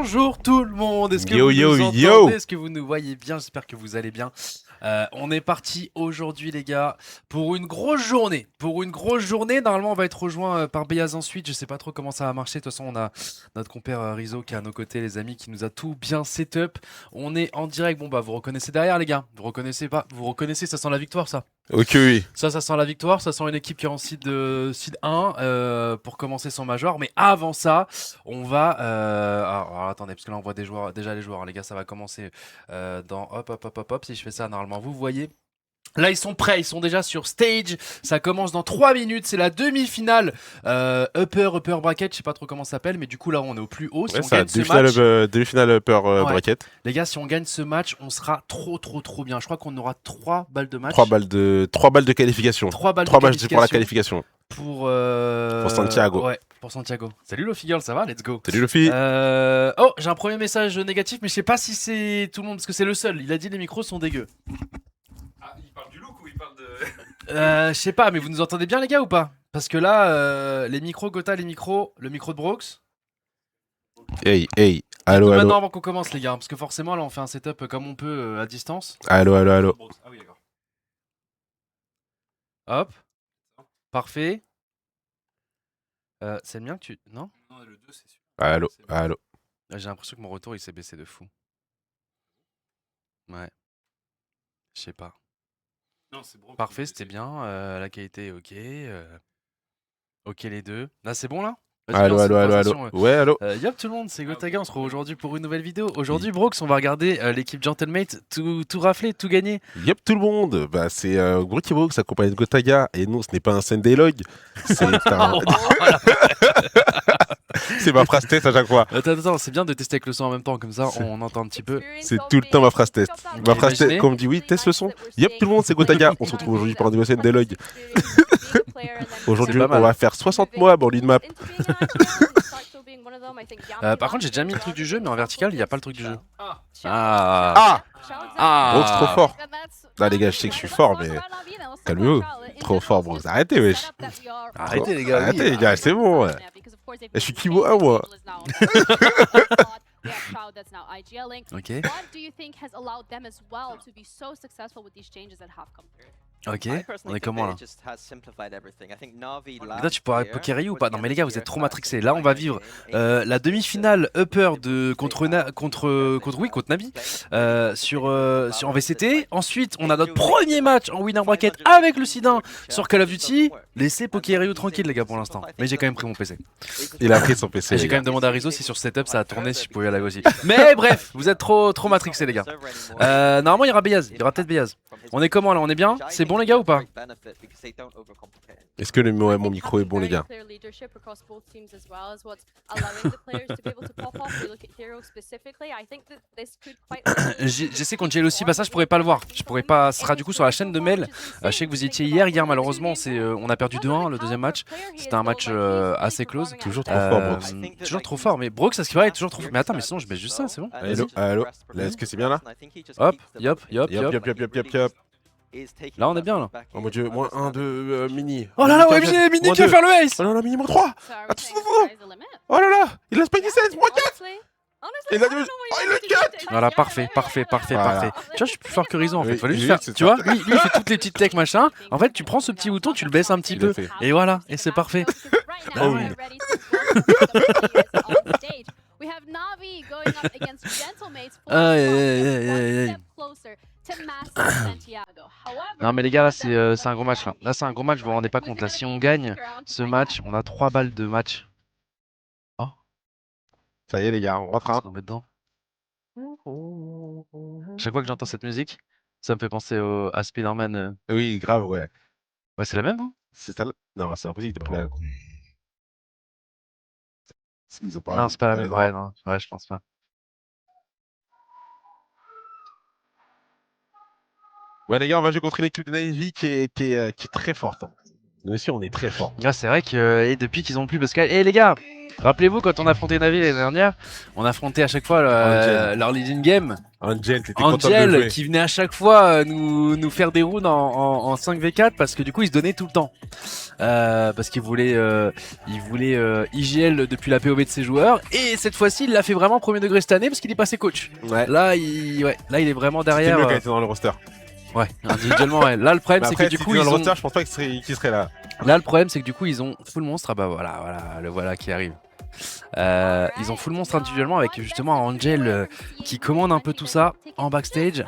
Bonjour tout le monde, est-ce que Yo, vous yo, nous yo. entendez? Est-ce que vous nous voyez bien? J'espère que vous allez bien. On est parti aujourd'hui les gars pour une grosse journée. Normalement on va être rejoint par Beyaz ensuite. Je sais pas trop comment ça va marcher. De toute façon on a notre compère Rizzo qui est à nos côtés les amis, qui nous a tout bien setup. On est en direct. Bon bah vous reconnaissez derrière les gars. Vous reconnaissez pas? Vous reconnaissez, ça sent la victoire ça. Ok, oui. Ça sent la victoire, ça sent une équipe qui est en seed 1 pour commencer son major. Mais avant ça, on va. Alors, attendez, parce que là on voit déjà les joueurs. Les gars, ça va commencer dans hop. Si je fais ça, normalement, vous voyez. Là, ils sont prêts, ils sont déjà sur stage. Ça commence dans 3 minutes. C'est la demi-finale upper bracket. Je sais pas trop comment ça s'appelle, mais du coup, là, on est au plus haut. Si Ouais, on ça, gagne ce match. demi-finale upper Ouais. bracket. Les gars, si on gagne ce match, on sera trop bien. Je crois qu'on aura 3 balles de match. 3 balles de qualification. 3 balles 3 de matchs pour la qualification. Pour Santiago. Ouais, pour Santiago. Salut Lofi Girl, ça va? Let's go. Salut Luffy. Oh, j'ai un premier message négatif, mais je sais pas si c'est tout le monde, parce que c'est le seul. Il a dit les micros sont dégueux. Ah, il parle du look ou il parle de. Je sais pas, mais vous nous entendez bien les gars ou pas? Parce que là, les micros, Gotha, le micro de Brox. Hey, allo. Maintenant avant qu'on commence les gars, parce que forcément là on fait un setup comme on peut à distance. Allo. Ah oui, d'accord. Hop. Parfait. C'est le mien que tu... Non? Non, le 2, c'est sûr. Allo. J'ai l'impression que mon retour il s'est baissé de fou. Ouais. Je sais pas. Non, c'est bon. Parfait, c'était bien. La qualité est ok. Ok les deux. Là c'est bon là? Vas-y, Allo. lance une conversation, Ouais, allo. Yop tout le monde, c'est Gotaga, on se retrouve aujourd'hui pour une nouvelle vidéo. Aujourd'hui Brox, on va regarder l'équipe Gentlemate tout rafler, tout gagner. Yep, tout le monde. Bah, c'est Brookie Brooks accompagné de Gotaga. Et non, ce n'est pas un Sunday Log. C'est un. C'est ma phrase test à chaque fois. Attends, c'est bien de tester avec le son en même temps, comme ça on entend un petit peu. C'est tout le temps ma phrase test. Ma phrase Imaginez. test, quand on me dit oui, teste le son. Yep, tout le monde, c'est Gotaga. On se retrouve aujourd'hui pour un nouveau Sunday Log. Aujourd'hui, pas mal. on va faire 60 mois en lead map. Par contre j'ai déjà mis le truc du jeu, mais en vertical il n'y a pas le truc du jeu. Ah Brooks, trop Ah fort. Là, les gars, je sais que je suis fort, mais calmez-vous. Trop fort, Brooks. Arrêtez, wesh. Arrêtez les gars, Arrêtez, les gars, c'est bon. Ouais. Je suis Kibo 1, moi. Ok. Ok, on est comment là? Là tu pourras poker Ryu ou pas? Non mais les gars vous êtes trop matrixés. Là on va vivre la demi-finale upper contre Navi en VCT. Ensuite on a notre premier match en winner bracket avec le Sidin sur Call of Duty. Laissez poker Ryu tranquille les gars pour l'instant. Mais j'ai quand même pris mon PC. Il a pris son PC. J'ai quand même demandé à Rizzo si sur setup ça a tourné, si je pouvais aller aussi. Mais bref, vous êtes trop matrixés les gars. Normalement il y aura Beyaz, il y aura peut-être Beyaz. On est comment là? On est bien? C'est bon les gars ou pas? Est-ce que mon micro est bon, les gars? J'essaie qu'on Jail aussi, bah ça je pourrais pas le voir. Je pourrais pas, ce sera du coup sur la chaîne de Mel. Je sais que vous y étiez hier malheureusement on a perdu 2-1 le deuxième match. C'était un match assez close. Toujours trop fort, Brooks. Toujours trop fort, mais Brooks, ça se est toujours trop fort. Mais attends, mais sinon je mets juste ça, c'est bon. Allo. Là, est-ce que c'est bien là? Hop, yop. Yop. Là on est bien là. Oh mon dieu, moins 1 de mini. Oh là là, ouais, Mini qui va faire le ace. Oh là là, mini moins 3. Attends. Oh là là, il a Spiny 16, moins 4. Il a il le 4. Voilà, parfait. Voilà. Tu vois, je suis plus fort que Rizzo en fait. Oui, Fallait juste oui, faire. c'est Tu ça. vois, lui il fait toutes les petites techs machin. En fait, tu prends ce petit bouton, tu le baisses un petit Il peu. le fait. Et voilà, et c'est parfait. Oh oui. Aïe. Non mais les gars là c'est un gros match là. Là c'est un gros match, vous vous rendez pas compte là. Si on gagne ce match, on a 3 balles de match. Oh, Ça y est, les gars, on rentre. on Hein. se remet dedans. Chaque fois que j'entends cette musique, ça me fait penser à Spider-Man. Oui, grave, ouais. Ouais c'est la même hein? C'est ça. Non, c'est impossible. T'es pas là. Ils ont pas Non c'est pas la même, ouais non, ouais je pense pas. Ouais, les gars, on va jouer contre une équipe de Navy qui est très forte. Hein. Nous aussi, on est très fort. Ah, c'est vrai que et depuis qu'ils ont plus parce que les gars, rappelez-vous quand on affrontait Navi l'année dernière, on affrontait à chaque fois Angel. leur leading game. Angel, t'étais content de le Angel jouer. qui venait à chaque fois nous faire des rounds en 5v4 parce que du coup il se donnait tout le temps. Parce qu'il voulait, IGL depuis la POV de ses joueurs et cette fois-ci il l'a fait vraiment premier degré cette année parce qu'il est passé coach. Ouais. Là il est vraiment C'était derrière. mieux quand il était dans le roster. Ouais, individuellement ouais. Là le problème Mais c'est après, que du si coup t'es dans ils le ont. roster, je pense pas qu'il serait là. Là le problème c'est que du coup ils ont full monstre. Ah bah voilà, le voilà qui arrive. Ils ont full monstre individuellement avec justement Angel qui commande un peu tout ça en backstage.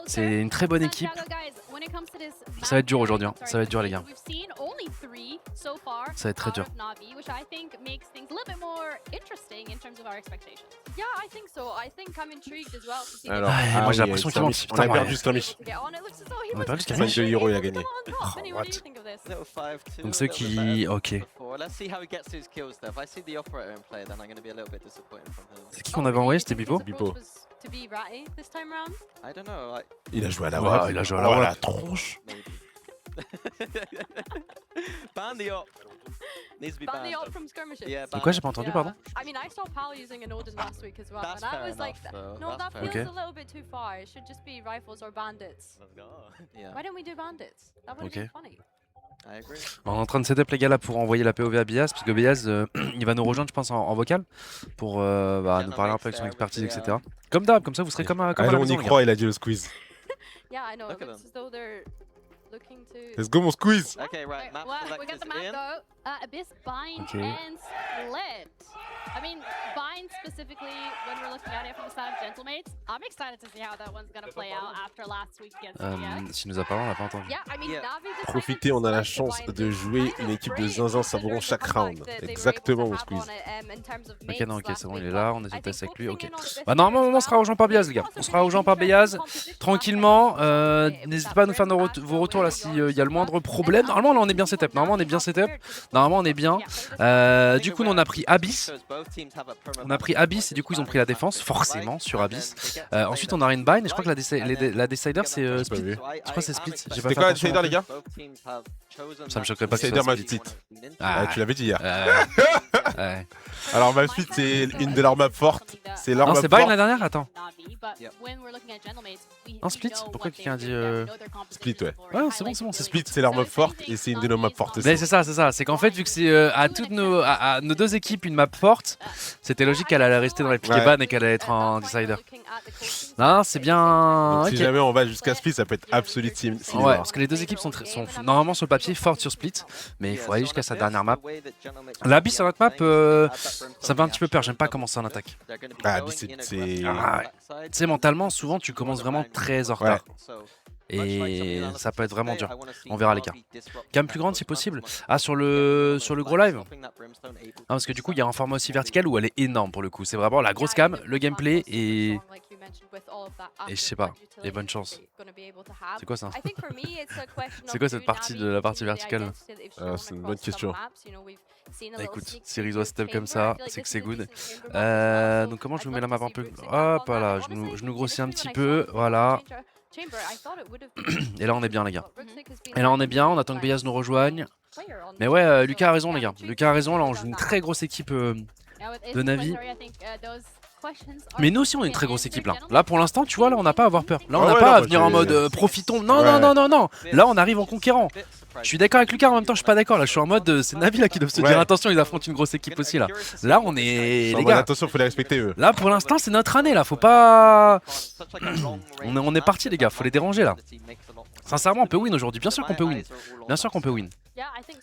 C'est une très bonne équipe. Ça va être dur aujourd'hui, hein. Ça va être dur les gars. Ça va être très dur. Alors, moi j'ai l'impression qu'il manque. On a perdu Skirmish. On a perdu 5 de Hero, il a gagné. What? Donc ceux qui... Ok. C'est qui qu'on avait envoyé? C'était Bipo? Bipo. Il a joué à la Ouais, WAP. il a joué à la WAP. la tronche. Ban the op. Needs to be banned. Yeah, De quoi j'ai pas entendu, pardon? I mean, I saw Pal using an Odin last week as well, That's and I fair was like, enough, though. no, That's that fair feels Okay. a little bit too far. It should just be rifles or bandits. Yeah, Why don't we do bandits? That would have Okay. been funny. I agree. On est en train de setup les gars là pour envoyer la POV à Biaz parce que Biaz il va nous rejoindre je pense en vocal pour nous parler un peu avec son expertise etc. Comme d'hab, comme ça vous serez comme à la Allez, on maison, y les croit, il a dit le squeeze. Yeah, I know. Look It at looks as though they're looking to. Let's go, mon squeeze. Okay, right. Map Well, we select got is the map in. though. Abyss, Bind, Okay. and Split. I mean, Bind specifically, when we're looking at it from the side of Gentlemates, I'm excited to see how that one's gonna play out after last week against VX. Si nous a parlé on l'a pas entendu. Yeah, I mean, Yeah. Navi decided Profitez, to on a la select chance Bind de jouer une équipe de zinzin savouron chaque round. Exactement, mon squeeze. Ok non ok c'est bon il est là, on est sur le test avec lui, ok. Bah normalement on sera rejoint par Biaz les gars, on sera rejoint par Biaz tranquillement, n'hésitez pas à nous faire vos retours là s'il y a le moindre problème. Normalement là on est bien setup, normalement on est bien setup, normalement on est bien. Du coup nous on a pris Abyss, on a pris Abyss et du coup ils ont pris la défense forcément sur Abyss. Ensuite on a une bind et je crois que la Decider c'est Split. vu. Je crois que c'est Split, j'ai pas C'était fait quoi la attention. Decider, les gars? Ça me choquerait pas que ce Decider soit Map Split. Split. Ah, Tu l'avais dit hier. ouais. Alors, Map Split, c'est une de leurs maps fortes. C'est leur Non map c'est bind forte. la dernière, attends. Non, Split? Pourquoi quelqu'un a dit, Split, ouais. Ouais c'est bon c'est Split, c'est leur map forte et c'est une de nos maps fortes aussi. Mais c'est ça, c'est qu'en fait, vu que c'est à toutes à nos deux équipes une map forte, c'était logique qu'elle allait rester dans les piquets Ouais. ban et qu'elle allait être en decider. Non, c'est bien. Donc, si Ok. jamais on va jusqu'à Split, ça peut être absolute sim. Ouais, parce que les deux équipes sont normalement sur le papier fortes sur Split, mais il faut aller jusqu'à sa dernière map. L'Abyss sur notre map, ça me fait un petit peu peur, j'aime pas comment ça en attaque. Ah, Abyss, c'est. Ah, tu sais, mentalement, souvent tu commences vraiment très en retard. Et ça peut être vraiment dur. On verra, les gars. Cam plus grande si possible. Ah, sur le gros live. Ah, parce que du coup, il y a un format aussi vertical où elle est énorme pour le coup. C'est vraiment la grosse cam, le gameplay et je sais pas, et bonne chance. C'est quoi ça? C'est quoi cette partie de la partie verticale? C'est une bonne question. Bah, écoute, si Rizzo step comme ça, c'est que c'est good. Donc comment je vous mets la map un peu? Hop là, je nous grossis un petit peu, voilà. Et là on est bien les gars. Et là on est bien, on attend que Beyaz nous rejoigne. Mais ouais, Lucas a raison les gars. Lucas a raison, là on joue une très grosse équipe de Navi. Mais nous aussi on est une très grosse équipe là. Là pour l'instant tu vois là on n'a pas à avoir peur. Là on Ah n'a ouais, pas non, à moi, venir en j'ai- mode profitons. Non Ouais. non non non non. Là on arrive en conquérant. Je suis d'accord avec Lucas en même temps je suis pas d'accord. Là je suis en mode c'est Navi là qui doivent se Ouais. dire attention ils affrontent une grosse équipe aussi là. Là on est Non, les mais gars. attention, faut les respecter eux. Là pour l'instant c'est notre année là. Faut pas. On est parti les gars. Faut les déranger là. Sincèrement on peut win aujourd'hui. Bien sûr qu'on peut win. Bien sûr qu'on peut win.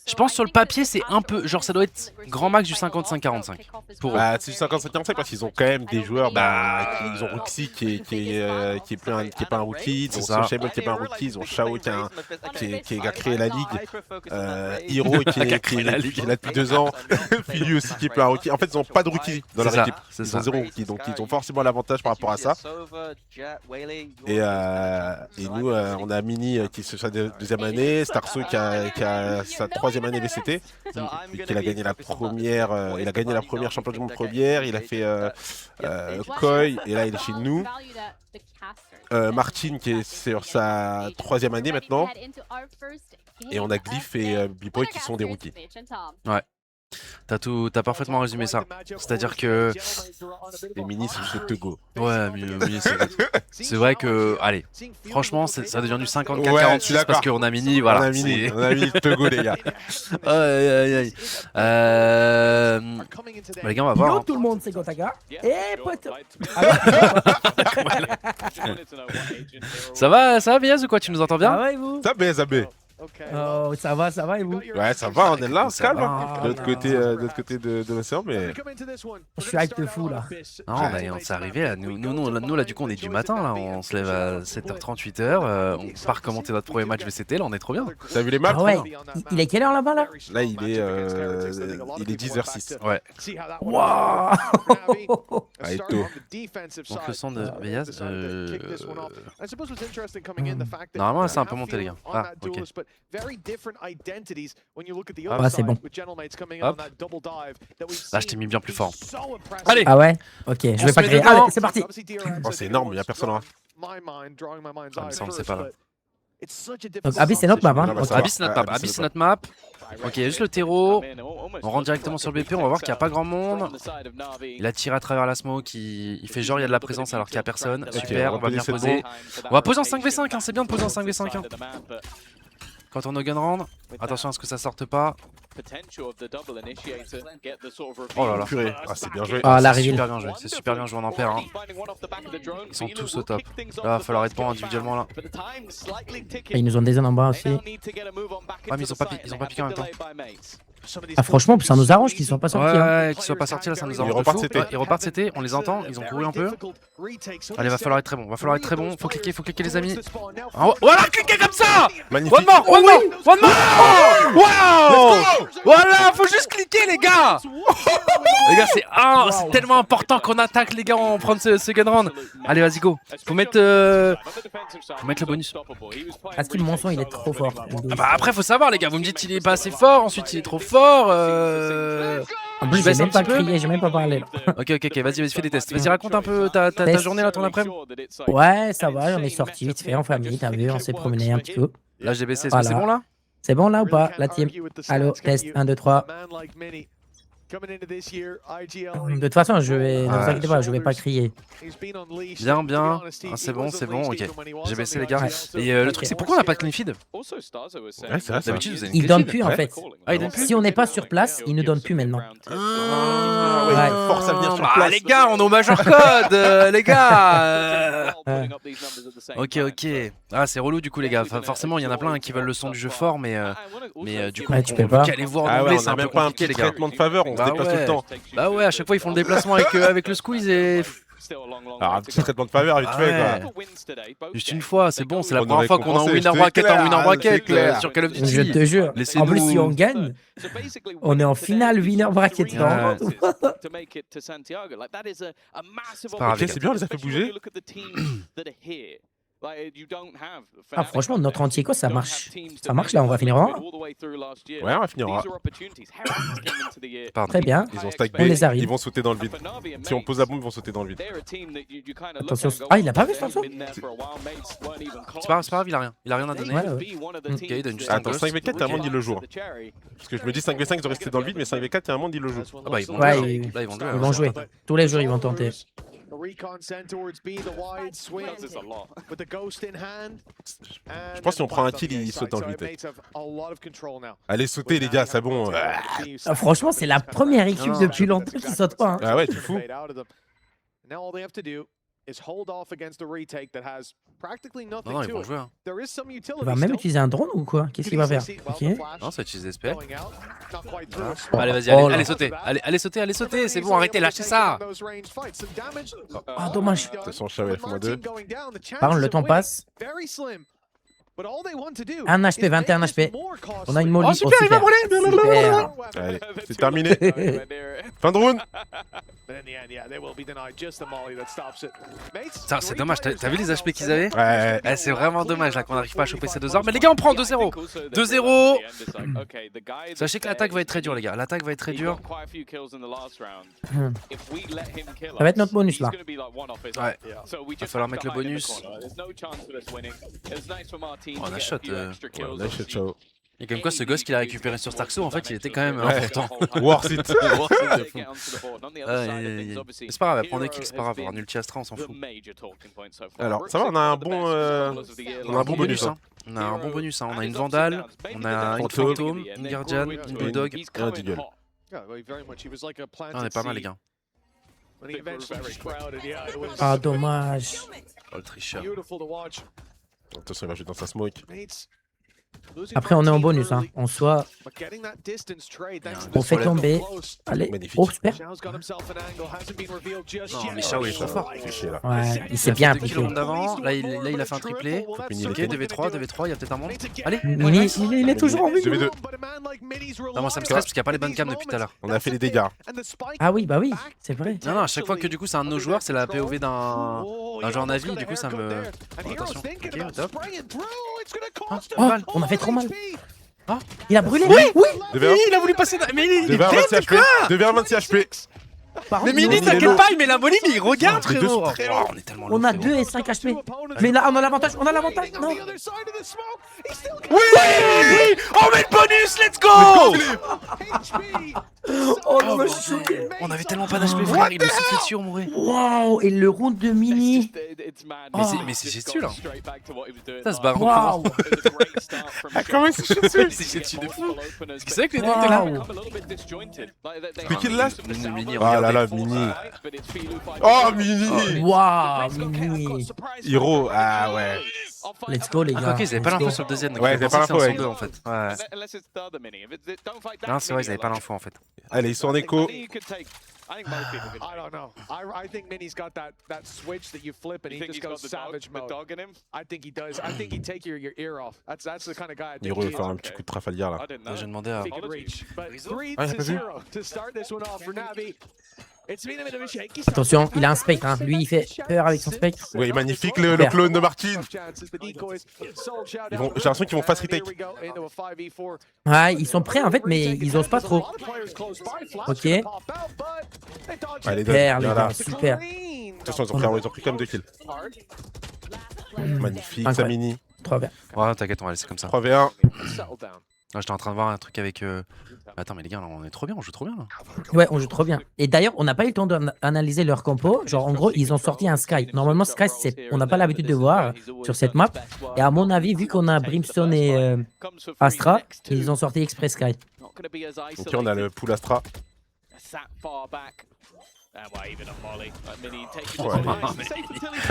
Je pense sur le papier c'est un peu genre ça doit être grand max du 55-45 pour eux. Bah, c'est du 55-45 parce qu'ils ont quand même des joueurs. Ils ont Roxy qui est pas un rookie. Ils ont C'est ça. Sociable qui est pas un rookie. Ils ont Shao qui a créé la ligue. Hiro qui est là depuis 2 ans. Philly aussi qui est pas un rookie. En fait, ils ont pas de rookie dans leur C'est ça, équipe. c'est Ils ont ça. 0 rookie. Donc, ils ont forcément l'avantage par rapport à ça. Et nous, on a Mini qui est sur sa deuxième année. Starso qui a sa 3e année VCT. Il a gagné la première champion du monde première. Il a fait Koi et là il est chez nous. Martin qui est sur sa 3e année maintenant. Et on a Glyph et B-Boy qui sont des rookies. T'as parfaitement résumé ça. C'est-à-dire que Les minis, c'est Tego. ouais, mais c'est vrai que allez, franchement, ça devient du 54-46 Ouais, je suis d'accord. parce qu'on a mini, voilà. On a mis Tego, les gars. Aïe, aïe, aïe. Les gars, on va voir. Yo Hein. tout le monde, c'est Gotaga. Et pote. Ça va, Biaz ou quoi? Tu nous entends bien? Ça va et vous? Ça baise, AB. Oh, ça va et vous? Ouais, ça va, on est là, on se Ça calme. va. Hein. De l'autre côté de l'océan, mais. Je suis hype de fou là. Non, mais on s'est arrivé là. Nous, là, du coup, on est du matin. Là. On se lève à 7h30, 8h. On part commenter notre premier match VCT. Là, on est trop bien. T'as vu les maps? Ah ouais. Il est quelle heure là-bas là? Là, il est 10h06. Ouais. Waouh. Allez, tôt. Donc, le son de Biaz. Normalement, c'est un peu monté, les gars. Ah, ok. Ah, c'est bon. Hop. Là, je t'ai mis bien plus fort. Allez! Ah ouais? Ok, je On vais se pas met créer. dedans. Allez, c'est parti. Oh, c'est énorme, y'a personne là. Ah, mais ça, on le sait pas là. Donc Abyss c'est notre map hein. Ah, bah, Ok. ça va. Abyss, c'est notre map. Abyss, Abyss, c'est c'est notre map. Ok, il y a juste le terreau. On rentre directement sur le BP. On va voir qu'il n'y a pas grand monde. Il a tiré à travers la smoke. Il fait genre il y a de la présence alors qu'il n'y a personne. Super, on va venir poser. On va poser en 5v5. Hein. C'est bien de poser en 5v5. Hein. Quand on a gun round, attention à ce que ça sorte pas. Oh là là. Purée. Ah, c'est bien joué. Ah la C'est reveal. super bien joué. C'est super bien joué en Ampère. Hein. Ils sont tous au top. Là, va falloir être bon individuellement là. Et ils nous ont des zones en bas aussi. Ah, mais ils ont pas piqué en même temps. Ah franchement, ça nous arrange qu'ils soient pas sortis. hein. Ouais, qu'ils soient pas sortis là, ça nous Ils arrange. de repartent fou. CT. Ouais, ils repartent CT, on les entend, ils ont couru un peu. Allez, va falloir être très bon, faut cliquer les amis. Ah, voilà, cliquez comme ça. Magnifique. One more. Wow. Voilà, faut juste cliquer les gars. Les gars, c'est tellement important qu'on attaque les gars, on prend ce gun round. Allez, vas-y go. Faut mettre le bonus. Parce que mon son il est trop fort. Ah bah après faut savoir les gars, vous me dites il est pas assez fort, ensuite il est trop fort. En plus, je j'ai baisse un même pas petit peu. crié, j'ai même pas parlé là. Ok, vas-y, fais des tests. Vas-y, raconte un peu ta Test. journée là, ton après-midi. Ouais, ça va, on est sorti vite fait en famille, t'as vu, on s'est promené un petit peu. Là, j'ai baissé, est-ce que Voilà. c'est bon là? C'est bon là ou pas, la team? Allô, test 1, 2, 3. De toute façon, je vais. Ne vous inquiétez pas, je vais pas crier. Bien. Ah, c'est bon, ok. J'ai baissé les gars. Et le truc, c'est pourquoi on n'a pas de clean feed? Ouais, c'est vrai, ça. D'habitude, vous avez une Ils clean donnent feed. plus en fait. Ah, ils donnent plus? Si on n'est pas sur place, ils ne donnent plus maintenant. Ah, ouais, Ouais. force à venir sur Bah, place. les gars, on est au Major Code, les gars. Ok. Ah, c'est relou du coup, les gars. Enfin, forcément, il y en a plein qui veulent le son du jeu fort, mais du coup, Ouais, tu on peux veut pas. qu'aller voir en Ah anglais, ouais, on c'est a un peu même pas un compliqué, petit les gars. traitement de faveur, on se Bah déplace tout ouais. le temps. Bah ouais, à chaque fois, ils font le déplacement avec le squeeze et. Alors, un petit traitement de faveur vite fait, quoi. Juste une fois, c'est bon, c'est la On première aurait fois qu'on a un compensé, winner c'est bracket clair, en winner c'est bracket clair. sur Call of Je Duty. te jure. Laissez-nous- En plus, si on gagne, on est en finale winner bracket. Ouais. non C'est pas grave, Ok, les gars. c'est bien, on les a fait bouger. Ah, franchement, notre anti-éco, ça marche. Ça marche là, on va finir en 1. Ouais, on va finir en A. Pardon. Très bien. Ils ont stack B, On les arrive. ils vont sauter dans le vide. Si on pose la bombe, ils vont sauter dans le vide. Attention. Ah, il a pas vu ce morceau? C'est pas grave, il a rien à donner. Ouais, ouais. Ok, il donne juste un Attends, ghost. 5v4, il y a un monde, il le joue. Parce que je me dis 5v5, ils ont resté dans le vide, mais 5v4, il y a un monde, il le joue. Ah bah ils vont Ouais, jouer. ils- Là, ils vont jouer. Ils vont jouer. Tous les jours, ils vont tenter. Je pense que si on prend un kill, il saute dans le vide. Allez, sautez, les gars, c'est bon. Ah, franchement, c'est la première équipe Non. depuis longtemps qui saute pas. hein. Ah ouais, tu fous. Non, ils vont jouer. Hein. Il va même utiliser un drone ou quoi? Qu'est-ce qu'il va faire? Ok. Non, ça utilise SP. Oh, Allez, vas-y, oh là. allez sauter. Allez sauter, c'est bon, arrêtez, lâchez ça. Ah, dommage. De toute façon, Shao F-2. Par contre, le temps passe. 1 HP, 21 HP. On a une molly. Oh, super, il va brûler. Super. Allez, c'est terminé. Fin de round. Ça, c'est dommage, t'as vu les HP qu'ils avaient? Ouais. Eh, c'est vraiment dommage là qu'on n'arrive pas à choper ces 2 heures. Mais les gars, on prend 2-0. 2-0. Sachez que l'attaque va être très dure, les gars. L'attaque va être très dure. Ça va être notre bonus là. Ouais. Va falloir mettre le bonus. Oh, on a shot. On a shot, Shao. Et comme quoi, ce gosse qu'il a récupéré sur Starkso, en fait, il était quand même important. Worth it. C'est pas grave, prendre des kills, c'est pas grave. Avoir un ulti Astra, on s'en fout. Alors, ça va, on a un bon, bonus. Hein. On a un bon bonus. Hein. On a une Vandale, on a une Phantom, une Guardian, une Bulldog. Et un Deagle. On est pas mal, les gars. Ah, dommage. Oh, le tricheur. Attention, il va jouer dans sa smoke. Après, on est en bonus. Hein. En soi, on fait tomber. Allez, Magnifique. oh, super. Non, mais Shao est trop fort. Il fait chier là. Ouais, il s'est bien Deux kills appliqué. d'avant. Là, il a fait un triplé. Ok, 2v3, 2v3, il y a peut-être un monde. Allez, Mini, il est toujours en vie. 2v2. non, moi ça me stresse parce qu'il n'y a pas les bonnes cams depuis tout à l'heure. On a fait les dégâts. Ah oui, bah oui, c'est vrai. Non, non, à chaque fois que du coup c'est un de nos joueurs, c'est la POV d'un joueur Navi, du coup ça me. Oh, attention, ok, top. Oh, on a fait trop mal. Ah. Il a brûlé. Oui, oui. Il a voulu passer. Mais il est 2v26 dead, HP. 2v26 HP. Par Mais contre, Mini, nous, t'inquiète pas, il met la molly, mais il regarde, Les deux frérot. sont très Oh, on est tellement on a low, 2 et 5 HP. Mais là, on a l'avantage. On a l'avantage. Non. Oui. Oh, mais le bonus, let's go. Oh non, je suis choqué. On avait tellement pas d'HP, frère, il nous sautait dessus, on mourait. Waouh. Et le round de Mini. Mais c'est dessus là. Ça se barre en Waouh. courant. Comment il s'est chié dessus? C'est chié dessus de fou. Qu'est-ce que c'est que les deux étaient là? Waouh. Mais qui l'a? Mini, Ah là là, regardez. Mini. Oh, Mini. Waouh, Mini. Hiro. Ah ouais. Let's go, les gars. Ok, ils avaient pas Let's go. l'info sur le deuxième. donc Ouais, je ils avaient pas pensais que l'info, c'était en 2 en fait. Ouais. Non, c'est vrai, ils avaient pas l'info en fait. Allez, ils sont en écho. I don't know. I think Mini's got that switch that you flip and he just goes savage mode. I think he does. I think he'd take your ear off. That's the kind of guy I think Hiro he va is. faire un petit coup de Trafalgar là. J'ai demandé à. He could reach. But 3 Ouais, to j'ai pas vu. 0 to start this one off for Navi. It's been a bit of a shaky start. Attention, il a un spectre. Hein. Lui, il fait peur avec son spectre. Oui, magnifique le clone de Martin. J'ai l'impression qu'ils vont fast retake. Ouais, ils sont prêts en fait, mais ils osent pas trop. Ok. Allez, Super, les voilà. gars, super. Attention, ils ont pris quand même 2 kills. Magnifique, ça Incroyable. Mini. 3 verts. Ouais, t'inquiète, on va laisser comme ça. 3v1. Ah, j'étais en train de voir un truc avec. Attends, mais les gars, là, on est trop bien, on joue trop bien là. Ouais, on joue trop bien. Et d'ailleurs, on n'a pas eu le temps d'analyser leur compo. Genre, en gros, ils ont sorti un Sky. Normalement, Sky, on n'a pas l'habitude de voir sur cette map. Et à mon avis, vu qu'on a Brimstone et Astra, ils ont sorti Express Sky. Ok, on a le pool Astra.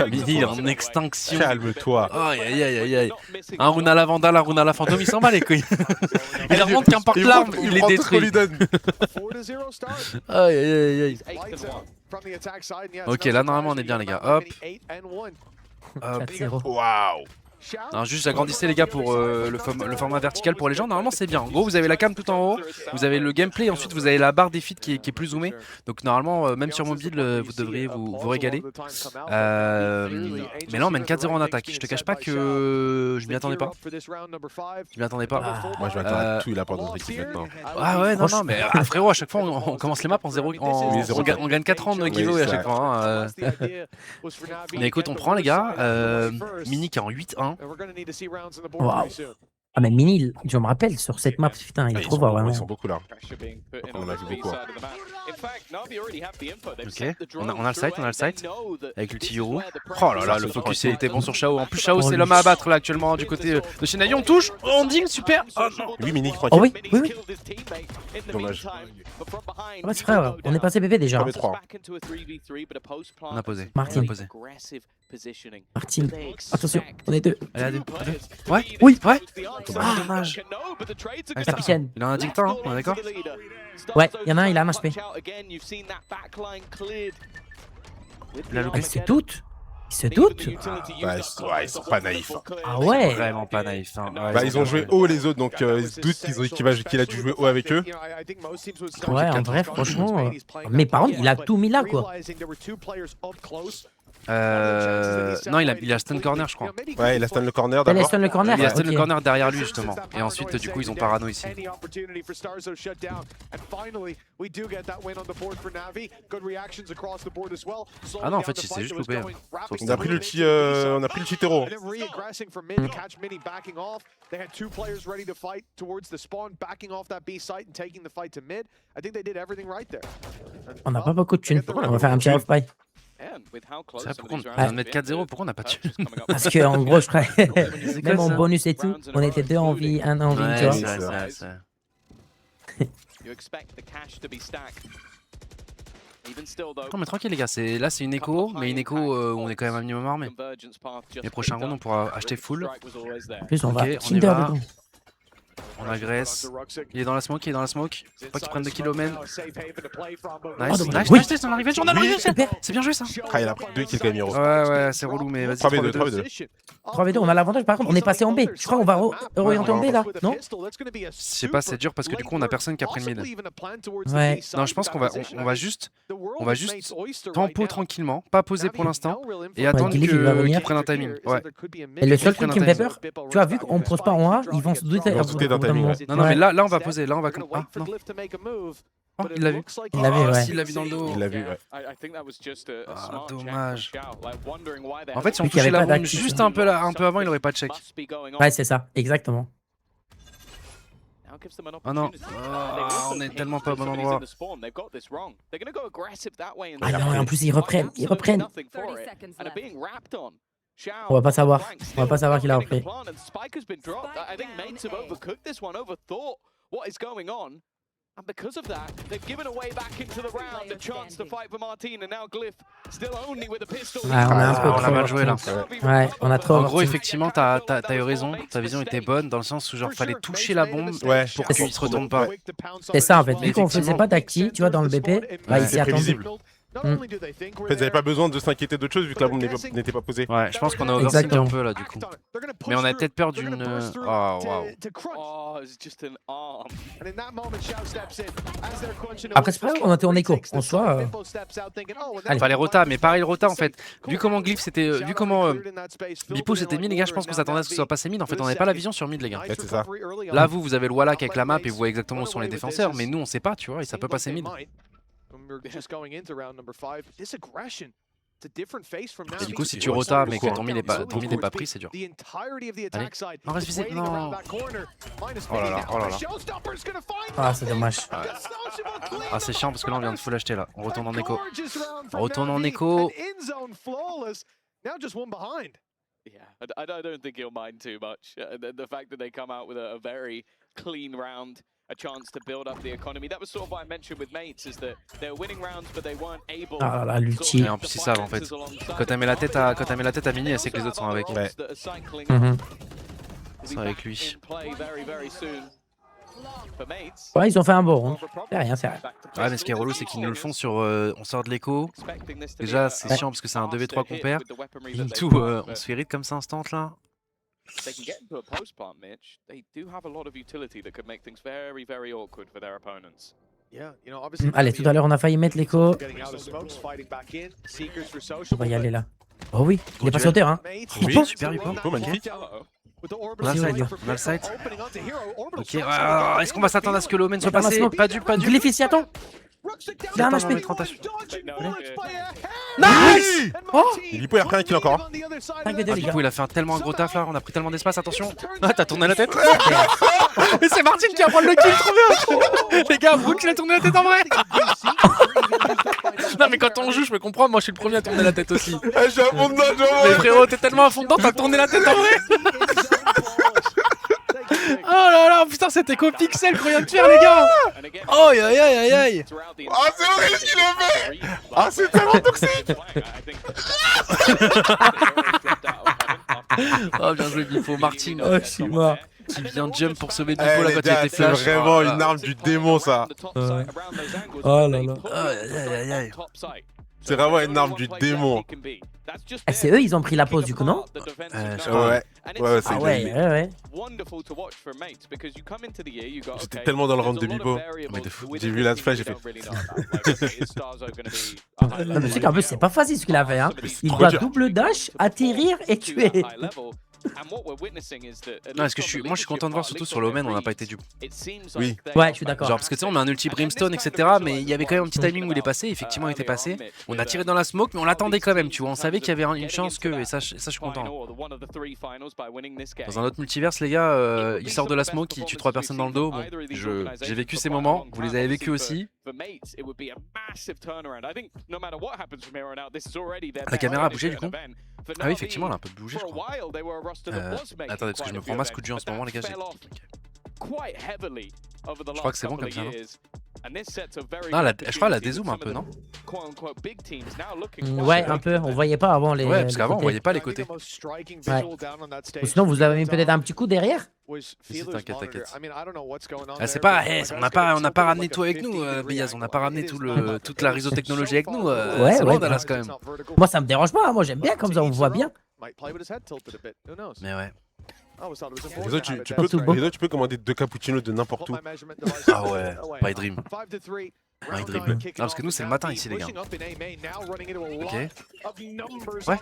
Mini, il est en extinction. Calme-toi. Aïe aïe aïe aïe. Un rune à la Vandale, un rune à la Fantôme, il s'en bat les couilles. Il leur montre qu'un porte-l'arme, il est détruit. Aïe aïe aïe aïe. Ok, là normalement on est bien les gars. Hop. Hop. 4-0. Waouh. Non, juste agrandissez les gars pour le format vertical pour les gens. Normalement c'est bien. En gros vous avez la cam tout en haut, vous avez le gameplay et ensuite vous avez la barre des feeds qui est plus zoomée. Donc normalement même sur mobile vous devriez vous régaler. Mais là on mène 4-0 en attaque. Je te cache pas que je m'y attendais pas. Je m'y attendais pas. Moi je vais attendre à tout il a pas d'autre équipe maintenant. Ah ouais non non mais frérot à chaque fois on commence les maps en 0 on gagne 4 ans de giveaway à chaque fois. Mais écoute on prend les gars. Mini qui est en 8-1. Waouh. Ah, mais Mini, je me rappelle sur cette map, putain, il est trop fort vraiment. Ils sont beaucoup là. On en a vu beaucoup. Ok, on a le site, avec l'ulti Yoru. Oh là là, le focus il était bon sur Shao. En plus, Shao c'est l'homme à abattre là actuellement du côté de chez Navi. On touche, on ding, super. Oh non. Oui, Mini, Oh oui, oui, oui. Dommage. Ouais, c'est frère, on est passé bébé déjà. 3v3. On a posé. Martin. On a posé. Martin, attention, on est deux. Allez, à deux. Ouais, Oui, ouais. Ah, dommage. Capitaine. Il a un dictat, hein, on est d'accord? Ouais, il y en a un, il a un HP. Il a loupé. Il se doute. Il se doute. Ouais, ils sont pas naïfs. Ah ouais. Vraiment pas naïf. Hein. Ouais, Bah, ils ont joué haut les autres, donc ils se doutent qu'il a dû jouer haut avec eux. Ouais, en vrai, franchement. Mais par contre, il a tout mis là, quoi. Non, il a stun corner, je crois. Ouais, il a stun le corner Elle est d'abord. stun le corner. Il a stun le ok. corner derrière lui, justement. Et ensuite, du coup, ils ont parano ici. Ah non, en fait, il s'est juste loupé. On a pris l'ulti, on a pris l'ulti terreau. On n'a pas beaucoup de thunes. On va faire un petit off-buy. C'est vrai, pourquoi on vient de mettre 4-0, pourquoi on n'a pas de thunes? Parce que en gros, je crois, C'est quoi, même en ça? bonus et tout, on était 2 en vie, 1 en vie, Ouais, tu vois. c'est vrai, c'est vrai. Non mais tranquille les gars, là c'est une écho, mais une écho où on est quand même un minimum armé. Les prochains rounds on pourra acheter full. En plus, on va Ok, on y Tinder va. dedans. On agresse. Il est dans la smoke, il est dans la smoke. Faut pas qu'il prenne de kilomètres. Nice, dommage. nice, Oui. nice, on a l'arrivée, on a l'arrivée, Super. c'est bien joué ça. Ah, il a pris 2 kills quand même, Hiro. Ouais, c'est relou, mais vas-y. 3v2, 3v2. 3v2, on a l'avantage. Par contre, on est passé en B. Je crois qu'on va orienter en B là, non? Je sais pas, c'est dur parce que du coup on a personne qui a pris le mid. Ouais. Non, je pense qu'on va juste tempo tranquillement, pas poser pour l'instant, et attendre Gilly, il va qu'ils venir. prennent un timing. Ouais. Et le seul Ils prennent truc qui me un fait peur, tu vois, vu qu'on pose pas en A, ils vont se douter Ils vont se douter d'un timing, ouais. Non, mais Ouais. là on va poser, là on va. Ah non. Oh, il l'a vu. Il l'a vu, ouais. Il l'a vu dans le dos. Il l'a vu, ouais. Ah, dommage. En fait, si on Vu qu'il y touchait avait la pas bombe d'actif. juste un peu avant, il aurait pas de check. Ouais, c'est ça, exactement. Ah non, on est tellement pas au bon endroit. Ah non, et en plus, ils reprennent. On va pas savoir. On va pas savoir qu'il a repris. And because of that, they've given away back into the round a chance to fight for Martin, and now Glyph still only with a pistol. Ouais, on a un peu on a trop mal joué là. Ouais, on a trop. En gros, overteam. effectivement, t'as eu raison, ta vision était bonne dans le sens où genre fallait toucher la bombe Ouais. pour qu'il se retourne pas. C'est ça en fait. Mais Vu qu'on faisait effectivement. pas d'acti, tu vois, dans le BP, bah, il s'y C'est attendait. prévisible. En fait, ils n'avaient pas besoin de s'inquiéter d'autre chose vu que la bombe n'était pas posée. Ouais, je pense qu'on a overthink Exactement. un peu là du coup. Mais on avait peut-être peur d'une. Oh waouh. Oh, it's just an arm. Après, c'est pas grave, on était en écho. En soi, Allez, fallait rota, mais pareil le rota en fait. Vu comment Glyph c'était. Vu comment Bipo s'était mis, les gars, je pense qu'on s'attendait à ce que ce soit passé mid. En fait, on n'avait pas la vision sur mid, les gars. Ouais, c'est ça. Là, vous avez le Wallach avec la map et vous voyez exactement où sont les défenseurs, mais nous on sait pas, tu vois, et ça peut passer mid. Et du coup, si tu rotas mais que ton mid est pas pris, c'est dur. Allez, on reste visé. Non. Oh là là, oh là là. ah, c'est dommage. Ah, c'est chiant parce que là on vient de full acheter là. On retourne en écho. On retourne en écho. Yeah, I don't think he'll mind too much. The fact that they come out with a very clean round, a chance to build up the economy. That was sort of what I mentioned with Mates, is that they were winning rounds, but they weren't able. Ah là, l'ulti. Et en plus, ils savent en fait. Quand elle met la tête à Mini, elle sait que les autres sont avec. Ouais. Mhm. Ils sont avec lui. Ouais, ils ont fait un bon round. C'est rien, c'est rien. Ouais, mais ce qui est relou, c'est qu'ils nous le font sur. On sort de l'écho. Déjà, c'est chiant parce que c'est un 2v3 qu'on perd. Et tout, on se fait ride comme ça instant là. They can get into a post plant, Mitch. They do have a lot of utility that could make things very, very awkward for their opponents. Allez, tout à l'heure, on a failli mettre l'écho. On va y aller là. Oh oui, il est pas sur terre, hein. Oui, super Bipo. Oh, magnifique. On a le site. On a le site. Ok, est-ce qu'on va s'attendre à ce que l'Omen soit Pas passé? smoke. Pas du. Glyph, il s'y attend. Il a un HP. Nice. Oh, Bipo, il a repris un kill encore. 5v2, les gars. Bipo, il a fait tellement un gros taf là, on a pris tellement d'espace, attention. Ah, t'as tourné la tête. Mais c'est Martin qui va prendre le kill, trop bien. Les gars, Brooks, il a tourné la tête en vrai. Non, mais quand on joue, je me comprends, moi je suis le premier à tourner la tête aussi. J'ai un fond dedans, Mais frérot, t'es tellement à fond dedans, t'as tourné la tête en vrai. Oh là là, putain, c'était qu'au pixel qu'on vient de faire, les gars. Oh, aïe aïe aïe aïe. Ah, c'est horrible ce qu'il a fait. Ah, c'est tellement toxique. Oh, bien joué, Bipo. Martin, Oh, je suis mort. qui vient jump pour sauver Bipo Eh, là les quand il gars, était c'est flash. vraiment Oh là une là. arme du démon, ça. Ouais. Oh là là. Aïe aïe aïe. C'est vraiment une arme du démon. Eh, c'est eux, ils ont pris la pause du coup, non? Je crois. Ouais. Ouais, c'est ouais. J'étais tellement dans le round de Bibo. Mais de fou. J'ai vu la flash, j'ai fait. Non, mais tu sais qu'en plus, c'est pas facile ce qu'il a fait. Hein. Il trop doit dur. double dash, atterrir et tuer. Non, est-ce que moi je suis content de voir surtout sur l'Omen, on n'a pas été dupe. Oui. Ouais, je suis d'accord. Genre parce que tu sais on met un ulti brimstone etc mais il y avait quand même un petit timing où il est passé, effectivement il était passé. On a tiré dans la smoke mais on l'attendait quand même tu vois, on savait qu'il y avait une chance que et ça je suis content. Dans un autre multiverse les gars, il sort de la smoke, il tue 3 personnes dans le dos, bon, j'ai vécu ces moments, vous les avez vécu aussi. La caméra a bougé du coup. Ah oui effectivement elle a un peu bougé je crois. Attendez parce que je me prends masse coup de jus en ce moment les gars. Je crois que c'est bon comme ça non? Non, je crois la dézoom un peu non? Ouais un peu, on voyait pas avant les. Ouais parce qu'avant on côtés. voyait pas les côtés. Ouais. Ou sinon vous avez mis peut-être un petit coup derrière. Si, t'inquiète. Ah, c'est pas, on n'a pas ramené tout avec nous, Beyaz, on n'a pas ramené toute la réseau technologie avec nous. Ouais, c'est ouais, bon Dallas quand même. Moi ça me dérange pas, moi j'aime bien comme ça, on voit bien. Mais ouais. Réseau, tu peux commander 2 cappuccinos de n'importe où. Ah ouais, My Dream. My Dream. Non, parce que nous c'est le matin ici les gars. Ok.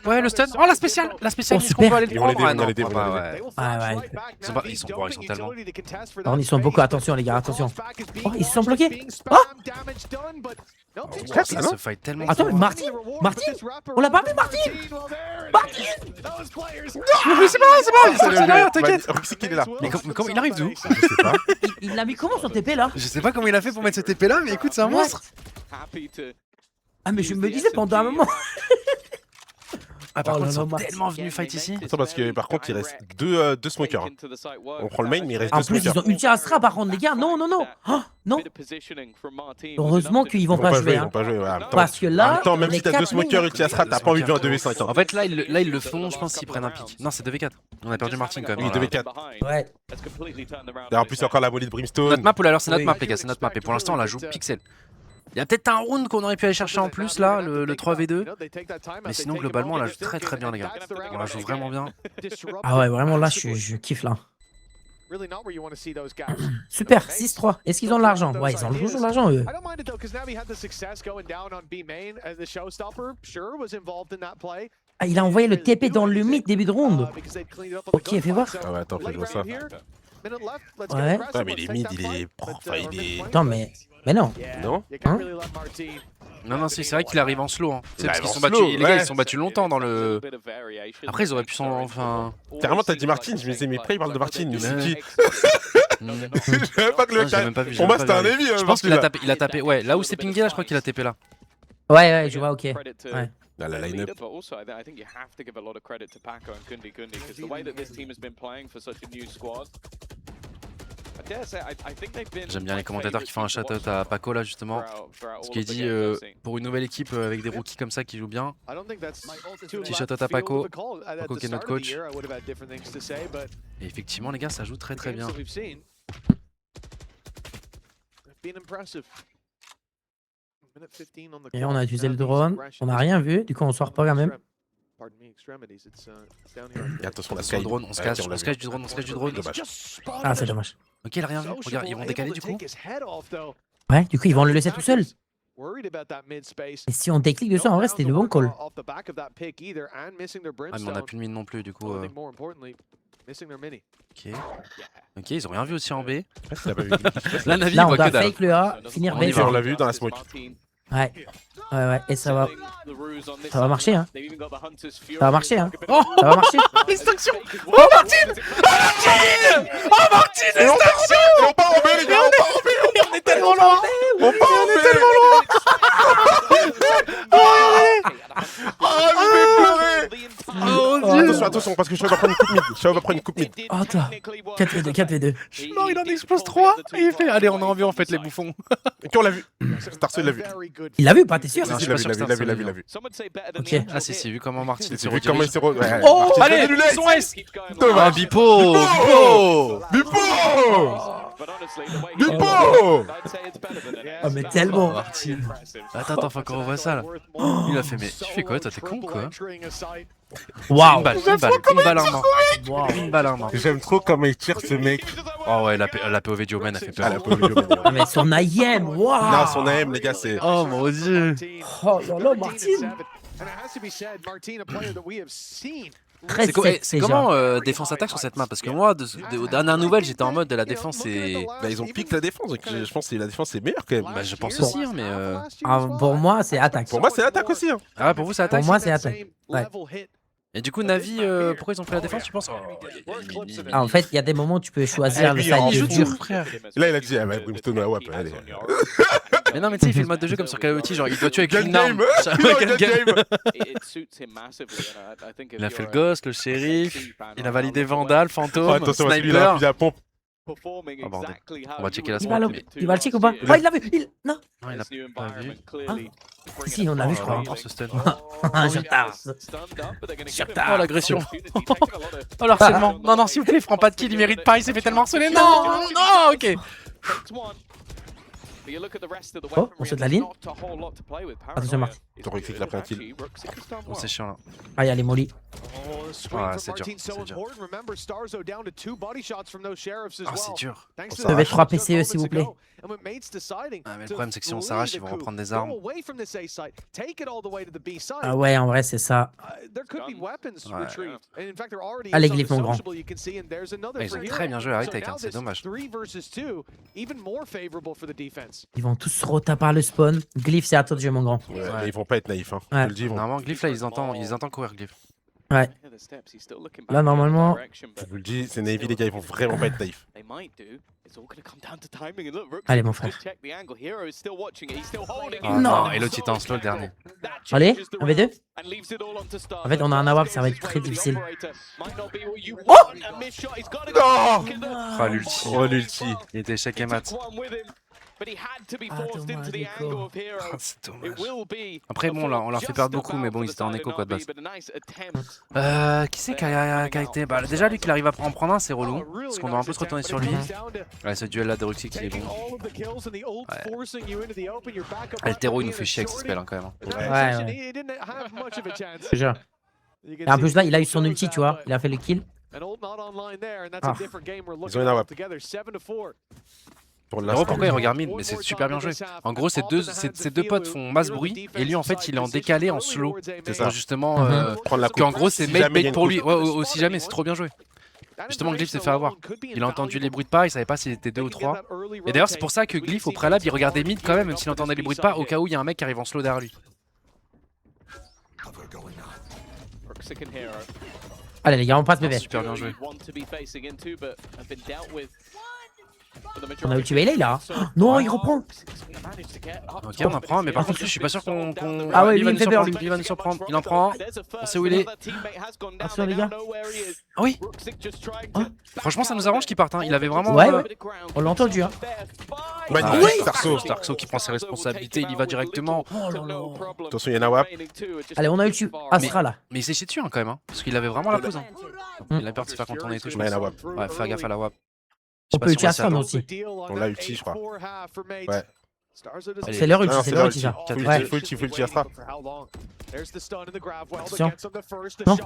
Ouais, le stun. Oh la spéciale Oh, est-ce qu'on peut aller le Ils vont prendre? l'aider, Ah non, ouais. Ouais. Ils sont forts, ils sont tellement. Par contre, ils sont beaucoup, attention les gars, attention. Oh, ils se sont bloqués. Oh, Ça se fight tellement. attends, mais Martin, on l'a pas vu Martin. Mais c'est pas, il est sorti derrière, t'inquiète. Roxy qu'il est là. Mais comment il arrive d'où? Je sais pas. Il l'a mis comment son TP là? Je sais pas comment il a fait pour mettre ce TP là, mais écoute, c'est un monstre. Ah mais je me disais pendant un moment. Ah par Oh contre, là ils sont là, tellement venus fight ici. Attends, parce que par contre, il reste 2 smokers. Hein. On prend le main, mais il reste En 2 plus, ils smokers. ont ulti Astra par contre les gars, non. Oh, non. Heureusement qu'ils vont pas jouer. Ils Hein. vont pas jouer, ouais. En même temps- Parce que en là, même temps, même les si t'as 2 quatre smokers mains- ulti Astra, t'as pas envie de jouer un 2v5. En fait, là, ils le font, je pense qu'ils prennent un pic. Non, c'est 2v4. On a perdu Martin quand même. Oui, 2v4. Ouais. D'ailleurs, en plus, il y a encore la molly de Brimstone. Notre map, ou alors c'est notre Oui. map, les gars, c'est notre map. Et pour l'instant, on la joue pixel. Il y a peut-être un round qu'on aurait pu aller chercher en plus là, le 3v2. Mais sinon, globalement, on la joue très très bien, les gars. On la joue vraiment bien. Ah ouais, vraiment là, je kiffe là. Super, 6-3. Est-ce qu'ils ont de l'argent? Ouais, ils ont toujours de l'argent eux. Ah, il a envoyé le TP dans le mid début de round. Ok, fais voir. Ah ouais, attends, faut que je vois ça. Ouais. Ouais, mais il est mid, il est. Enfin, il est. Attends, mais non. Non? Hein? Non, si, c'est vrai qu'il arrive en slow. Hein. Tu sais, parce arrive qu'ils en sont slow, battus, les gars, ouais. ils sont battus longtemps dans le. Après, ils auraient pu s'en. Enfin. Carrément, t'as dit Martin, je me disais, mais après, il parle de Martin. Je me suis dit. Hmm. Je savais pas que le Non, j'ai même pas vu, j'ai Pour moi, même c'était pas un vu. Evi. Je pense qu'il a tapé. Ouais, là où c'est pingé, là, je crois qu'il a TP là. Ouais, je vois, ok. Ouais. Là, la line-up. But also, I think you have to give a lot of credit to Paco and Kundi because the way that this team has been playing for such a new squad. I dare say, I think they've been. J'aime bien les commentateurs qui font un shout-out à Paco là, justement. Ce qui est dit pour une nouvelle équipe avec des rookies comme ça qui jouent bien. Petit shout-out à Paco. Paco qui est notre coach. Et effectivement, les gars, ça joue très très bien. Et on a utilisé le drone. On n'a rien vu, du coup on sort pas quand même. Et attention, la Sur Sky. le drone, on se cache, on se cache du drone, on se cache du drone. Dommage. Ah, c'est dommage. Ok, il a rien vu. Regarde, ils vont décaler du coup. Ouais, du coup ils vont le laisser tout seul. Et si on déclique dessus, en vrai c'était le bon call. Ah, mais on a plus de mine non plus, du coup. Ok, ils ont rien vu aussi en B. T'as pas vu. Là, Navi, il Là on voit doit que dalle. fake le A, finir On B. y va, On l'a vu dans la smoke. Ouais, et ça va marcher hein. Ça va marcher hein. Oh, Ça va marcher. l'extinction. Oh, Martine. Oh, Martine, l'extinction. On part en B, les gars, on part en B. On est tellement loin. On part en B. Tellement loin. Ah, je vais pleurer. Oh, Dieu. Attention, parce que je vais prendre une coupe mid. Je vais prendre une coupe mid. Oh, attends. 4v2. Je suis mort, il en explose 3. Et il fait, allez, on a envie en fait, les bouffons. Et puis on l'a vu. Starso, il l'a vu. Il l'a vu pas, t'es sûr? Non, je suis Il pas sûr que l'a vu, Starso il l'a vu. Ok. Ah, si, vu comment Martine J'ai se vu comment il redirige. s'est. Oh, Martin, allez, du lait. ils sont S. Ah, Dommage. Bipo. Bipo. Bipo. Oh mais tellement. Martine. Attends, faut qu'on revoie ça là. Il a fait, mais tu fais quoi, toi, t'es con quoi? Waouh. Une balle un mort. Une balle un mort. J'aime trop comment il tire ce mec. Oh ouais, la POV du Omen a fait Ah, peur. la pauvre Joe. Ah, mais son IM, waouh. Non, son AM, les gars, c'est. Oh mon dieu. Oh là là, Martin. Très C'est comment défense-attaque sur cette map? Parce que moi, aux dernières nouvelles, j'étais en mode de la défense, c'est. Bah, ils ont piqué la défense, donc je pense que la défense c'est meilleur quand même. Bah, je pense aussi, hein, mais. Pour moi, c'est attaque. Pour moi, c'est l'attaque aussi. Hein. Ah, pour vous, c'est attaque? Pour moi, c'est attaque. Ouais. Et du coup, Navi, pourquoi ils ont pris la défense, tu penses? Ah, en fait, il y a des moments où tu peux choisir le lui, side en de joue dur. frère. Là, il a dit, ah bah, Brimstone, ouais, allez. Mais non, mais tu sais, il fait le mode de jeu comme sur Call of Duty, genre il doit tuer avec Gun une arme. game. Gun game. Il a fait le ghost, le shérif, il a validé Vandal, Oh, Fantôme, attention, celui là, Sniper. fusil à pompe. Oh, bordel. On va checker la Il va, smoke. il va le check ou pas? Oh, il l'a vu. Non. Non, il a pas vu. Si, on l'a vu, je crois. Oh, ce stun. Je tasse. Oh, l'agression. Oh, le harcèlement. Non, non, s'il vous plaît, il prend pas de kill, il mérite pas, il s'est fait tellement harceler. Non, non, ok. Oh, on saute la ligne. Attention, Martin. T'aurais cru qu'il a pris un kill. Oh, c'est chiant là. Ah, il y a les mollies. Ah, c'est dur. C'est dur. Ah, c'est dur. Ils peuvent être 3 PCE, s'il vous plaît. Ah, mais le problème, c'est que si on s'arrache, ils vont reprendre des armes. Ah ouais, en vrai, c'est ça. Allez, Glyph, mon grand. Ah, ils ont très bien joué à retake, hein, c'est dommage. Ils vont tous se rota par le spawn. Glyph, c'est à toi de jouer, mon grand. Ouais, mais ils vont pas être naïfs. Hein. Ouais. Je te le dis, ils vont. Normalement, Glyph là, ils entendent courir Glyph. Ouais. Là, normalement. Je vous le dis, c'est Navy, les gars, ils vont vraiment pas être naïfs. Allez, mon frère. Ah, non, et l'autre il était en slow le dernier. Allez, 1v2. En fait, on a un AWP, ça va être très difficile. Oh Ah, l'ulti. Oh, l'ulti. Il était échec et mat. dommage, Nico. Ah, c'est dommage. Après, bon, là, on leur fait perdre beaucoup, mais bon, ils étaient en écho quoi de base. Qui c'est qui a été. Bah, déjà, lui, qu'il arrive à en prendre un, c'est relou. Parce qu'on doit un peu se retourner sur lui. Ouais, ce duel là de Ruxy qui est bon. Ouais. Le terreau, il nous fait chier avec ce spell hein, quand même. Ouais, ouais. Je te jure. Et en plus, là, il a eu son ulti, tu vois. Il a fait le kill. Ils ont une AWP. Pour Gros, pourquoi il regarde mid? Mais c'est super bien joué. En gros, ces deux potes font masse bruit et lui en fait il est en décalé en slow. C'est ça. Pour justement. Prendre la coupe. Qu'en gros c'est Si mate jamais il y a bait une pour lui. coupe. Ouais, aussi jamais, c'est trop bien joué. Justement, Glyph s'est fait avoir. Il a entendu les bruits de pas, il savait pas s'il était 2 ou 3. Et d'ailleurs, c'est pour ça que Glyph au préalable il regardait mid quand même s'il entendait les bruits de pas, au cas où il y a un mec qui arrive en slow derrière lui. Allez, les gars, on passe bébé. Super bien joué. On a ulti Waylay là. Non, il reprend. Ok, on en prend, mais par contre, je suis pas sûr qu'on. Ah ouais, il va lui, il nous me fait peur, surprendre. Il va nous surprendre. Il en prend un. On sait où il est. Attention, les gars. Ah oui. Franchement, ça nous arrange qu'il parte. Hein. Il avait vraiment. Ouais, ouais. On l'a entendu, hein. Magnifique, Oui. Starso. Starso qui prend ses responsabilités, il y va directement. Oh là là. Attention, il y en a WAP. Allez, on a ulti Astra là. Mais il s'est chié dessus hein, quand même, hein, parce qu'il avait vraiment la pose. Hein. Il a peur de se faire contourner et tout. Je Ouais, pense. la WAP. Ouais, fais gaffe à la WAP. On peut ulti Astra, nous aussi. On l'a ulti, je crois. Ouais. C'est leur ulti, Non, c'est c'est leur leur ulti, ça. ulti. Ouais. Full ulti Astra. Attention. Non.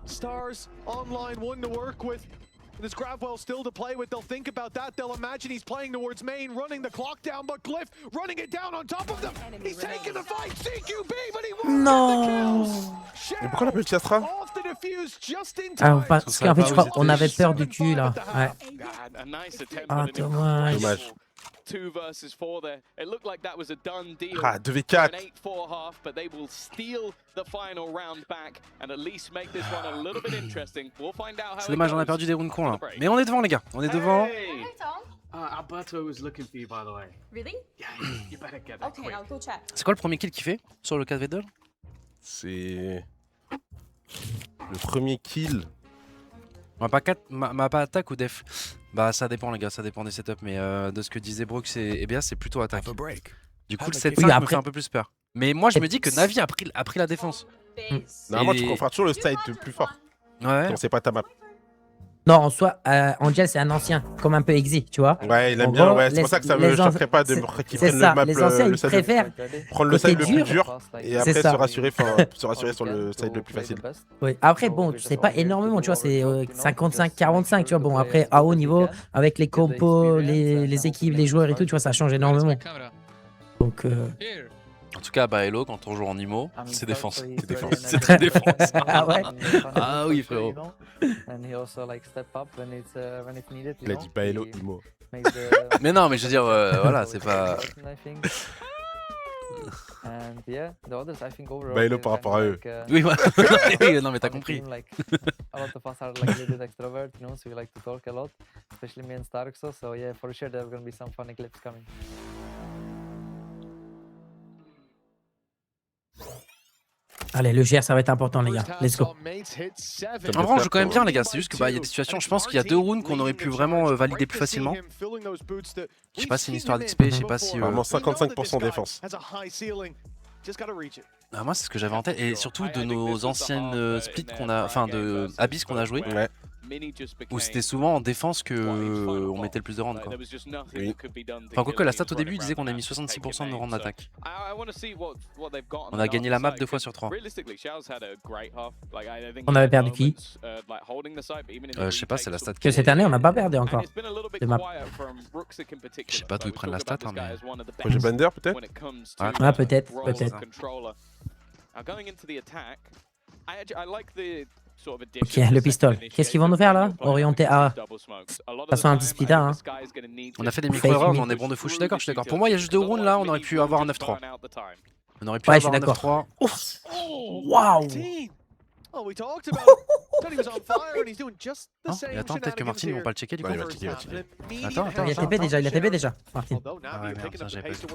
Stars online, one to work with. There's Gravwell still to play with. They'll think about that. They'll imagine he's playing towards main, running the clock down, but Glyph running it down on top of them. He's taking the fight, CQB, but he won't Non. Mais pourquoi on appelle ulti Astra? off the defuse just in Ah, time. parce qu'en fait, je crois qu'on avait peur du cul là. Ouais. Ah, dommage. Dommage. 2 versus 4 there. It looked like that was a done deal. Ah, 2v4. An 8-4 half, but they will steal the final round back and at least make this one a little bit interesting. We'll find out how C'est dommage, on a perdu des rounds cons là. Mais on est devant, les gars. On est devant. Hey, Alberto was looking for you, by the way. Really? Yeah, you better get that Okay, quick. I'll go check. C'est quoi le premier kill qu'il fait sur le 4v2? C'est. Le premier kill. Ma pas attaque ou def? Bah ça dépend les gars, ça dépend des setups, mais de ce que disait Brooks et bien c'est plutôt attaque. Du coup le 7-5 Oui, me après- fait un peu plus peur. Mais moi je me dis que Navi a pris la défense. Normalement, Et- tu feras toujours le side le plus fort. Ouais. On sait pas ta map. Non, en soi, Angel, c'est un ancien, comme un peu Exi, tu vois. Ouais, il aime En bien, gros, ouais, c'est pour ça que ça me choquerait pas de qu'ils C'est prennent ça, le map, les anciens, ils side préfèrent prendre le côté side le plus dur. dur et C'est après ça. se rassurer sur le side le plus facile. Oui. Après, bon, c'est pas énormément, tu vois, c'est 55-45, tu vois. Bon, après, à haut niveau, avec les compos, les équipes, les joueurs et tout, tu vois, ça change énormément. Donc, En tout cas, bah Hello, quand on joue en IMO, c'est défense. C'est défense. C'est très défense. Ah ouais. Ah oui, frérot. Il a dit pas hello, Imo. Mais non, mais je veux dire, voilà, c'est pas. Bah hello par rapport à eux. Oui, voilà. Oui, non, mais t'as compris. Allez, le GR, ça va être important, les gars. Let's go. En vrai, on joue quand même bien, les gars. C'est juste que bah, y a des situations, je pense qu'il y a 2 rounds qu'on aurait pu vraiment valider plus facilement. Je sais pas si c'est une histoire d'XP, je sais pas si. Vraiment 55% défense. Ah, moi, c'est ce que j'avais en tête. Et surtout de nos anciennes splits qu'on a. Enfin, de Abyss qu'on a joué. Ouais. Où c'était souvent en défense que on mettait le plus de rounds, quoi. Oui. Enfin, quoique la stat au début, il disait qu'on a mis 66% de nos rounds d'attaque. On a gagné la map 2 fois sur 3. On avait perdu qui? Je sais pas, c'est la stat Que cette année, on n'a pas perdu encore. Les maps. Je sais pas d'où ils prennent la stat, hein, mais. Projet Blender peut-être? Ah, peut-être, peut-être. Ok, le pistol. Qu'est-ce qu'ils vont nous faire là? Orienté A. De toute façon, un split A. Hein. On a fait des micro-erreurs, mais on est bon de fou. Je suis d'accord, je suis d'accord. Pour moi, il y a juste 2 rounds là, on aurait pu avoir un 9-3. On aurait pu Ouais, je avoir suis un d'accord. 9-3. Waouh! Oh, we talked about Tony was on fire and he's doing just the Non, same mais attends, peut-être que Martin, ils vont pas le checker du coup. Ouais, il va checker, il va checker. Attends, attends, Il a TP déjà, il a TP déjà. Martin. Ah ouais, merde, ça, j'avais pas vu.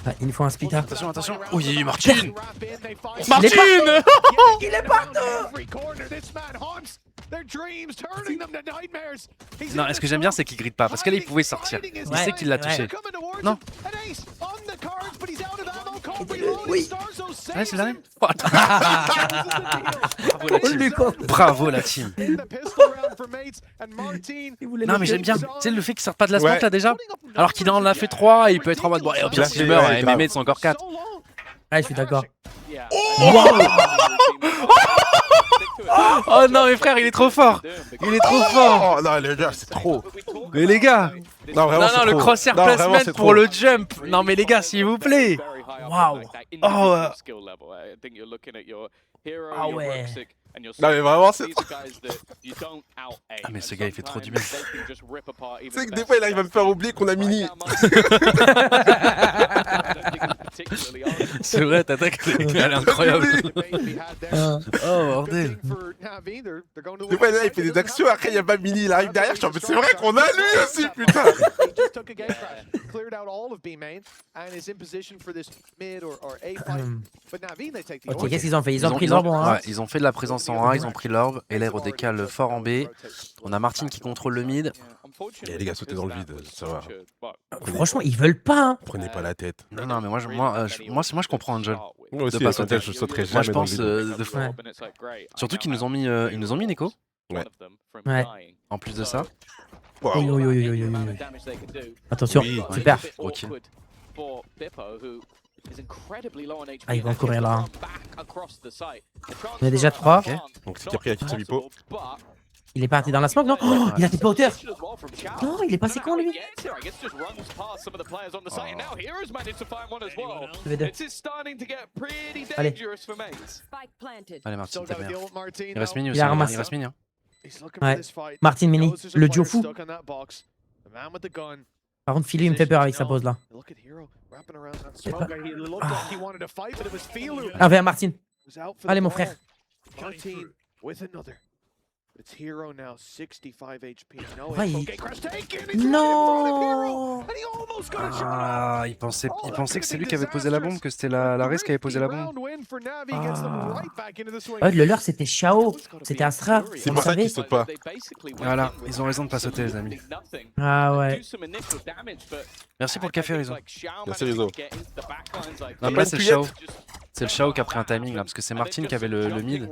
Ah, il nous faut un splitter. Attention, attention. Oui, Martin! Il est Martin! Il est partout! Non, ce que j'aime bien, c'est qu'il grite pas. Parce que là, il pouvait sortir. Il Ouais, sait qu'il l'a touché. Non. Oui. Ouais, c'est le dernier. Oh, attends. Bravo la team. Bravo la team. Non, mais j'aime bien. Tu sais, le fait qu'il sorte pas de la spot Ouais. là déjà. Alors qu'il en a fait 3, il peut être en mode bon, et au pire, si je meurs, mes mates sont encore 4. Ouais, je suis d'accord. Oh non, mais frère, il est trop fort. Il est trop fort. Oh non, les gars, c'est trop. Mais les gars. Non, vraiment, Non, non, le crosshair Non, vraiment, placement c'est pour trop. le jump. Non, mais les gars, s'il vous plaît. Waouh. Oh, Ah ouais. Non, mais vraiment, c'est. Ah, mais ce gars, il fait trop du bien. Tu sais que des fois, il arrive à me faire oublier qu'on a mini. C'est vrai, ta tech, elle est incroyable. Oh, bordel. Des fois, là, il fait des actions, après, il y a pas mini, il arrive derrière, je suis en mode, c'est vrai qu'on a lui aussi, putain. Ok, qu'est-ce qu'ils ont fait? Ils ont pris l'orbe en A. Ouais, ils ont fait de la présence en A, ils ont pris l'orbe, et l'air au décale fort en B. On a Martin qui contrôle le mid. Et les gars, sautez dans le vide, ça va. Franchement, ils veulent pas. Hein. Prenez pas la tête. Non, non, mais moi, je comprends Angel. Moi aussi, De pas à sauter, sauter. je sauterai Moi, jamais je dans le pense vide. de fou. Ouais. Surtout qu'ils nous ont mis Neko. Ouais. Ouais. En plus de ça. Oui, Waouh. oui, oui, oui, oui, oui. Attention, Oui. super. Ok. Ah, ils vont courir là. On est déjà 3. Ok. Donc, c'est qui a pris la kitse Vipo. Il est parti dans la smoke, non? Oh, il a été pas hauteur. Non, il est passé con lui. Allez. Allez, Martin, t'as bien. Il reste mini aussi. Il a ramassé. Il reste mini. Hein. Ouais. Martin Mini, le duo fou. Par contre, Philly, il me fait peur avec sa pose là. Ah, vers Martin. Allez, mon frère. Ouais, non. Ah, il pensait que c'est lui qui avait posé la bombe, que c'était la Race qui avait posé la bombe. Ouais, le leur, c'était Shao. C'était Astra. C'est On pour ça savait. qu'ils sautent pas. Voilà, ils ont raison de pas sauter, les amis. Ah ouais. Merci pour le café, Rizzo. Merci, Rizzo. Non, mais là, c'est Shao. C'est le Shao qui a pris un timing là, parce que c'est Martin qui avait le mid.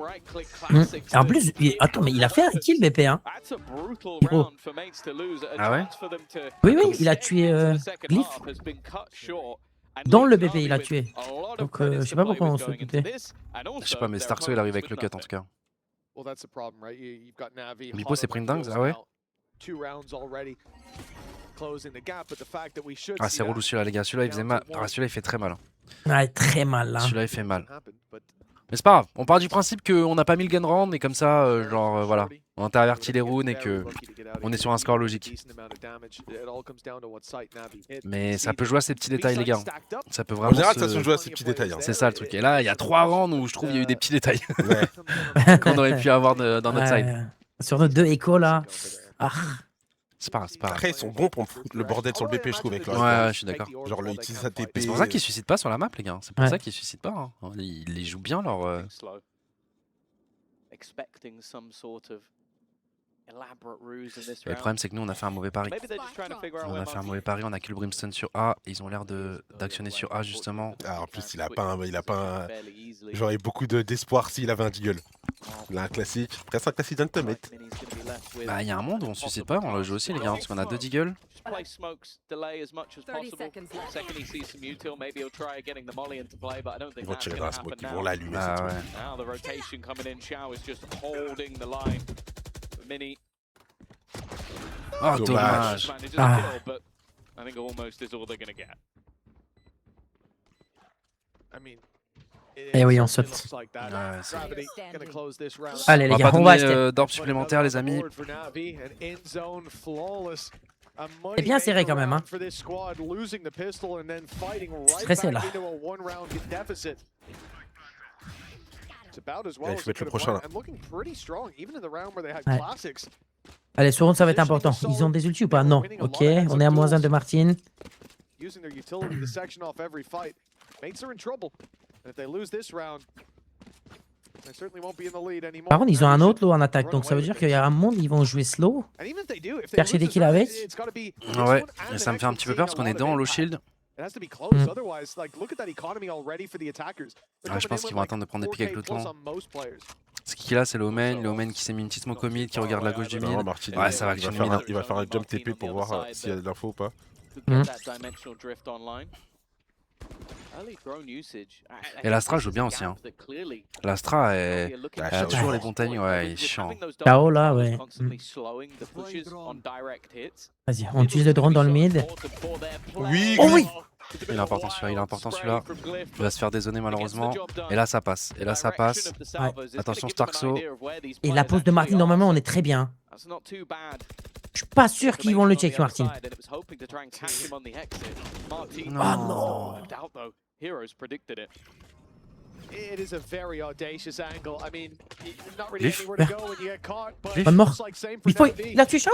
Et en plus, attends, mais il a fait un kill BP, hein. Hiro. Ah ouais? Oui, oui, il a tué Glyph. Dans le BP, il a tué. Donc, je sais pas pourquoi on se doutait. Je sais pas, mais Starkso il arrive avec le cut en tout cas. Bipo s'est pris une dingue, ah ouais? Ah, c'est relou celui-là, les gars. Celui-là, il faisait mal. Ah, celui-là, il fait très mal. Ouais, très mal là. Celui-là, il fait mal. Mais c'est pas grave. On part du principe qu'on n'a pas mis le gun round et comme ça, genre, voilà. On intervertit les runes et que on est sur un score logique. Mais ça peut jouer à ces petits détails, les gars. Ça peut vraiment. En général, ça se joue à ces petits détails. Hein. C'est ça le truc. Et là, il y a 3 rounds où je trouve qu'il y a eu des petits détails Ouais. qu'on aurait pu avoir dans notre side. Sur nos 2 échos là. Ah. C'est pas grave, c'est pas grave. Après, ils sont bons pour foutre le bordel sur le BP, je trouve. Avec Ouais, je suis d'accord. Genre, le utilise sa TP. C'est pour ça qu'ils suicident pas sur la map, les gars. C'est pour Ouais. ça qu'ils suicident pas. Hein. Ils les jouent bien, leur. Et le problème, c'est que nous, on a fait un mauvais pari. On a fait un mauvais pari, on a kill Brimstone sur A. Ils ont l'air d'actionner sur A, justement. Ah, en plus, il a pas un... J'aurais beaucoup d'espoir s'il avait un deagle. Il a un classique. Presque un classique d'Ultimate. Bah, il y a un monde où on se suicide pas, on le joue aussi, les gars, parce qu'on a 2 deagles. Ils vont tirer dans la smoke, ils vont l'allumer. Ah ouais. Oh, dommage. Ah. Eh oui, on saute. Allez, les On gars, va on pas va donner acheter. d'orbe supplémentaire, les amis. C'est bien serré quand même, hein. Stressé là. Il faut mettre le prochain là. Ouais. Allez, ce round, ça va être important. Ils ont des ultis ou pas? Non. Ok, on est à -1 de Martin. Par contre, ils ont un autre lot en attaque, donc ça veut dire qu'il y a un monde, ils vont jouer slow. Chercher des kills avec. Ouais, et ça me fait un petit peu peur parce qu'on est dans low shield. Mm. Ah, je pense qu'ils vont attendre de prendre des pics avec l'autre long. Ce qui là, c'est le Omen qui s'est mis une petite smoke au mid, qui regarde la gauche du mid. Non, Martin, Ouais, ça va il va actionner mid. il va faire un jump TP pour voir s'il y a de l'info ou pas. Et l'Astra joue bien aussi. Hein. L'Astra, elle a toujours les bons timings. Ouais, il est chiant. KO là, ouais. Vas-y, on utilise le drone dans le mid. Oui, Oh oui! Il est important celui-là, il est important celui-là. Il va se faire dézoner malheureusement. Et là, ça passe. Et là, ça passe. Ouais. Attention, Starkso. Et la pause de Martin, normalement, on est très bien. Je suis pas sûr qu'ils vont le check, Martin. Ah non. Glyph. Bonne mort. Il a tué Shao?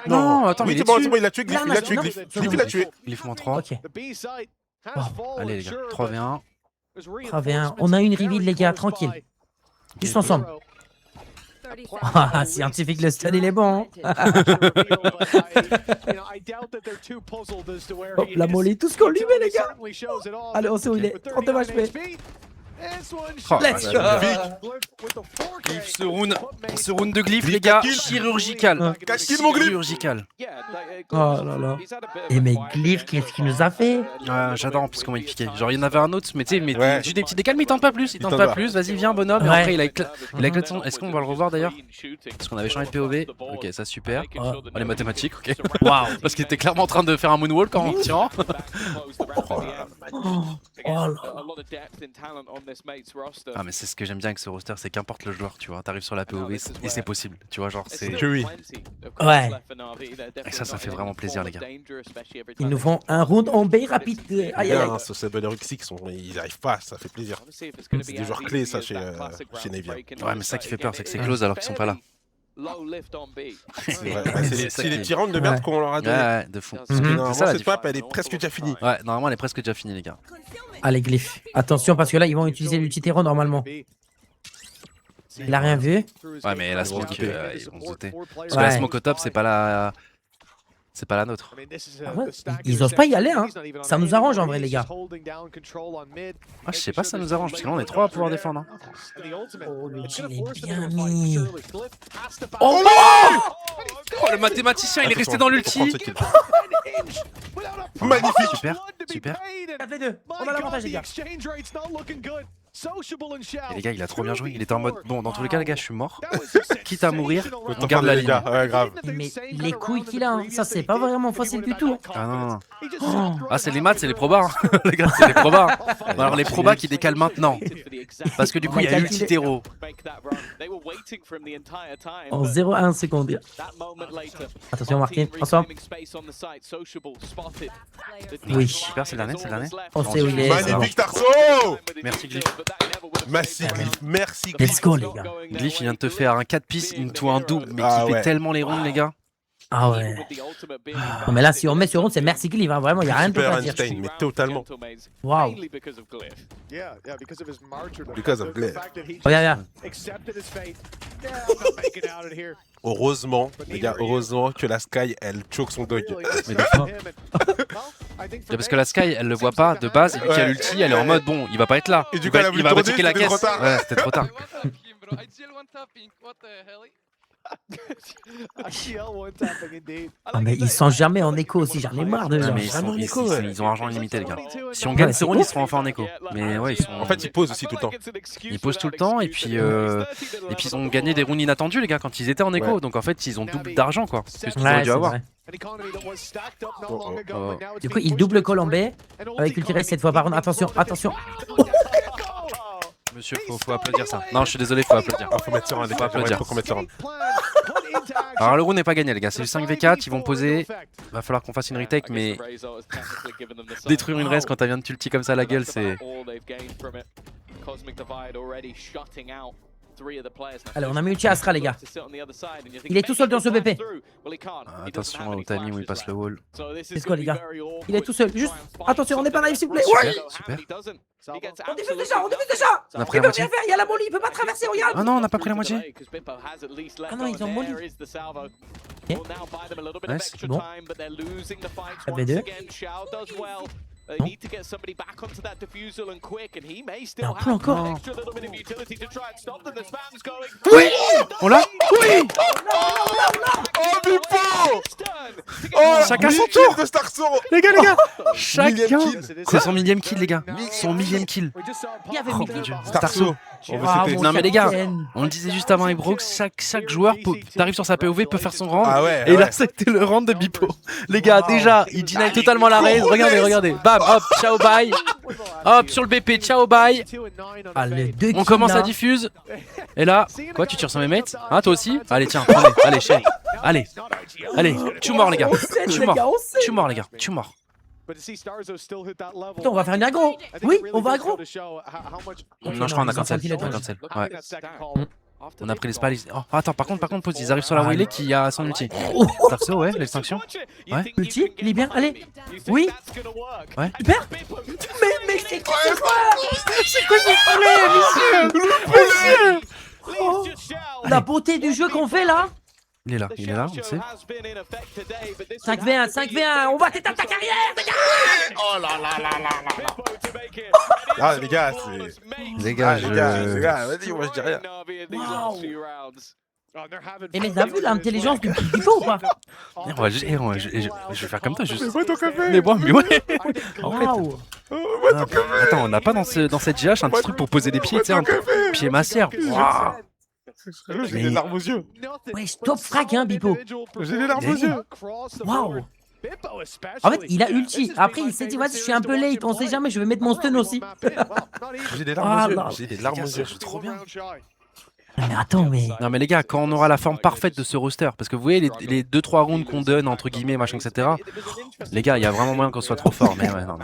Non, attends, mais Oui, il est c'est bon, dessus. il l'a tué, Glyph, il l'a tué, Non, Glyph. non, Glyph, il l'a tué. Glyph -3. Ok. Allez, les gars, 3v1. 3v1. On a une reveal, les gars, tranquille. Juste ensemble. Ah, scientifique, le stun, il est bon. Hop, la molly, tout ce qu'on lui met, les gars. Allez, on sait où il est. 32 HP. Oh, Let's go. Glyph, ce round de Glyph, les gars, chirurgical. 4 kills, mon Glyph. Chirurgical. Oh là là. Et mais Glyph, qu'est-ce qu'il nous a fait? J'adore en plus comment il piquait. Genre, il y en avait un autre, mais tu sais, Ouais. juste des petits décals, mais il tente pas plus. Il tente pas plus. Vas-y, viens, bonhomme. Et Ouais. après, il a éclaté son. Est-ce qu'on va le revoir d'ailleurs? Parce qu'on avait changé de POV. Ok, ça super. Oh, les mathématiques, ok. Waouh. Parce qu'il était clairement en train de faire un moonwalk en tirant. Oh là. Ah, mais c'est ce que j'aime bien avec ce roster, c'est qu'importe le joueur, tu vois. T'arrives sur la POV et c'est possible. Tu vois, genre, c'est. Que oui. Ouais. Et ça fait vraiment plaisir, les gars. Ils nous font un round en B rapide. Aïe, aïe, aïe. Bien, ce Cyber Ruxix, ils arrivent pas, ça fait plaisir. C'est des joueurs clés, ça, chez Navia. Ouais, mais ça qui fait peur, c'est que c'est close alors qu'ils sont pas là. C'est vrai. Bah, c'est les tyrans de merde qu'on leur a donné. Ouais, de fou. Parce que Mhm. normalement, C'est ça, la cette map, elle est presque déjà finie. Ouais, normalement, elle est presque déjà finie, les gars. Allez, Glyph. Attention, parce que là, ils vont utiliser l'ultitero normalement. Il a rien vu. Ouais, mais la Ils vont smoke, se douter. ils vont se douter. Parce que la Ouais. smoke au top, c'est pas la. C'est pas la nôtre. Ah ouais, ils osent pas y aller, hein. Ça nous arrange en vrai, les gars. Ah, je sais pas si ça nous arrange, parce que là on est 3 à pouvoir défendre. Hein. Oh, le G, il est bien mis. Oh, le mathématicien, il est resté dans l'ulti. Magnifique. Super, super. 4v2, on a l'avantage, les gars. Et les gars, il a trop bien joué. Il était en mode bon, dans tous les cas, les gars, je suis mort. Quitte à mourir, on garde la ligne. Ouais, grave. Mais les couilles qu'il a, hein, ça c'est pas vraiment facile du tout. Ah non, non. Ah, c'est les maths, c'est les probas. Hein. Les gars, c'est les probas. Hein. Alors, les probas qui décalent maintenant. Parce que du coup, il y a ulti terreau. En 0,1 seconde. Attention, Martin, ensemble. Oui. Super, c'est le dernier, c'est le dernier. On sait où il est. Magnifique Tarso. Merci, Glyph. Merci Glyph, merci Let's go, les gars. Glyph, il vient de te faire un 4 piece into un double, mais Ah qui fait ouais. tellement les rondes, les gars. Ah ouais. Non, mais là, si on met sur round, c'est merci Clive, hein. Vraiment, il n'y a rien de Super à dire. Einstein, mais totalement. Waouh. Because of Glyph. Regarde, regarde. Heureusement, les gars, heureusement que la Sky, elle choke son dog. Mais des fois. Parce que la Sky, elle le voit pas de base, et vu qu'il y a l'ulti, elle est en mode bon, il va pas être là. Et du coup, elle a voulu il va tourner, checker la c'était trop caisse. tard. Ouais, c'était trop tard. Ah, mais ils sont jamais en écho aussi, j'en ai marre de Non, genre. mais Jamais en écho. ils ont argent illimité, les gars. Si on Ouais, gagne c'est ce round, ouf. ils seront enfin en écho. Mais ouais, ils sont. En fait, ils posent aussi tout le temps. Ils posent tout le temps, et puis ils ont gagné des rounds inattendus, les gars, quand ils étaient en écho. Ouais. Donc en fait, ils ont double d'argent, quoi. C'est ce qu'ils Ouais, auraient c'est dû avoir. vrai. Du coup, il double Colombé avec Ultirage cette fois par round. Attention, attention. Monsieur, faut applaudir ça. Non, je suis désolé, faut applaudir. Ah, faut mettre sur un, Faut applaudir. faut qu'on mette sur un. Alors le round n'est pas gagné, les gars. C'est le 5v4, ils vont poser. Va falloir qu'on fasse une retake, mais détruire une race quand elle vient de t'ulti comme ça à la gueule, c'est. Allez, on a mis ulti Astra, les gars. Il est tout seul dans ce BP. Attention au timing où il passe le wall. C'est quoi, les gars? Il est tout seul. Juste, attention, on n'est pas naïf, s'il vous plaît. Ouais. Super. On défuse déjà, on défuse déjà. On a pris Il la peut rien moitié. faire, il y a la molly, il peut pas traverser, regarde. Ah non, on n'a pas pris la moitié. Ah non, ils ont molly. Ok. Nice. Bon. 4v2. Non. Et on peut encore. Oui. On l'a. Oui. Oh, Bipo. Oh, Chacun son millième tour. kill de Starso. Les gars, chacun. Millième kill. C'est son millième kill, les gars. Son millième kill. Il y avait Oh mis mon dieu. Starso. On veut Ah, sauter. mon Non, mais les gars, capitaine. on le disait juste avant avec Brooks, chaque joueur t'arrive sur sa POV, peut faire son round. Ah ouais, Et là, ouais. c'était le round de Bipo. Les gars, déjà, il deny totalement la raise. Regardez, regardez. Bam, hop, ciao, bye. Hop, sur le BP, ciao, bye. Ah, les deux On kills, commence là. à diffuse. Et là, quoi, tu tires sur mes mates? Hein, toi aussi? Allez, tiens, prenez. Allez, chez. Allez, allez, tu mords, les gars. Tu mords. Tu mords, les gars. Tu mords. Putain, on va faire une aggro. Oui, on va aggro. Non, je crois qu'on a ils ont cancel. senti le On a temps. cancel. Ouais. On a pris les spalls. Oh, attends, par contre, pose, ils arrivent sur la Waylay qui a son ulti. Tarso, ouais, l'extinction. Ouais. Ulti, il est bien, allez. Oui. Ouais. Super. Mais c'est quoi ce joueur? C'est quoi ce poulet, monsieur? Oh, la beauté du jeu qu'on fait là. Il est là, on le sait. 5v1, 5v1, on va t'éteindre ta carrière, les gars. Oh là là là là là. Ah, les gars, c'est. Les gars, Les gars, vas-y, moi je dis rien. Et mais t'as vu l'intelligence du Bipo ou pas? Je vais faire comme toi, juste. C'est quoi ton café? Mais bon, mais ouais. En fait, Waouh. attends, on n'a pas dans cette GH un petit truc pour poser des pieds, tu sais, un pied massière. Waouh. J'ai des larmes aux yeux. Ouais, top frag, hein, Bipo. J'ai des larmes aux yeux. Waouh. En fait, il a ulti. Après, il s'est dit, vas-y, je suis un peu late, on sait jamais, je vais mettre mon stun aussi. J'ai des larmes aux yeux. Ah, J'ai des larmes aux yeux. Trop bien. Mais attends, mais. Non mais les gars, quand on aura la forme parfaite de ce roster, parce que vous voyez les 2-3 rounds qu'on donne, entre guillemets, machin, etc. Les gars, il y a vraiment moyen qu'on soit trop fort, mais ouais, non.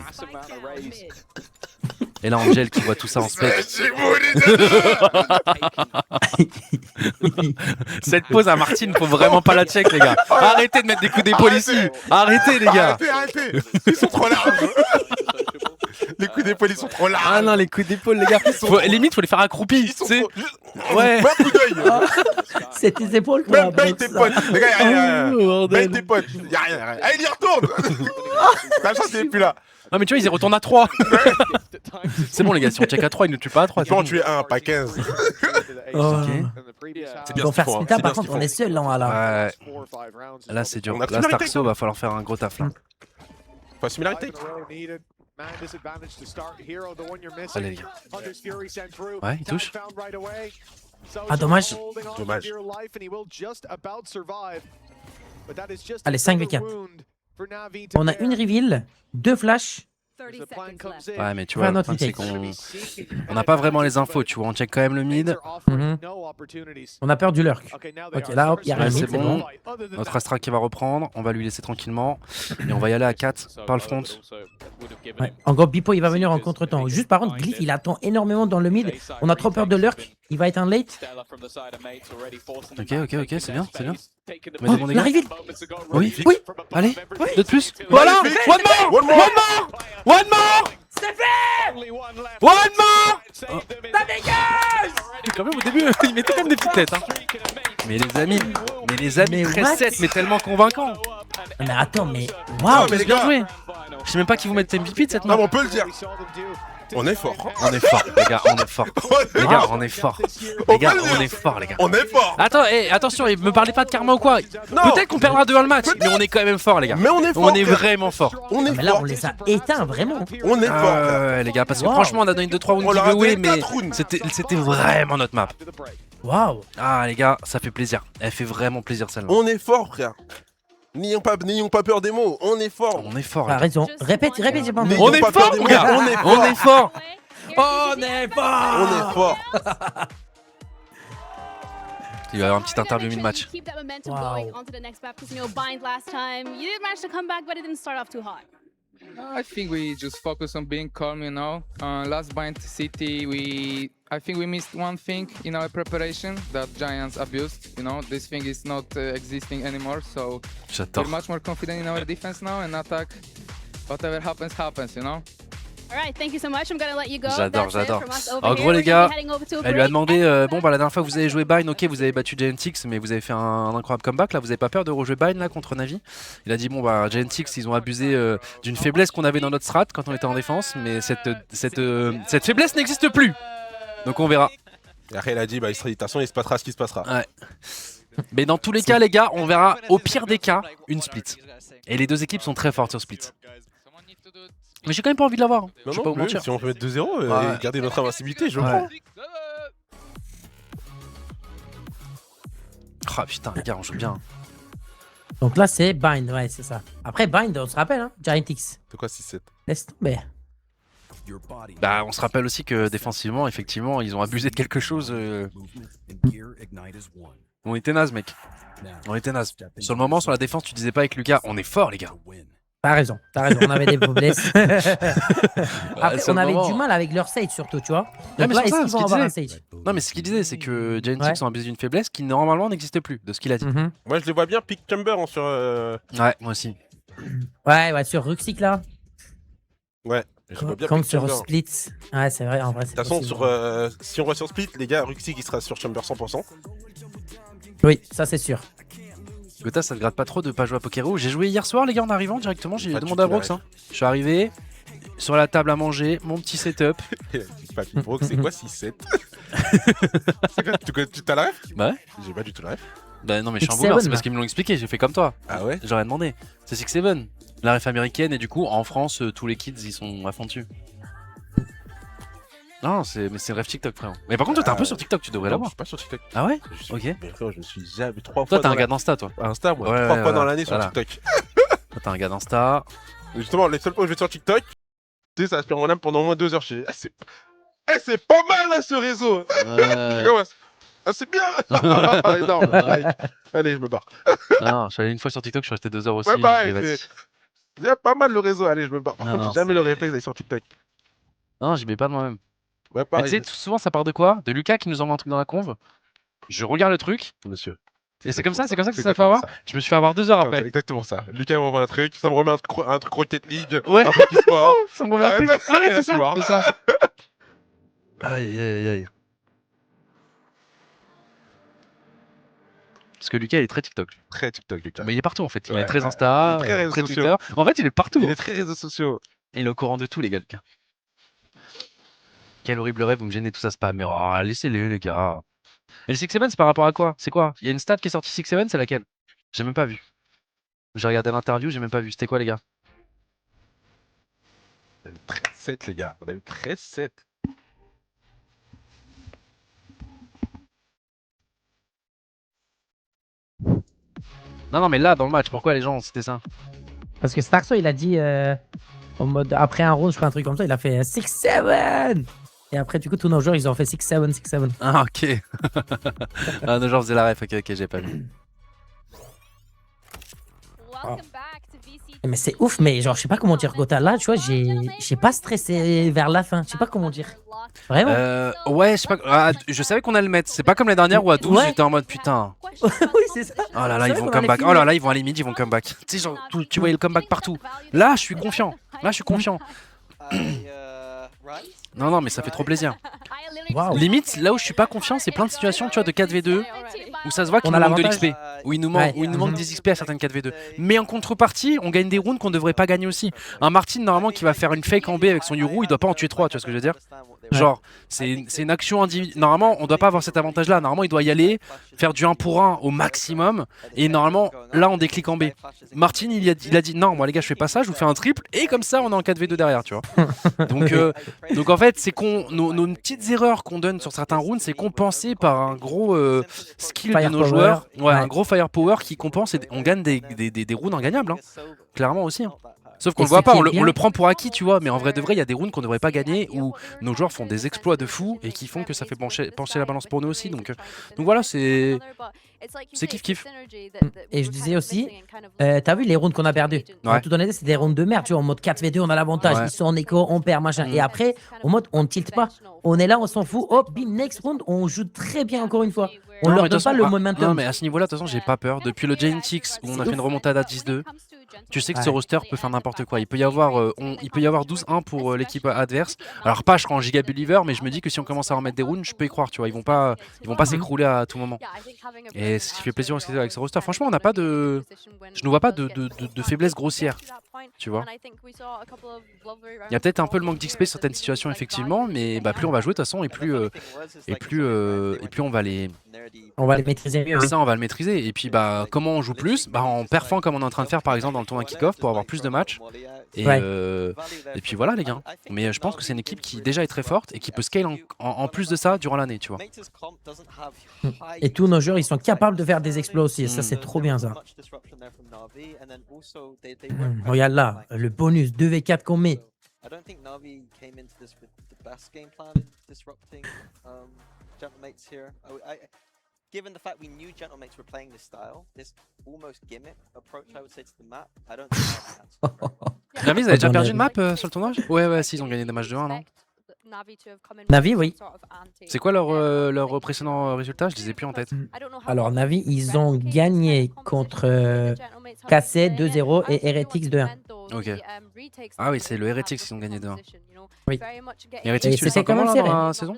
Et là, Angel qui voit tout ça en spec. Cette pause à Martine, faut vraiment pas la check, les gars. Arrêtez de mettre des coups d'épaule ici. Arrêtez, les gars. Arrêtez. Ils sont trop larges. Les coups d'épaule, ils sont trop larges. Ah non, les coups d'épaule, les gars. Limite, faut les faire accroupis. Ils sont Tu sais. trop... Ouais. Mets un coup d'œil. C'est tes épaules quoi. Même baille tes potes. Les gars, y'a rien. Oh, Baille bordel. tes potes. Y'a rien. Allez, il y retourne. La chance, il est plus là. Non, mais tu vois, ils y retournent à 3. C'est bon, les gars, si on check à 3, ils ne tuent pas à 3. Tu peux en tuer un, pas 15. Oh. C'est Ils bien vont ce faire qu'ils font, split up, c'est bien par ce contre, qu'ils on est seul là. Ouais. Là, c'est dur. On a Là, similarité. Starso va falloir faire un gros taf là. Pas similarité. Allez, les gars. Ouais, il touche. Ah, dommage. Dommage. Allez, 5v4. On a une reveal, 2 flashs. Ouais, mais tu Ouais, vois, le notre problème, c'est retake. qu'on n'a pas vraiment les infos, tu vois. On check quand même le mid. Mhm. On a peur du lurk. Ok, là, hop, il y a Ouais, rien. c'est C'est bon. bon. Notre Astra qui va reprendre. On va lui laisser tranquillement. Et on va y aller à 4 par le front. Ouais. En gros, Bipo, il va venir en contre-temps. Juste par contre, Glyph, il attend énormément dans le mid. On a trop peur de lurk. Il va être un late. Ok, c'est bien, c'est bien. Oh, la reveal. Oui, Oui. Allez, 2 de plus. Voilà. One more. One more. One more. One more. One more. Quand même, au début, il mettait quand même des petites têtes. Hein. Mais les amis, Mais 13-7, mais tellement convaincant. Mais attends, mais Non, waouh. mais les Bien gars, joué. Je sais même pas qui vous mettent MVP de cette non, map. mais on peut le dire. On est fort. On est fort, les gars, on est fort. Les gars, on est fort. Les gars, on est fort, les gars. On est fort. Attends, attention, me parlez pas de karma ou quoi. Peut-être qu'on perdra 2-1 le match, mais on est quand même fort, les gars. Mais on est fort. On est vraiment fort. On est Mais là, fort. on les a éteints, vraiment. On est fort. Ouais, les gars, parce que Wow. franchement, on a donné 2-3 On rounds leur a giveaway, donné mais 4 rounds. c'était vraiment notre map. Waouh. Ah, les gars, ça fait plaisir. Elle fait vraiment plaisir, celle-là. On est fort, frère. N'ayons pas peur des mots. On est fort. On est fort, T'as les gars. raison. Répète, j'ai pas Mais entendu. On n'ayons est pas peur fort, des mon mots. gars. On est On fort. est fort. On est fort. On est fort. Il va y avoir une petite interview mid-match. Keep that momentum Wow. going onto the next map because Bind last time you did manage to come back, but it didn't start off too hot. I think we just focus on being calm, you know. Last Bind City, I think we missed one thing in our preparation that Giants abused. You know, this thing is not existing anymore. So J'adore. we're much more confident in our defense now and attack. Whatever happens, you know. All right, thank you so much. I'm gonna let you go. J'adore, That's it j'adore. from us over En here. gros, les We're gonna gars, be heading over to a elle lui a break. demandé bon, bah, la dernière fois que vous avez joué Bind, ok, vous avez battu Giantix, mais vous avez fait un incroyable comeback. Là, vous avez pas peur de rejouer Bind là contre Navi? Il a dit bon, bah, Giantix, ils ont abusé d'une faiblesse qu'on avait dans notre strat quand on était en défense, mais cette faiblesse n'existe plus. Donc on verra. Et après, il a dit, bah, de toute façon, il se passera ce qui se passera. Ouais. Mais dans tous les cas, les gars, on verra au pire des cas une split. Et les deux équipes sont très fortes sur split. Mais j'ai quand même pas envie de l'avoir. Hein. Je vais pas vous mentir. Si on peut mettre 2-0 et Ouais. garder notre invincibilité, je Ouais. prends. Ah putain, les gars, on joue bien. Donc là, c'est Bind, ouais, c'est ça. Après, Bind, on se rappelle, hein, Giantix. C'est quoi 6-7? Laisse tomber. Bah, on se rappelle aussi que défensivement, effectivement, ils ont abusé de quelque chose. On était naze, mec. On était naze. Sur le moment, sur la défense, tu disais pas avec Lucas, on est fort, les gars. T'as raison, on avait des faiblesses. Après, sur on le avait moment. du mal avec leur sage surtout, tu vois. Ouais, Donc mais là, c'est est-ce ça, qu'ils ce vont qu'il avoir un disait. sage? Non, mais ce qu'il disait, c'est que Giantix Ouais. ont abusé d'une faiblesse qui normalement n'existe plus, de ce qu'il a dit. Mhm. Moi, je les vois bien pick Chamber sur. Ouais, moi aussi. Ouais, sur Ruxic là. Ouais, je vois bien Comme pick sur Chamber. Split. Ouais, c'est vrai, en vrai. De toute façon, si on voit sur Split, les gars, Ruxy qui sera sur Chamber 100%. Oui, ça c'est sûr. Gotha, ça te gratte pas trop de pas jouer à Pokérou. J'ai joué hier soir, les gars, en arrivant directement. J'ai Pas du demandé à tout la Brox. Hein. Je suis arrivé sur la table à manger, mon petit setup. Papy Bro, c'est quoi 6-7? Tu t'as la ref? Bah ouais. J'ai pas du tout la ref. Bah non, mais je suis un X7, boomer, c'est là. parce qu'ils me l'ont expliqué. J'ai fait comme toi. Ah ouais? J'aurais demandé. C'est 6-7, la ref américaine, et du coup, en France, tous les kids, ils sont à fond dessus. Non, mais c'est le ref TikTok, frère. Mais par contre, toi, t'es un peu sur TikTok, tu devrais Non, je l'avoir. suis pas sur TikTok. Ah ouais? Je suis- Ok. Mais frérot, je me suis jamais 3 fois. Toi, t'es un dans gars d'Insta, toi. Insta, moi. Ouais, 3 ouais, fois dans ouais, l'année sur voilà. TikTok. Toi, t'es un gars d'Insta. Justement, les seuls fois où je vais sur TikTok, tu sais, ça aspire mon âme pendant au moins 2 heures. Je dis, c'est pas mal là ce réseau. Je commence. Ah, c'est bien. Ah, énorme. Allez, je me barre. Non, je suis allé une fois sur TikTok, je suis resté 2 heures aussi. Ouais, pareil, et vas-y. c'est pas mal le réseau. Allez, je me barre. Par Non, contre, non, j'ai jamais le réflexe d'aller sur TikTok. Non, j'y mets pas de moi-même. Ouais, Mais pareil. tu sais, souvent ça part de quoi? De Lucas qui nous envoie un truc dans la conve. Je regarde le truc. Monsieur. Et c'est comme ça que ça C'est s'est fait avoir. exactement ça. Je me suis fait avoir 2 heures C'est après. exactement ça. Lucas m'envoie un truc, ça me remet un truc Rocket League. Ouais. Un petit sport. Ça me remet un truc. Ouais, Ouais, c'est tu ça. vois. C'est ça. Aïe, aïe, aïe. Parce que Lucas, il est très TikTok. Très TikTok, Lucas. Mais il est partout en fait. Il Ouais, est très ouais. Insta, Il est très réseaux sociaux. Twitter. En fait, il est partout. Il est très réseaux sociaux. Il est au courant de tout, les gars, Lucas. Quel horrible rêve, vous me gênez tout ça spam. Mais oh, laissez-les, les gars. Et le 6-7, c'est par rapport à quoi? C'est quoi? Il y a une stat qui est sortie 6-7, c'est laquelle? J'ai même pas vu. J'ai regardé l'interview, j'ai même pas vu. C'était quoi, les gars? On a eu 13-7, les gars. On a eu 13-7. Non, non, mais là, dans le match, pourquoi les gens, c'était ça? Parce que Starso, il a dit en mode après un round, je fais un truc comme ça, il a fait 6-7. Et après, du coup, tous nos joueurs, ils ont fait 6-7, 6-7. Ah, ok. Ah, nos gens faisaient la ref, ok, j'ai pas vu. Mais c'est ouf, mais genre, je sais pas comment dire, Gotha. Là, tu vois, j'ai pas stressé vers la fin. Je sais pas comment dire. Vraiment. Ouais, je sais pas. Ah, je savais qu'on allait le mettre. C'est pas comme la dernière où à 12, Ouais. j'étais en mode putain. Oui, c'est ça. Oh là là, C'est ils vrai vont qu'on come allait back. finir. Oh là là, ils vont aller mid, ils vont come back. Tu sais, genre, tu voyais le comeback partout. Là, je suis confiant. Là, je suis confiant. Non, non, mais ça fait trop plaisir. Waouh. Limite, là où je suis pas confiant, c'est plein de situations, tu vois, de 4v2 où ça se voit qu'il On nous a manque de l'avantage. l'XP, où il nous Ouais. manque des XP à certaines 4v2. Mais en contrepartie, on gagne des rounds qu'on devrait pas gagner aussi. Un Martin, normalement, qui va faire une fake en B avec son Yuru, il doit pas en tuer 3, tu vois ce que je veux dire? Genre, c'est une action individuelle. Normalement, on doit pas avoir cet avantage-là. Normalement, il doit y aller, faire du 1 pour 1 au maximum. Et normalement, là, on déclique en B. Martin, il a dit non, moi les gars, je fais pas ça, je vous fais un triple. Et comme ça, on est en 4v2 derrière, tu vois. Donc en fait, c'est qu'on nos petites erreurs qu'on donne sur certains rounds, c'est compensé par un gros skill de nos Firepower. joueurs. Ouais, Ouais. un gros firepower qui compense et on gagne des rounds ingagnables. Hein. Clairement aussi. Hein. Sauf qu'on Et le voit ce pas, qui est on bien- le prend pour acquis, tu vois, mais en vrai de vrai, il y a des rounds qu'on devrait pas gagner où nos joueurs font des exploits de fou et qui font que ça fait pencher la balance pour nous aussi. Donc voilà, c'est kiff-kiff. Et je disais aussi, t'as vu les rounds qu'on a perdus? Ouais. En toute honnêteté, c'est des rounds de merde. Tu vois, en mode 4v2, on a l'avantage. Ouais. Ils sont en écho, on perd, machin. Et après, en mode, on tilte pas. On est là, on s'en fout. Hop, bim, next round, on joue très bien encore une fois. On Non, leur mais de donne toute pas façon, le non, momentum. mais à ce niveau-là, de toute façon, j'ai pas peur. Depuis le Giantix où on a fait une remontada à 10-2, tu sais que ce Ouais. roster peut faire n'importe quoi. Il peut y avoir 12-1 pour l'équipe adverse. Alors pas, je crois en giga believer, mais je me dis que si on commence à en mettre des rounds, je peux y croire. Tu vois, ils vont pas s'écrouler à tout moment. Et ce qui fait plaisir aussi avec ce roster. Franchement, on n'a pas de, je ne vois pas de faiblesse grossière. Tu vois. Il y a peut-être un peu le manque d'XP sur certaines situations effectivement, mais bah, plus on va jouer de toute façon et plus on va les maîtriser mieux. ça on va le maîtriser. Et puis bah comment on joue plus, bah en perfant comme on est en train de faire par exemple dans le tournoi kick-off pour avoir plus de matchs. Et, Ouais. et puis voilà les gars. Mais je pense que c'est une équipe qui déjà est très forte et qui peut scale en plus de ça durant l'année, tu vois. Et tous nos joueurs, ils sont capables de faire des exploits aussi. Et ça, c'est trop bien, ça. Regarde là, le bonus 2v4 qu'on met. I don't think Navi came into this with the best game plan in disrupting Gentlemates here. Given the fact we knew Gentlemates were playing this style, this almost gimmick approach, I would say, to the map, I don't think Navi has. Navi, ils avaient déjà perdu une map sur le tournoi? Ouais, si, ils ont gagné des matchs de 1, non? Navi, oui. C'est quoi leur précédent résultat? Je les ai plus en tête. Alors, Navi, ils ont gagné contre KC 2-0 et Heretics 2-1. Ok. Ah oui, c'est le Heretics qui ont gagné 2-1. Oui. Heretics, Et tu le c'était sens quand comment même là, serré. dans la saison?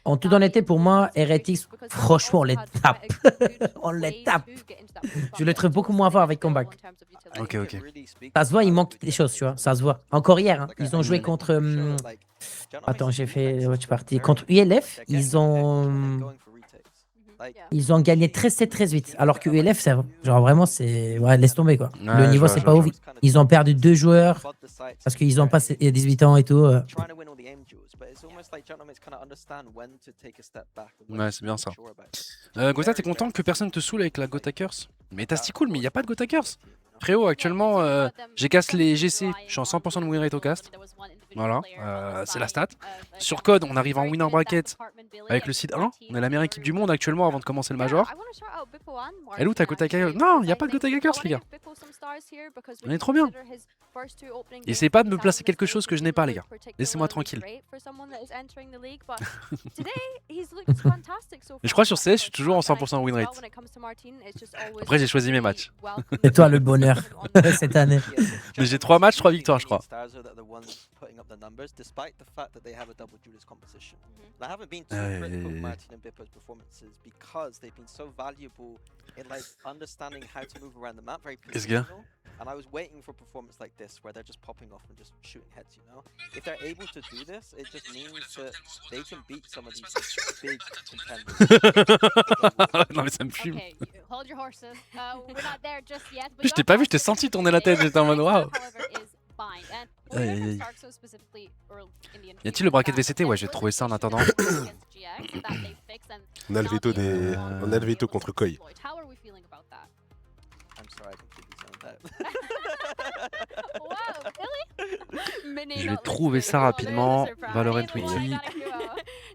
En toute honnêteté, pour moi, Heretics, franchement, on les tape. On les tape. Je le trouve beaucoup moins fort avec Comeback. Ok. Ça se voit, il manque des choses, tu vois. Ça se voit. Encore hier, hein, ils ont joué contre. Attends, j'ai fait. Ouais, je suis parti. Contre ULF, ils ont gagné 13-7, 13-8. Alors que ULF, c'est genre vraiment, c'est. Ouais, laisse tomber quoi. Ouais, Le niveau, je c'est vois, pas ouf. Ils ont perdu 2 joueurs parce qu'ils ont pas 18 ans et tout. Ouais, c'est bien ça. Gotha, t'es content que personne te saoule avec la Gotha Curse? Mais t'as si cool, mais il n'y a pas de Gotha Curse. Frérot, actuellement, j'ai cast les GC, je suis en 100% de win rate au cast. Voilà, c'est la stat. Sur Code, on arrive en winner bracket avec le seed 1. On est la meilleure équipe du monde actuellement avant de commencer le Major. Elle est où ta Gotha Curse? Non, il n'y a pas de Gotha Curse, les gars. On est trop bien. Essayez pas de me placer quelque chose que je n'ai pas, les gars. Laissez-moi tranquille. Mais je crois sur CS, je suis toujours en 100% win rate. Après, j'ai choisi mes matchs. C'est toi le bonheur cette année. Mais j'ai 3 matchs, 3 victoires, je crois. Qu'est-ce qu'il y a? And I was waiting for a performance like this where they're just popping off and just shooting heads, you know? If they're able to do this, it just means that they can beat some of these big contenders. Non mais ça me fume. Okay, hold your horses. We're not there just yet. Je t'ai pas vu, je t'ai senti tourner la tête, j'étais en mode waouh. Aïe, aïe, aïe. Y a-t-il le bracket VCT? Ouais, j'ai trouvé ça en attendant. On a le veto on a le veto contre Koi. Je vais trouver ça rapidement. Valorant Wiki.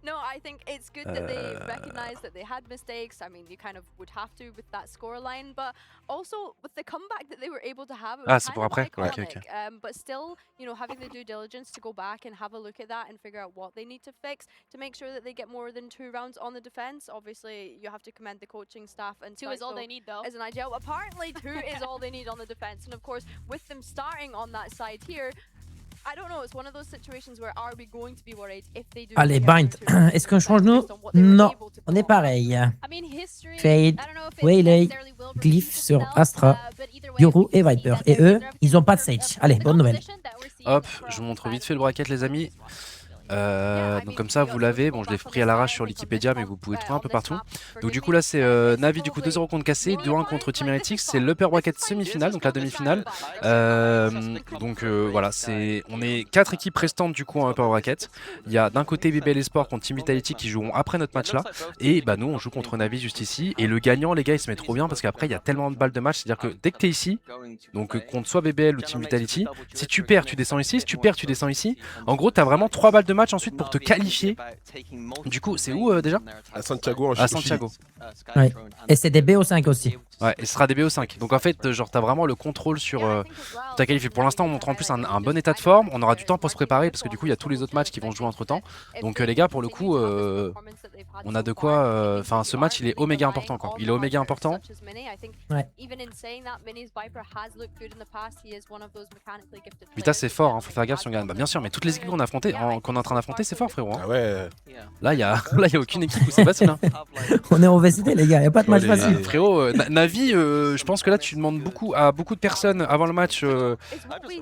No, I think it's good that they recognize that they had mistakes. I mean, you kind of would have to with that scoreline, but also with the comeback that they were able to have. Ah, c'est pour après? Ouais, ok, ok. But still, you know, having the due diligence to go back and have a look at that and figure out what they need to fix to make sure that they get more than 2 rounds on the defense. Obviously, you have to commend the coaching staff and 2 is all they need, though. as an idea. Apparently, 2 is all they need on the defense, and of course, with them starting on that side here. I don't know, it's one of those situations where are we going to be worried if they do. Allez, Bind, est-ce qu'on change nous? Non, on est pareil. Fade, Waylay, Glyph sur Astra, Yoru et Viper. Et eux, ils ont pas de Sage. Allez, bonne nouvelle. Hop, je vous montre vite fait le bracket, les amis. Donc comme ça vous l'avez, bon je l'ai pris à l'arrache sur Wikipédia mais vous pouvez trouver un peu partout. Donc du coup là c'est Navi du coup 2-0 contre Cassé, 2-1 contre Team Heretics, c'est l'upper bracket semi-finale, donc la demi-finale. Voilà, on est 4 équipes restantes du coup en upper bracket. Il y a d'un côté BBL Esport contre Team Vitality qui joueront après notre match là, et bah nous on joue contre Navi juste ici, et le gagnant les gars il se met trop bien parce qu'après il y a tellement de balles de match, c'est à dire que dès que tu es ici, donc contre soit BBL ou Team Vitality, si tu perds tu descends ici, si tu perds tu descends ici, en gros tu as vraiment 3 balles de match ensuite pour te qualifier. Du coup, c'est où déjà? À Santiago, en À Santiago. Ouais. Et c'est des BO5 aussi. Ouais, et ce sera des BO5. Donc en fait, genre, t'as vraiment le contrôle sur ta qualifié. Pour l'instant, on montre en plus un bon état de forme. On aura du temps pour se préparer parce que du coup, il y a tous les autres matchs qui vont se jouer entre temps. Donc les gars, pour le coup, on a de quoi. Enfin, ce match, il est oméga important, quoi. Il est oméga important. Ouais. Vita, c'est fort, hein. Faut faire gaffe si on gagne. Bah, bien sûr, mais toutes les équipes qu'on a affrontées, qu'on est en train d'affronter, c'est fort, frérot. Hein. Ah ouais. Là, il y a aucune équipe où c'est facile. Hein. On est en VCT, les gars. Y a pas de match facile. Frérot, Navi, je pense que là, tu demandes à beaucoup de personnes avant le match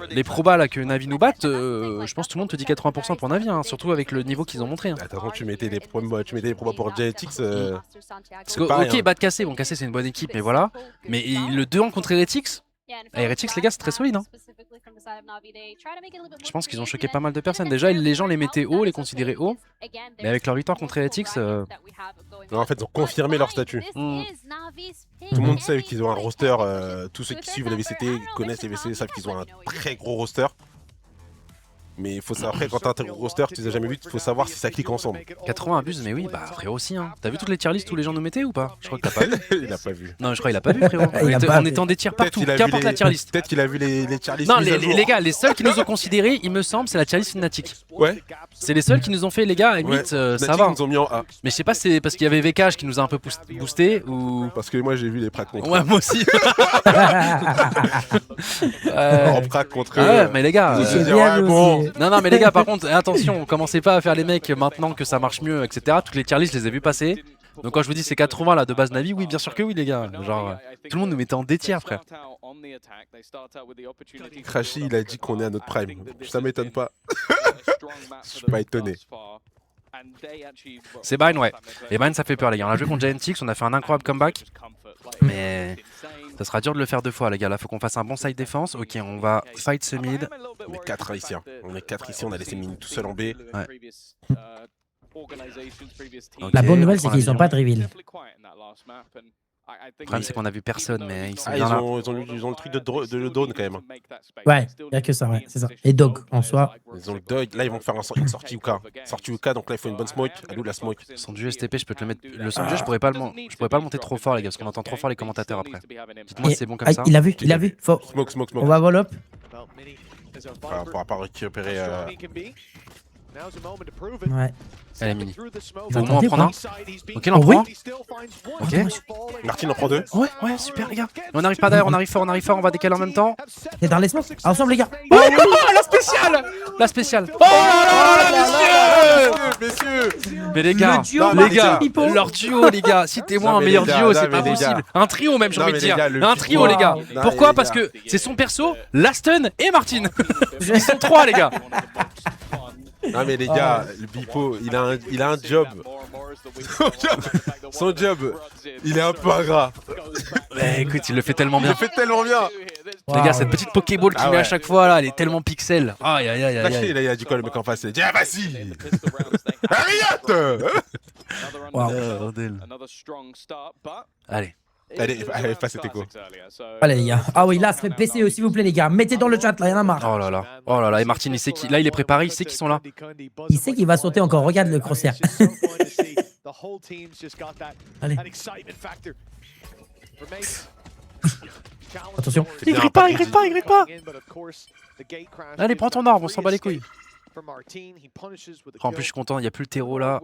les probas là que Navi nous batte. Je pense que tout le monde te dit 80% pour Navi, hein, surtout avec le niveau qu'ils ont montré. Hein. Attends, tu mettais des probas pour Genetics. Parce que, ok, Bad Cassé, bon, Cassé c'est une bonne équipe, mais voilà. Mais le 2-1 contre Heretics, Heretics, les gars, c'est très solide. Hein. Je pense qu'ils ont choqué pas mal de personnes. Déjà, les gens les mettaient haut, les considéraient haut. Mais avec leur victoire contre Heretics. Non, en fait, ils ont confirmé leur statut. Tout le monde sait qu'ils ont un roster. Tous ceux qui suivent les VCT, connaissent les VCT, savent qu'ils ont un très gros roster. Mais il faut savoir, après, quand t'as un gros roster, tu les as jamais vu, il faut savoir si ça clique ensemble. 80 abuse, mais oui, bah frérot aussi. Hein. T'as vu toutes les tier lists où les gens nous mettaient ou pas? Je crois que t'as pas vu. Il a pas vu. Non, je crois qu'il a pas vu, frérot. On était en des tiers partout, qu'importe la tier list. Peut-être qu'il a vu les tier lists. Non, les gars, les seuls qui nous ont considérés, il me semble, c'est la tier list Fnatic. Ouais. C'est les seuls qui nous ont fait, les gars, à limite, ça va. Nous ont mis en A. Mais je sais pas si c'est parce qu'il y avait VKH qui nous a un peu boosté ou. Parce que moi j'ai vu les pracs contre eux. Ouais, moi aussi. En prac contre eux. Ouais, mais les gars. Bon. Non, mais les gars, par contre, attention, commencez pas à faire les mecs maintenant que ça marche mieux, etc. Toutes les tier lists, je les ai vus passer. Donc quand je vous dis c'est 80 là de base Navi, oui, bien sûr que oui, les gars. Genre, tout le monde nous mettait en détiers, frère. Crashy, il a dit qu'on est à notre prime. Ça m'étonne pas. Je suis pas étonné. C'est Bind, ouais. Et Bind, ça fait peur, les gars. On a joué contre Genetics, on a fait un incroyable comeback. Mais ça sera dur de le faire 2 fois, les gars. Là, faut qu'on fasse un bon side défense. Ok, on va fight ce mid. On est 4 ici. Hein. On est 4 ici, on a laissé Mini tout seul en B. Ouais. La bonne nouvelle, c'est qu'ils ont pas de reveal. Le problème, c'est qu'on a vu personne, mais ils sont bien là. Ils ont le truc de drone quand même. Ouais, y a que ça, ouais, c'est ça. Et Dog en soi. Ils ont le Dog. Là, ils vont faire une sortie Uka. Sortie Uka, donc là, il faut une bonne smoke. Elle est où la smoke? Son duo STP, je peux te le mettre. Le son duo, je pourrais pas le monter trop fort, les gars, parce qu'on entend trop fort les commentateurs après. Dites-moi si c'est bon comme ça. Il a vu. Faut... Smoke. On va vol up. On pourra pas récupérer. Ouais. Allez, Mini. Il va Au moins en tenter ou prendre pas? un. Ok, il en prend un. Ok. Martin en prend 2. Ouais, ouais, super, les gars. On arrive pas derrière, on arrive fort, on va décaler en même temps. T'es dans les smokes. Ensemble, les gars. Oh, la spéciale! La spéciale. Oh là là, messieurs! Mais les gars, Le duo les gars, Martin-Pipo. leur duo, les gars, citez-moi Non, un mais meilleur les gars, duo, non, c'est mais pas les possible. gars. Un trio même, j'ai Non, envie de mais les dire. gars, le Un Pipo. trio, les gars. Non, Pourquoi? les Parce gars. que c'est son perso, Laston et Martin. Ils sont 3, les gars. Non mais les gars, le Bipo, il a un job. Son job, il est un peu ingrat. Mais écoute, il le fait tellement Il bien. le fait tellement bien. Les gars, cette petite Pokéball qu'il Ah met à ouais. chaque fois là, elle est tellement pixel. Aïe aïe aïe aïe. Lâchez, aïe. là, il a dit quoi le mec en face? Il a dit ah vas-y. Arrête. Bordel. Allez. Allez, passe tes go. Allez, les gars. Ah oui, là, ça fait PCE, s'il vous plaît, les gars. Mettez dans le chat, là, y'en a marre. Oh là là. Et Martin, il sait qui. Là, il est préparé, il sait qu'ils sont là. Il sait qu'il va sauter encore. Regarde le crosshair. Allez. Attention. Il grille pas, il grille pas, il grille pas. Allez, prends ton arbre, on s'en bat les couilles. En plus, je suis content, il n'y a plus le terreau là.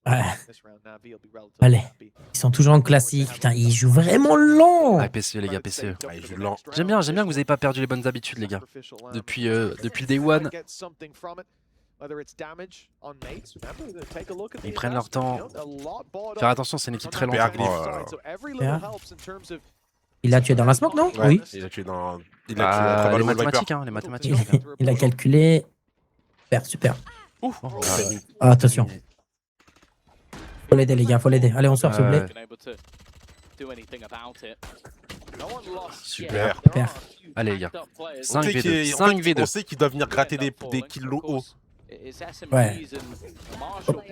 Ouais. Allez. Ils sont toujours en classique. Putain, ils jouent vraiment lent. Ah, PCE, les gars, PCE. Ah, il joue lent. J'aime bien que vous n'ayez pas perdu les bonnes habitudes, les gars. Depuis le Day One. Ils prennent leur temps. Faire attention, c'est une équipe très lente. Il l'a tué dans la smoke, non? Ouais, Oui. il a tué dans. Il Ah, a tué à travers les le mathématiques, Viper. hein, les mathématiques. les gars. Il a calculé. Super, super. Ouh. Ah, attention. Faut l'aider, les gars, faut l'aider. Allez, on sort, s'il vous plaît. Super. Super. Allez, les gars. On 5 sait V2. qu'il- 5 On V2. sait qu'ils doivent venir gratter des kills hauts. Ouais.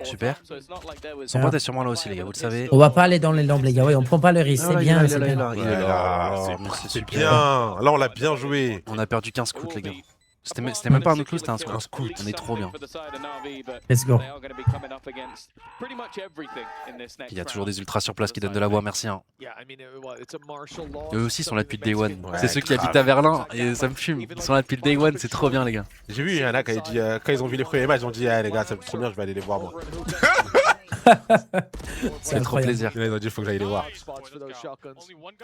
Super. Son pote est sûrement là aussi, les gars, vous le savez. On va pas aller dans les lampes, les gars. Oui, on prend pas le risque. C'est bien, c'est bien. Il est là. C'est Mais c'est c'est super. bien. Là, on l'a bien joué. On a perdu 15 scouts, les gars. C'était même pas un outclou, c'était un scout. On est trop bien. Let's go. Il y a toujours des ultras sur place qui donnent de la voix, merci. Hein. Eux aussi sont là depuis le Day One. Ouais, C'est ceux qui grave. habitent à Berlin et ça me fume. Ils sont là depuis le Day One, c'est trop bien, les gars. J'ai vu, il y en a quand ils ont vu les premiers matchs, ils ont dit ah, les gars, ça me fait trop bien, je vais aller les voir moi. C'est trop incroyable. plaisir. Ils ont dit il faut que j'aille les voir.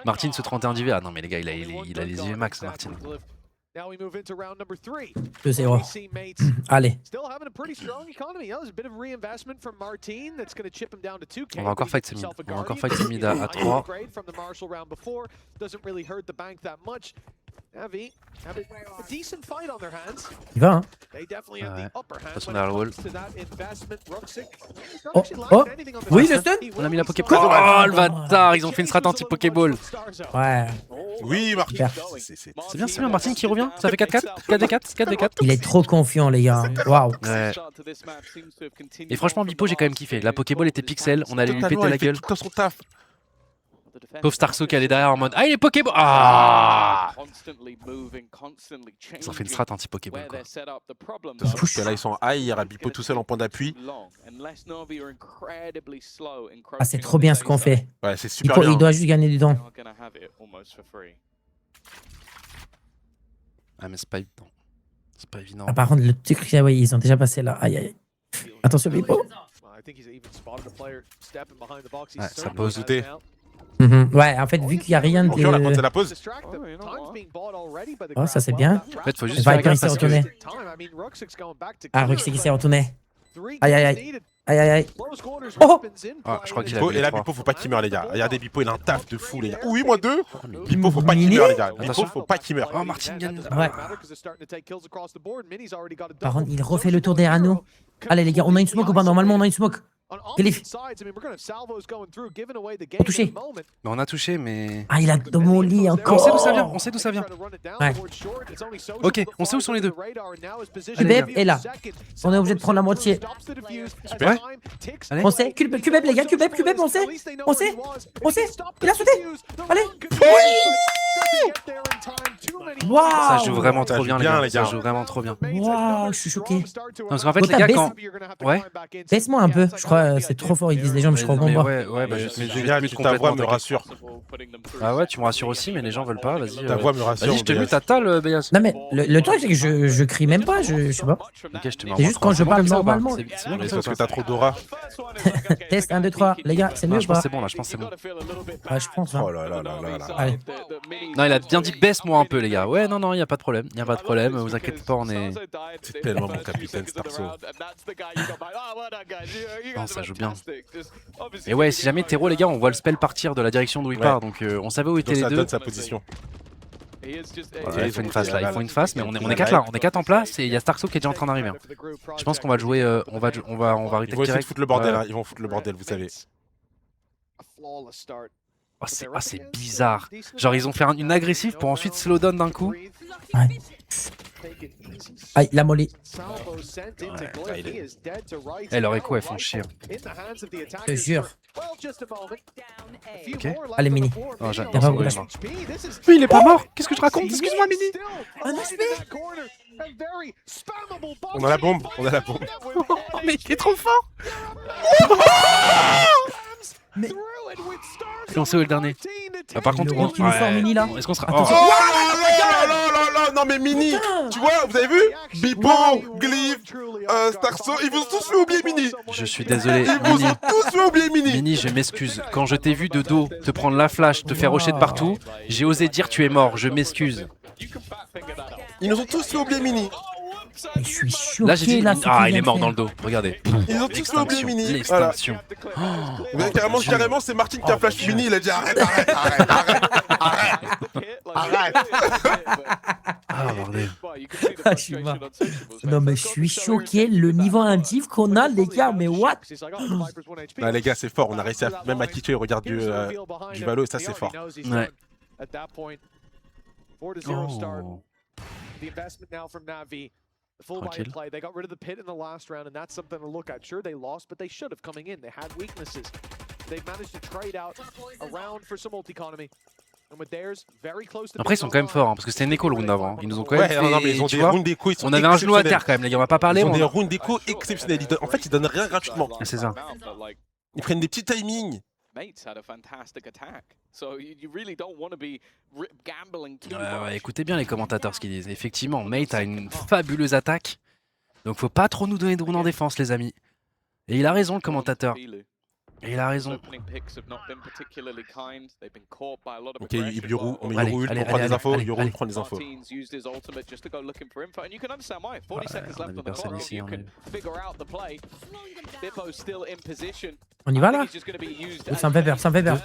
Martin ce 31 d'IV. Ah non, mais les gars, il a les IV max, Martin. 2-0. Allez. On va encore fight ces mid. On va encore fight ces mid à 3. Il va, hein. Attention derrière le wall. Oh, oh. Oui, le stun. On a mis la Pokéball. Oh le bâtard, ils ont fait une strat anti-Pokéball. Ouais. Oui, Martin. Super. C'est bien, Martin qui revient. Ça fait 4-4, 4v4, 4v4. Il est trop confiant, les gars. Waouh. Ouais. Et franchement, Bipo, j'ai quand même kiffé. La Pokéball était pixel, on allait lui Totalement, péter la il fait gueule. tout son taf. Pauvre Starso qui allait derrière en mode ah il est Pokéball. Ah ils ont fait une strat anti-Pokéball quoi. Parce que là, ils sont high, il y aura Bipo tout seul en point d'appui. Ah, c'est trop bien ce qu'on fait. Ouais, c'est super bien. Il doit juste gagner du temps. Ah mais c'est pas évident. C'est pas évident. Ah, par contre, le truc, oui, ils ont déjà passé là. Aïe, aïe. Attention, Bipo. Ouais, ça peut se douter. Ouais, en fait, vu qu'il n'y a rien de. Ok, on a compté la pause. Oh, ça c'est bien. En fait, faut juste faire Viper gaffe s'est parce que... retourné. Ah, Ruxy qui s'est retourné. Aïe, aïe, aïe. Aïe, aïe, aïe. Oh! Ah, je crois qu'il a Bipo, vu et les là, 3. Bipo, faut pas qu'il meure, les gars. Regardez, Bipo, il a un taf de fou, les gars. Oui, moi 2. Bipo, faut pas qu'il meure, les gars. Bipo, Attention. faut pas qu'il meure. Oh Martin gagne. Ouais. Par contre, il refait le tour derrière nous. Allez, les gars, on a une smoke ou pas? Normalement, on a une smoke. Cliff. On touché. Mais on a touché mais... Ah, il a dans mon lit On encore. sait d'où ça vient, on sait d'où ça vient. Ouais. Ok, on sait où sont les deux. Cubeb est là. On est obligé de prendre la moitié. Super. Allez. On sait. Cubeb, les gars. Cubeb, on sait. On sait. On sait. Il a sauté. Allez. Waouh. Ça joue vraiment Ça trop joue bien bien, les les gars. gars. Ça joue vraiment trop bien. Waouh, je suis choqué. Parce qu'en fait les Gotha, gars baisse. quand... Ouais. Baisse-moi un peu. Je crois c'est trop fort, ils disent les gens, mais je comprends pas. Ouais, bah, Mais génial, ta voix me rassure. Ah ouais, tu me rassures aussi, mais les gens veulent pas, vas-y. Ta voix me rassure. Vas-y, je t'ai vu, t'as tal, Béas. Non, mais le truc, c'est que je crie même pas, je sais pas. Ok, je te mets en C'est juste quand je parle normalement. C'est bien Mais comme c'est ça. parce que t'as trop d'aura. Test 1, 2, 3. Les gars, c'est mieux Non, ou je pense pas? que c'est bon là, je pense que c'est bon. Ouais, je pense. Hein. Oh là là là là là. Allez. Non, il a bien dit baisse-moi un peu, les gars. Ouais, non, y a pas de problème. Y a pas de problème, vous inquiétez pas, on est. C'est tellement mon capitaine, Starso. Non, ça joue bien. Et ouais, si jamais Tero, les gars, on voit le spell partir de la direction d'où il part, donc on savait où étaient Donc les ça deux. donne sa position. Voilà, il faut une phase là, il faut une phase, mais on est 4 là, on est 4 en place et il y a Starso qui est déjà en train d'arriver. Je pense qu'on va le jouer, on va Ils retake vont essayer de direct. foutre le bordel, Ouais. hein. Ils vont foutre le bordel, vous savez. Oh, c'est bizarre. Genre, ils ont fait une agressive pour ensuite slow down d'un coup. Ouais. Aïe, la molly. Eh, leur écho, elles font chier. Je te jure. Ok. Allez, Mini. Oh, Y'a pas beaucoup il est de mort. Oui, il est pas mort. Qu'est-ce que je raconte? Excuse-moi, Mini. On a la bombe, on a la bombe. Oh, mais il est trop fort. Mais Et on sait où est le dernier. Ah, par contre, le qui nous sort Mini là. est-ce qu'on sera. Oh Oh. là là là là là. Non mais Mini, tu vois, vous avez vu Bibo, Glyph, Starso, ils vous ont tous fait oublier Mini. Je suis désolé, Ils vous Mini. ont tous fait oublier Mini. Mini, je m'excuse. Quand je t'ai vu de dos te prendre la flash, te faire rocher de partout, j'ai osé dire tu es mort. Je m'excuse. Ils nous ont tous fait oublier Mini. Mais je suis choqué Là, j'ai dit. là. ce Ah, qu'il il vient est de mort faire. dans le dos. Regardez. Ils ont tous fait oublier L'extinction. Mini. Voilà. L'extinction. Mais carrément, c'est Martin qui a flash Mini. Il a dit arrête. Ah, bordel. Ah, je suis mort. Non, mais je suis choqué. Le niveau indiv qu'on a, les gars, mais what? Bah les gars, c'est fort. On a réussi même à quitter le regard du Valo et ça c'est fort. Ouais. Oh. Oh. The investment now from Navi. The full buy Tranquille. play. They got rid of the pit in the last round, and that's something to look at. Sure, they lost, but they should have coming in. They had weaknesses. They've managed to trade out around for some multi-economy. And with theirs, very close to Après, ils sont quand même forts, hein, parce que c'était une écho le round d'avant. Ils nous ont quand même Ouais, fait. non mais ils ont tu des vois, rounds d'écho, ils sont on avait un genou à terre exceptionnels. quand même, les gars. On va pas parler. Ils ont on des a- rounds d'écho exceptionnels. En fait, ils donnent rien gratuitement. C'est ça. Ils prennent des petits timings. Mates had a fantastic attack. So you really don't want to be gambling too Ouais, much. écoutez bien les commentateurs ce qu'ils disent. Effectivement, Mate a une fabuleuse attaque. Donc faut pas trop nous donner de round en défense, les amis. Et il a raison, le commentateur. Et il a raison. Ok, Yoru, on met Allez, Yoru, allez, on prend allez, des infos. allez, Yoru, allez. on prend des infos. On y va là? Ça me fait peur, ça me fait peur.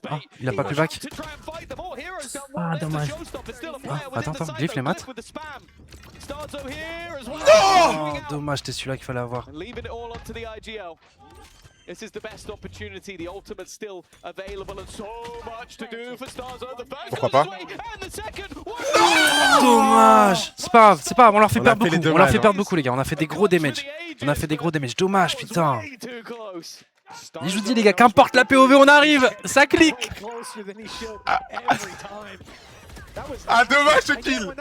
Ah, il a pas pu back. Ah, dommage. Attends, Glyph les maths. Oh, dommage, c'était celui-là qu'il fallait avoir. This is the best opportunity. The ultimate still available and so much to do for Starzo. The first Pourquoi pas? and the second. Dommage. C'est pas grave, on leur fait On a perdre fait les beaucoup. deux On leur mal, fait hein. perdre beaucoup, les gars. On a fait des gros damage. On a fait des gros damage. Dommage, putain. Way too close. Et je vous dis, les gars, qu'importe la POV, on arrive. Ça clique. Ah, dommage ce kill.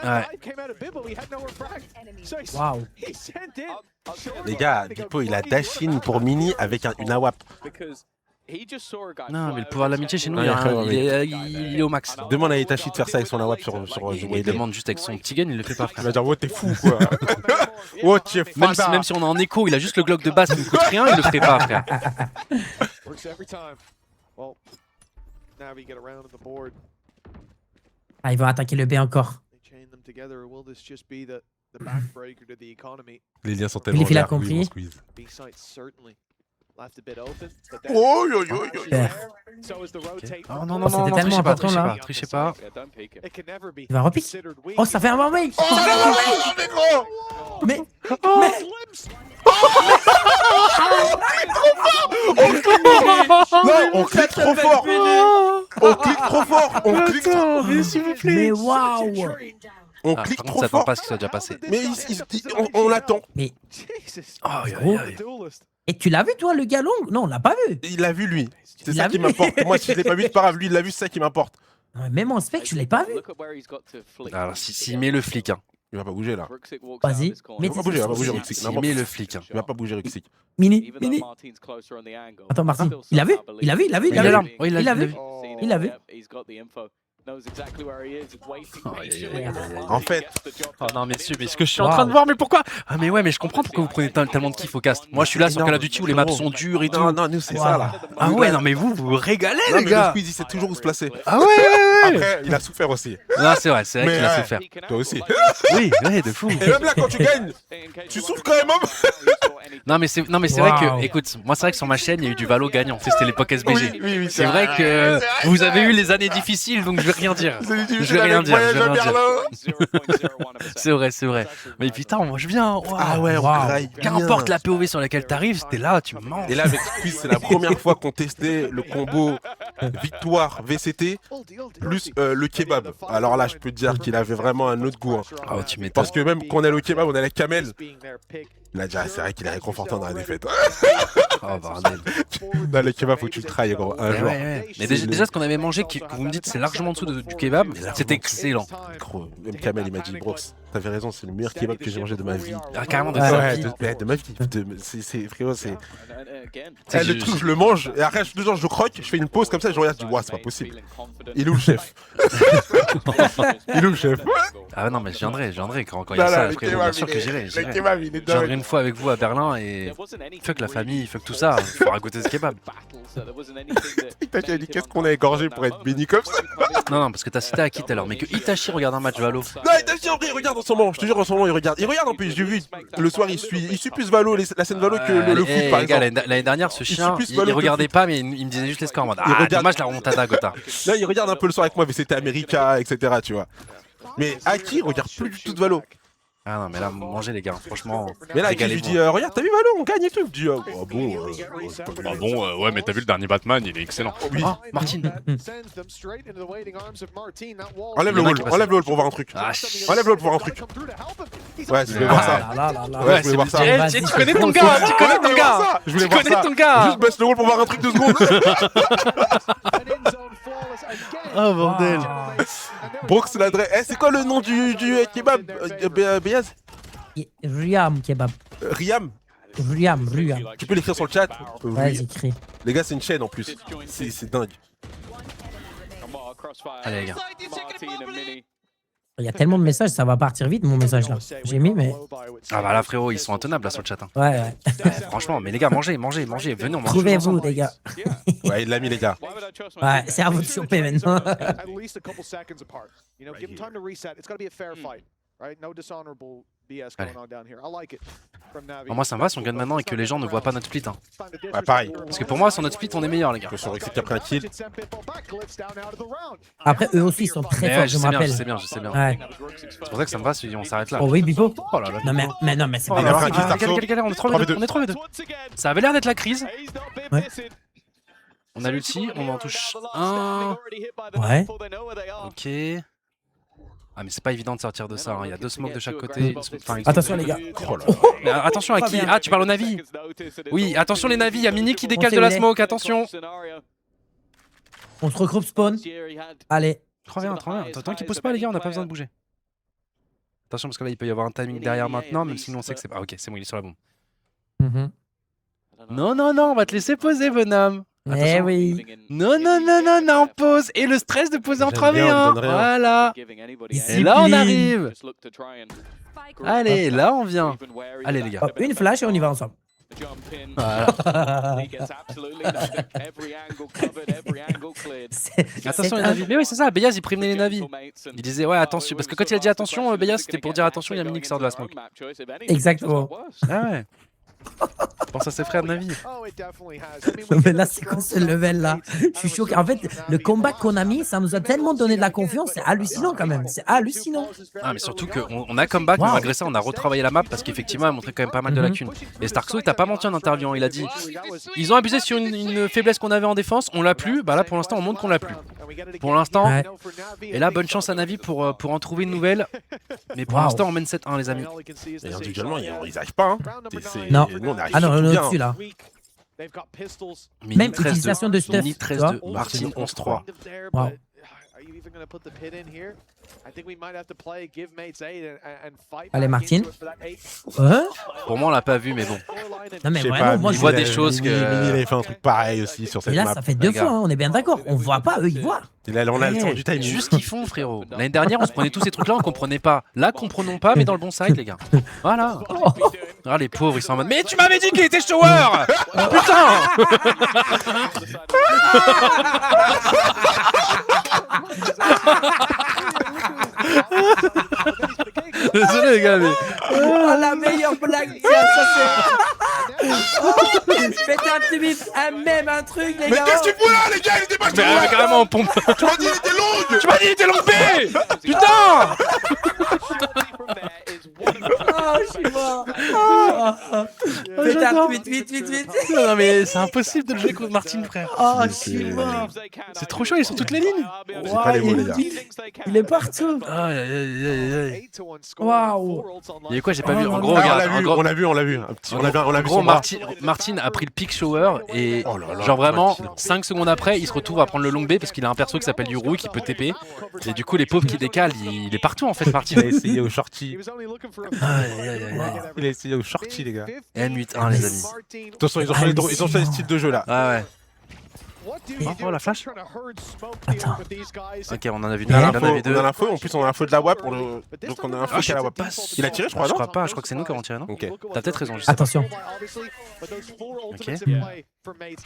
Waouh. Les gars, Bipo il a dash in pour Mini avec une AWAP. Non, mais le pouvoir de l'amitié chez nous, Ouais, il est au max. Demande à Itachi de faire ça avec son AWAP sur Il Wayne. demande juste avec son petit gun, il le fait pas, Il frère. va dire, ouais, t'es fou quoi. Ouais, tu es fada. Même si on est en écho, il a juste le Glock de base qui ne coûte rien, il le ferait pas, frère. Ah, ils vont attaquer le B encore. Les liens sont tellement Philippe, il a verts, oui, compris. ils vont squeeze. Super. Oh yo yo yo. Oh non, non, C'était non, non, tellement important, là. trichez pas. Il va repique. Oh, ça fait un merveille. Mais. Non, on clique trop fort. On clique trop fort. On clique trop. Mais waouh. On Ah, clique par contre, trop ça attend fort. pas ce qui soit déjà passé. Mais on l'attend. Mais. Aïe, Gros. aïe, aïe. Et tu l'as vu, toi, le gars long? Non, on l'a pas vu. Il l'a vu lui. C'est Il ça l'a qui vu. m'importe. Moi, si je l'ai pas vu, c'est pas grave. Lui, il l'a vu, c'est ça qui m'importe. Même en spec, je l'ai pas vu. Alors, s'il met le flic, hein. Il va pas bouger là. Vas-y, Il va pas bouger, il va pas bouger mets Ruxic. Il met le flic. Il va pas bouger Ruxic. Mini. Attends, Martin, il a vu. Il est là. Oui, Il a vu. Il a vu. En fait. Oh non, mais ce que je suis en train de voir, mais pourquoi? Ah, mais ouais, mais je comprends pourquoi vous prenez tellement de kiff au cast. Moi, je suis là sur Call of Duty où les maps sont dures et tout. Non, nous, c'est ça là. Ah ouais, non, mais vous vous régalez, Non, les mais gars. le Squeezie sait toujours où se placer. Ah ouais. Après, il a souffert aussi. Non, c'est vrai qu'il Mais a ouais. souffert. Toi aussi. Oui, ouais, de fou. Et même là, quand tu gagnes, tu souffres quand même. Non, mais c'est vrai que, écoute, moi, c'est vrai que sur ma chaîne, il y a eu du Valo gagnant. Tu sais, c'était l'époque SBG. Oui, C'est vrai que vous avez eu les années difficiles, donc je vais rien dire. Je vais rien dire. C'est vrai. Mais putain, moi je viens. Ah ouais, on graille bien. Qu'importe la POV sur laquelle t'arrives, c'était là, tu me manges. Et là, avec Squeeze, c'est la première fois qu'on testait le combo victoire VCT plus le kebab. Alors là, je peux te dire qu'il avait vraiment un autre goût. Hein. Oh, tu m'étonnes. Parce que même quand on est au kebab, on a la Kamel. Il a dit, ah, c'est vrai qu'il est réconfortant dans la défaite. Oh bordel. Dans le kebab, faut que tu le trahis, gros. Un jour. Ouais. Mais déjà, ce qu'on avait mangé, que vous me dites, c'est largement en dessous du kebab, c'était excellent. Gros, même Kamel, il m'a dit, Brox, t'avais raison, c'est le meilleur kebab que j'ai mangé de ma vie. Ah, carrément de Ouais, sa vie. de ma vie. C'est frérot, c'est. C'est Le truc, je le mange, et après, je le croque, je fais une pause comme ça, je regarde, je dis, ouah, c'est pas possible. Il est où le chef? Il est où le chef? Ah non, mais je viendrai quand il y a ça, frérot, bien sûr que j'irai. Je viendrai une fois avec vous à Berlin et fuck la famille, fuck tout ça, faut raconter ce kebab. Itachi a dit, qu'est-ce qu'on a égorgé pour être béni comme ça? Non, parce que t'as cité Aki tout à l'heure, mais que Itachi regarde un match Valo. Non, Itachi, en vrai, il regarde en ce moment, je te jure, en ce moment, il regarde. Il regarde en plus, j'ai vu, le soir, il suit plus Valo, la scène Valo que le foot, par exemple. L'année dernière, ce chien, plus il Valo que regardait le foot. pas, mais il me disait juste les scores en mode ah, dommage la remontada, Gotha. Là, il regarde un peu le soir avec moi, mais c'était America, etc., tu vois. Mais Aki regarde plus du tout de Valo. Ah non, mais là, mangez les gars, franchement. Mais là, Aki lui dit, regarde, t'as vu Valo, on gagne et tout. Il me dit, ouais, mais t'as vu le dernier Batman, il est excellent. Oui. Oh, Martine. Enlève le wall pour voir un truc. Enlève le wall pour voir un truc. Ouais, je voulais voir ça. Ouais, je voulais voir ça. Tu connais ton gars, Je voulais voir ça. Juste baisse le wall pour voir un truc 2 secondes. Oh bordel. Brox l'adresse. Eh, c'est quoi le nom du kebab Beyaz? Riam kebab. Riam. Riam. Tu peux l'écrire sur le chat? Ouais, j'écris. Les gars, c'est une chaîne en plus. C'est dingue. Allez les gars. Il y a tellement de messages, ça va partir vite mon message là. J'ai mis, mais. Ah bah là frérot, ils sont intenables là sur le chat. Hein. Ouais. Franchement, mais les gars, mangez, venez, on mange. Trouvez-vous les gars. Ouais, il l'a mis les gars. Ouais, c'est à vous de choper maintenant. Moi ça me va si on gagne maintenant et que les gens ne voient pas notre split. Hein. Ouais, pareil. Parce que pour moi, sur notre split, on est meilleur les gars. Je suis Ruxic après un kill. Après, eux aussi ils sont très forts, je me rappelle. Je sais bien. Ouais. C'est pour ça que ça me va si on s'arrête là. Oh oui, Bipo. Oh là là. Non, mais c'est Oh pas là là, grave. on est 3v2. Ça avait l'air d'être la crise. Ouais. On a l'ulti, on en touche un. Ouais. Ok. Ah mais c'est pas évident de sortir de ça, hein. Il y a 2 smokes de chaque côté. Enfin, Attention les gars. Oh là. mais attention à qui? Ah tu parles au Navi. Oui, attention les Navi, il y a Mini qui décale de la smoke, attention. On se regroupe spawn. Allez. 3v1. Tant qu'il pose pas les gars, on n'a pas besoin de bouger. Attention parce que là il peut y avoir un timing derrière maintenant, même si nous on sait que c'est pas... Ah ok, c'est bon, il est sur la bombe. Non, on va te laisser poser bonhomme. Eh oui. Non, pause. Et le stress de poser en 3v1. Voilà. Et là, on arrive. Allez, là, on vient. Allez, les gars. Hop, une flash et on y va ensemble. Voilà. Attention les navis. Mais oui, c'est ça. Beyaz, il prévenait les navis. Il disait, ouais, attention. Parce que quand il a dit attention, Beyaz, c'était pour dire attention, il y a Mini qui sort de la smoke. Exactement. Ah ouais. Pense à ses frères de Navi. Non mais là c'est quoi ce level là? Je suis choqué. En fait le combat qu'on a mis ça nous a tellement donné de la confiance, c'est hallucinant quand même. C'est hallucinant. Ah mais surtout qu'on a comeback, mais malgré ça on a retravaillé la map parce qu'effectivement elle montrait quand même pas mal de lacunes. Et Starkso il t'a pas menti en interview, il a dit ils ont abusé sur une faiblesse qu'on avait en défense, on l'a plus, bah là pour l'instant on montre qu'on l'a plus. Pour l'instant, et là bonne chance à Navi pour en trouver une nouvelle. Mais pour l'instant on mène 7-1 les amis. Et individuellement ils arrivent pas hein. Non. Nous, on arrive Ah non, on est bien. au-dessus là. Mini Même 13-2. utilisation de stuff. Mini 13-2, Martine 11-3. Wow. Allez, Martin. Hein? Pour moi, on l'a pas vu, mais bon. Non, mais Je sais vraiment, pas, moi, il je voit vois des choses Mini, que- Mini, il avait fait un truc pareil aussi sur cette Et là, map. ça fait 2 fois, hein, on est bien d'accord. On voit pas, eux, ils voient. Et là, on a le temps du timing. Juste ce qu'ils font, frérot. L'année dernière, on se prenait tous ces trucs-là, on comprenait pas. Là, comprenons pas, mais dans le bon side, les gars. Voilà. Ah, les pauvres, ils sont en mode. Mais tu m'avais dit qu'il était shower. Putain. Désolé, les gars, mais. Oh, la meilleure blague, tiens, ça c'est. Faites un petit bip, un même, un truc, les Mais gars. qu'est-ce que tu fous là, les gars? Il était pas Mais carrément, on pompe. Tu m'as dit il était long. Tu m'as dit, il était long P. Putain. Oh, je suis mort. Faites un tweet, vite. Non, mais c'est impossible de le jouer contre Martin, frère. Oh, je suis mort. C'est trop chaud, il est sur toutes les lignes. C'est pas les mots, les gars. Il est partout. Aïe, aïe, aïe, aïe, aïe. Waouh. Il y a quoi, j'ai pas Oh vu. non, En non. gros, Ah, regarde. on l'a vu. Un petit- On a En vu gros, son bras. Martin a pris le pick shower et Oh là là, genre vraiment tranquille. 5 secondes après il se retrouve à prendre le long B parce qu'il a un perso qui s'appelle Yuru qui peut TP et du coup les pauvres qui décalent il est partout en fait Martin. Il a essayé au shorty. Aïe, aïe, aïe, aïe. Il a essayé au shorty, les gars. M8-1 les amis. Attention, ils ont fait les styles de jeu là. Ah ouais. Oh, la flash. Attends. Ok, on en a vu On a deux. l'info, en plus on a l'info de la WAP. Donc on a l'info Ah, qu'il y a la WAP. Il a tiré, je crois, Je non? crois pas, je crois que c'est nous qui avons tiré, non? Ok. T'as peut-être raison, je sais pas. Attention. Ok.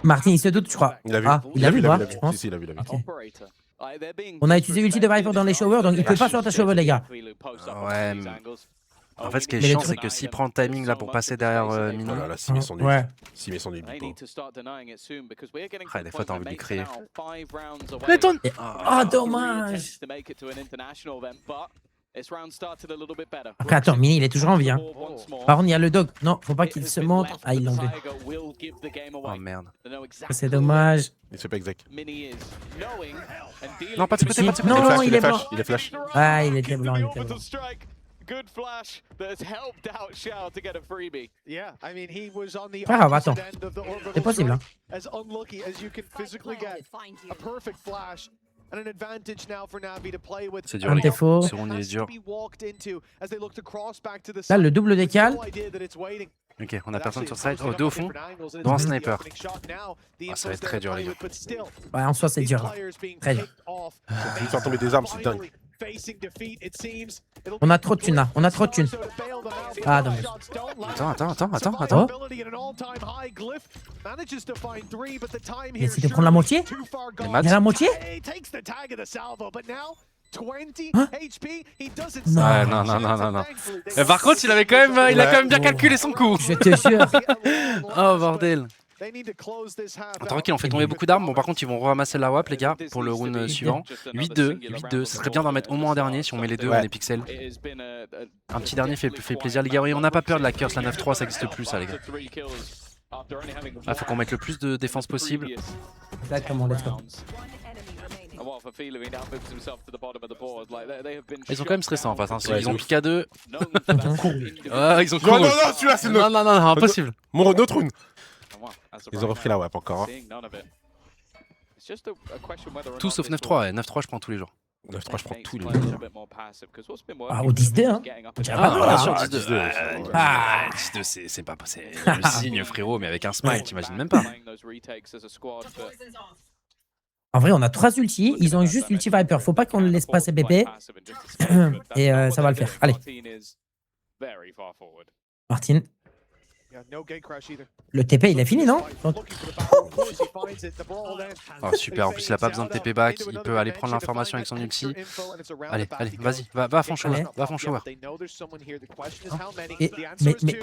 Martin, il se doute, je crois. Il a vu. Ah, il a vu, il a je vu. pense. Si, il a vu. On a utilisé l'ulti de Viper dans les showers, donc il peut pas sortir shower, les gars. Ouais. En fait, ce qui est Mais les chiant, trucs- c'est que s'il prend le timing là pour passer derrière Mini. Oh là là, s'il met son nul. Ouais. S'il met son nul, They need to start denying it soon because we're getting to Ah, the des point fois, t'as where envie de lui Mates crier. are now 5 rounds away. Mais ton- Ah, dommage. To make it to an international then, but this round started a little bit better. Après, attends, Mini, il est toujours en vie, hein. Once more. Par contre, il y a le dog. Non, faut pas It qu'il has se been montre. left Ah, il l'a that enlevé. Tiger will give the game away. Oh merde. They know exactly C'est dommage. Il se fait pas exact. where Mini is. Knowing and dealing Non, pas de ce côté, pas de ce côté. Non, flash, il est flash, blanc. il est flash. Ah, il était blanc, il était blanc. Good flash that has helped out Shao to get a freebie. Pas grave, attends. C'est possible, hein. As unlucky as you can physically get. A perfect flash. And an advantage now for Navi to play with. C'est dur, Un les gars. défaut. Ce round, il est dur. Là, le double décal. Ok, on a personne sur side. Oh, deux au fond. Dans un sniper. Ah, ça va être très dur, les gars. Ouais, en soi, c'est dur. Très dur. Lui faire tomber des armes, c'est dingue. On a trop de thunes, là. On a trop de thunes. Ah, dommage. Attends. Il essaie de prendre la moitié. Les Il maths. y a la moitié. Hein? Non. Ouais, non. Mais par contre, il a quand même bien calculé son coup. Je te jure. Oh bordel. Attends, tranquille, on fait tomber beaucoup d'armes. Bon, par contre, ils vont ramasser la WAP, les gars, pour le round suivant. 8-2. Ce serait bien d'en mettre au moins un dernier. Si on met les deux, Ouais. on est pixels. Un petit dernier fait plaisir, les gars. Oui, on n'a pas peur de la curse, la 9-3, ça existe plus, ça, les gars. Ah, faut qu'on mette le plus de défense possible. Exactement, let's go. Ils sont quand même stressants en face. Hein. Ouais, Ils ont de piqué à 2. Couru. Ah, ils ont Non, couru. non, celui-là, c'est notre. Non, impossible. Notre round. Ils ont repris la WAP encore. Tout sauf 9-3. Ouais. 9-3, je prends tous les jours. 9-3, je prends tous les Ah, au 10-2, hein. Ah, bien sûr, Ah, 10-2. 10-2, Ah, 10-2, c'est pas. C'est le signe, frérot, mais avec un smile, t'imagines même pas. En vrai, on a 3 ultis. Ils ont juste l'ulti Viper. Faut pas qu'on le laisse passer BP. Et ça va le faire. Allez, Martin. Le TP, il est fini, non? Oh, super, en plus, il a pas besoin de TP back. Il peut aller prendre l'information avec son ulti. Allez, vas-y, va à fond shower. Va à fond shower. Mais...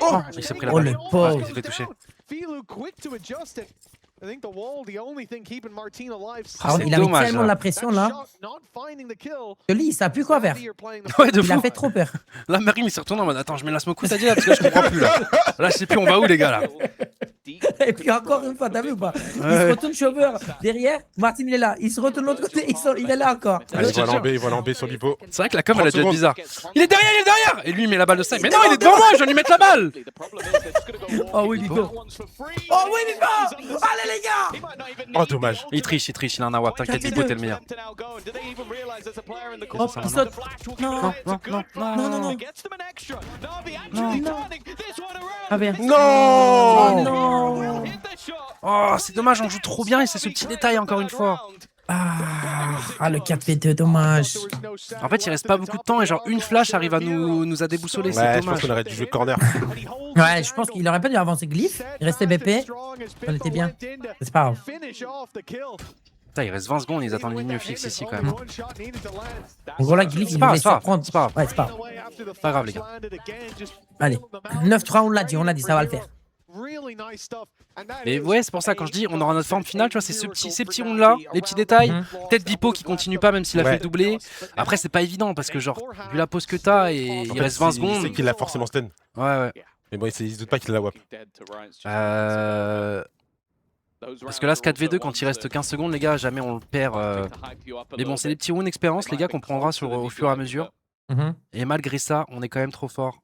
Oh, il s'est pris la Oh, balle. le Ah, pauvre. il s'est fait toucher. Ah, c'est il avait dommage, tellement là. la pression, là. Que lui, il savait plus quoi faire. Ouais, de Il a fou. fait trop peur. Là, Marim, il s'est retourné en mode attends, je mets la smoke où t'as dit là parce que là, je comprends plus là. Là, je sais plus, on va où les gars là. Et puis encore une fois, t'as vu ou pas? Il se retourne chauffeur derrière, Martin il est là, il se retourne de l'autre côté, il est là encore. Allez, il voit l'embé sur l'hippo. C'est vrai que la com elle a dû être bizarre. Il est derrière. Et lui il met la balle de side. Mais non, il est devant moi, je viens lui mettre la balle. Oh oui, Nico. Oh oui, Nico. Allez les gars. Oh, dommage. Il triche, il a un AWP, t'inquiète, Nico, t'es le meilleur. Oh, il saute. Non. Non. Ah bien. Non. Non. Oh, c'est dommage, on joue trop bien et c'est ce petit détail encore une fois. Le 4v2, dommage. En fait, il reste pas beaucoup de temps et genre une flash arrive à nous a déboussolé, c'est Ouais, je pense dommage. qu'on aurait dû jouer corner. Ouais, je pense qu'il aurait pas dû avancer Glyph. Il restait BP. On était bien. C'est pas grave. Putain, il reste 20 secondes, ils attendent une ligne fixe ici quand même. En gros, là, Glyph, il pas voulait grave, surprendre. c'est pas grave. Ouais, c'est pas grave. Pas grave les gars. Allez, 9-3, on l'a dit, ça va le faire. Mais ouais, c'est pour ça quand je dis on aura notre forme finale, tu vois, c'est ces petits rounds là, les petits détails. Peut-être Bipo qui continue pas même s'il a fait le doublé. Après c'est pas évident parce que genre vu la pause que t'as et il reste 20 secondes. Il sait qu'il a forcément stun. Ouais. Mais bon, il se doute pas qu'il a WAP. Parce que là ce 4v2 quand il reste 15 secondes les gars, jamais on le perd. Mais bon c'est des petits rounds d'expérience les gars qu'on prendra au fur et à mesure. Et malgré ça on est quand même trop fort.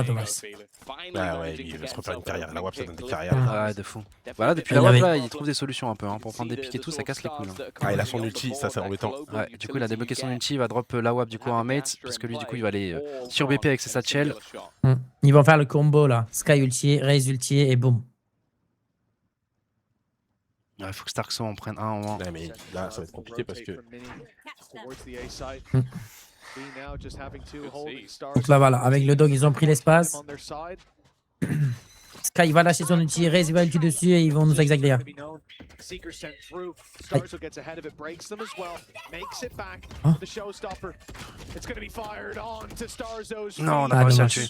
Dommage. Ah ouais, il veut se refaire une carrière. La WAP ça donne des carrières. Ouais, de fou. Voilà, depuis la WAP là, il trouve des solutions un peu. Pour prendre des pics et tout, ça casse les couilles. Ah, il a son ulti, ça c'est embêtant. Ouais, du coup, il a débloqué son ulti, il va drop la WAP du coup à un mate. Parce que lui, du coup, il va aller sur BP avec ses satchels. Ils vont faire le combo là. Sky ulti, Raze ulti et boum. Ouais, faut que Starkso en prenne un au moins. Ouais, mais là, ça va être compliqué parce que. Donc là, voilà, avec le dog, ils ont pris l'espace. Sky va lâcher son ulti, Raze il va ulti dessus et ils vont nous exact derrière. Non, on a pas réussi à le tuer.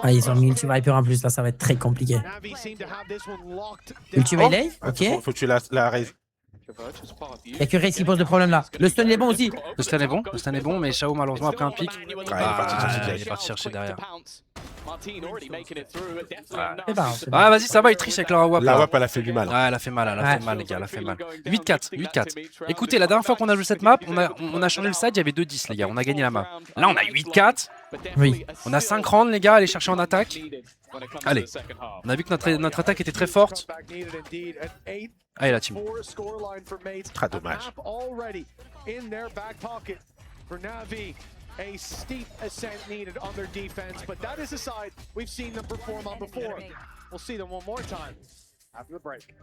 Ils ont mis ulti Viper en plus, là ça va être très compliqué. Ulti Melee, ok. Faut tuer la Raze. Il n'y a que Raze qui pose le problème là. Le stun il est bon aussi. Le stun est bon, mais Shao malheureusement a pris un pic. Il est parti chercher derrière. Ah, vas-y, ça va, il triche avec leur WAP. La WAP elle a fait du mal. Ouais, elle a fait mal, les gars, elle a fait mal. 8-4. Écoutez, la dernière fois qu'on a joué cette map, on a changé le side, il y avait 2-10 les gars, on a gagné la map. Là, on a 8-4. Oui. On a 5 rounds les gars, allez chercher en attaque. Allez, on a vu que notre attaque était très forte. Allez la team. Très dommage. A steep ascent needed on their defense, but that is a side we've seen them perform on before. We'll see them one more time after the break.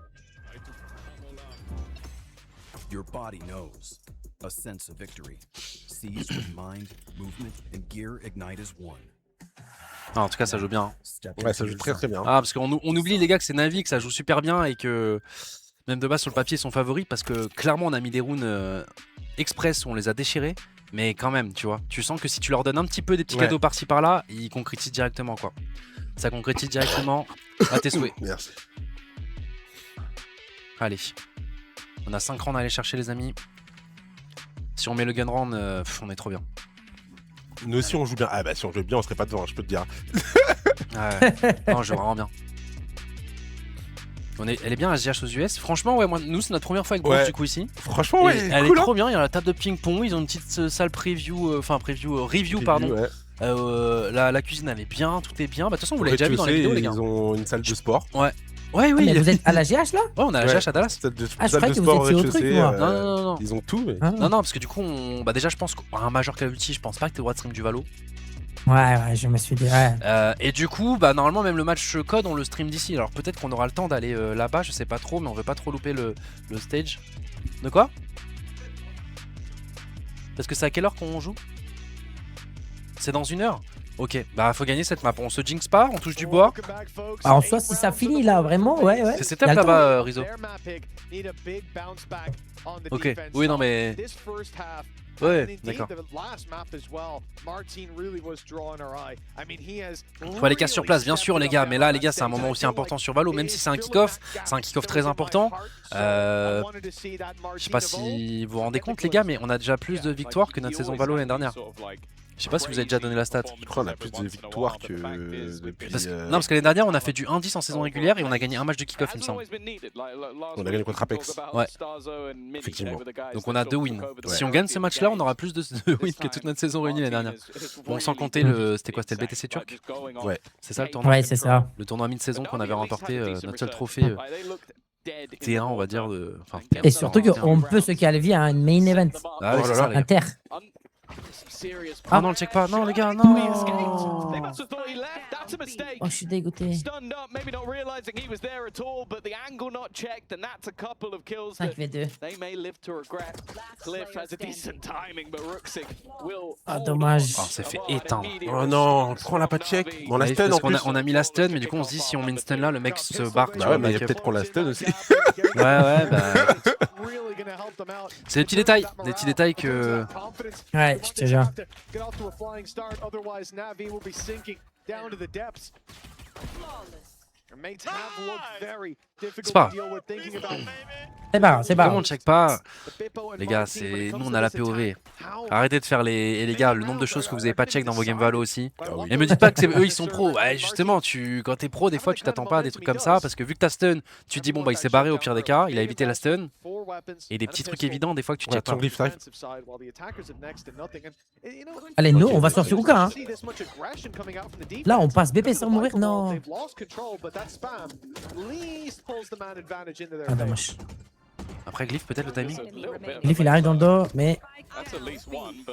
Your body knows. A sense of victory. Seized with mind, movement, and gear ignite as one. Ah, en tout cas, ça joue bien. Ouais, ça joue très bien. Ah, parce qu'on oublie les gars que c'est Navi, que ça joue super bien et que même de base sur le papier ils sont favoris parce que clairement on a mis des runes express où on les a déchirés. Mais quand même, tu vois, tu sens que si tu leur donnes un petit peu des petits cadeaux par-ci par-là, ils concrétisent directement quoi. Ça concrétise directement à tes souhaits. Merci. Allez. On a 5 rounds à aller chercher les amis. Si on met le gun round, on est trop bien. Nous aussi on joue bien. Ah bah si on joue bien on serait pas devant, je peux te dire. Ouais. Non, je joue vraiment bien. Elle est bien la SGH aux US. Franchement, ouais, nous c'est notre première fois avec Bros du coup ici. Franchement, ouais. Elle est trop bien. Il y a la table de ping-pong. Ils ont une petite salle review, pardon. Ouais. La cuisine elle est bien, tout est bien. Bah, de toute façon, vous l'avez déjà vu dans les vidéos, les gars. Ils ont une salle de sport. Ouais. Ouais, oui. Mais vous êtes à la GH là? Ouais, on est à la GH à Dallas. Salle de je croyais que vous étiez au truc, moi. Non. Ils ont tout, mais. Non, parce que du coup, déjà, je pense qu'un Major Call of Duty, je pense pas que t'aies le droit de stream du Valo. Ouais, je me suis dit, ouais. Et du coup, bah normalement même le match code on le stream d'ici. Alors peut-être qu'on aura le temps d'aller là-bas, je sais pas trop, mais on veut pas trop louper le stage. De quoi? Parce que c'est à quelle heure qu'on joue? C'est dans 1 heure? Ok, bah faut gagner cette map. On se jinx pas, on touche du bois. Alors en soi, si ça finit là, vraiment, ouais. C'est setup là-bas, Rizzo. Ok, oui, non mais. Ouais, d'accord. Faut aller casse sur place, bien sûr, les gars. Mais là, les gars, c'est un moment aussi important sur Valo. Même si c'est un kick-off, c'est un kick-off très important. Je sais pas si vous vous rendez compte, les gars, mais on a déjà plus de victoires que notre saison Valo l'année dernière. Je sais pas si vous avez déjà donné la stat. Je crois qu'on a plus de victoires que depuis... Non, parce que l'année dernière, on a fait du 1-10 en saison régulière et on a gagné un match de kick-off, il me semble. On a gagné contre Apex. Ouais. Effectivement. Donc on a 2 wins. Ouais. Si on gagne ce match-là, on aura plus de wins que toute notre saison réunie l'année dernière. Bon, sans compter c'était quoi? C'était le BTC turc? Ouais. C'est ça le tournoi? Ouais, c'est ça. Le tournoi mi-saison qu'on avait remporté, notre seul trophée T1, on va dire. Enfin, Et surtout qu'on peut se qualifier à un main event. Ah, ouais, c'est ça, les gars. Inter. Ah non, le check pas. Non, les gars, non. Oh, je suis dégoûté. 5v2. Ah, dommage. Oh, on s'est fait éteindre. Oh non, pourquoi on l'a pas check? On l'a stun en Parce qu'on plus. on a mis la stun, mais du coup, on se dit si on met une stun là, le mec se barre. Bah ouais, mais il y a peut-être qu'on l'a stun aussi. Ouais, bah. C'est des petits détails. Des petits détails que. Ouais, je te jure. C'est pas. C'est pas, c'est pas. Comment on check pas? Les gars, nous on a la POV. Arrêtez de faire les gars, le nombre de choses que vous avez pas check dans vos game valo aussi. Et me dites pas que c'est eux ils sont pros. Ouais, justement, quand t'es pro, des fois tu t'attends pas à des trucs comme ça parce que vu que t'as stun, tu te dis bon bah il s'est barré au pire des cas, il a évité la stun. Et des petits trucs évidents des fois que tu check pas. Allez, nous, on va sur Hookah. Hein. Là, on passe BP sans mourir. Non. Ah, dommage. Après Glyph, peut-être le timing. Glyph, il arrive dans le dos, mais.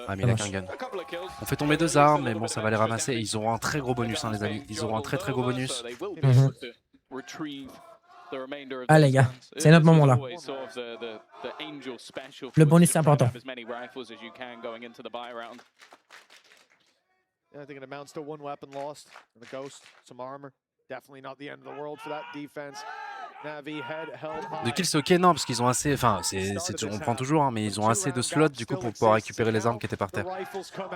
Ah, mais il a qu'un gun. On fait tomber 2 armes, mais bon, ça va les ramasser. Ils auront un très gros bonus, hein, les amis. Ils auront un très gros bonus. Ah, les gars, c'est notre moment là. Le bonus, c'est important. I think it amounts to 1 weapon lost and a ghost, some armor. Definitely not the end of the world for that defense. Navi head held high. De kills, c'est ok, non, parce qu'ils ont assez. Enfin, on prend toujours, hein, mais ils ont assez de slots du coup pour pouvoir récupérer les armes qui étaient par terre.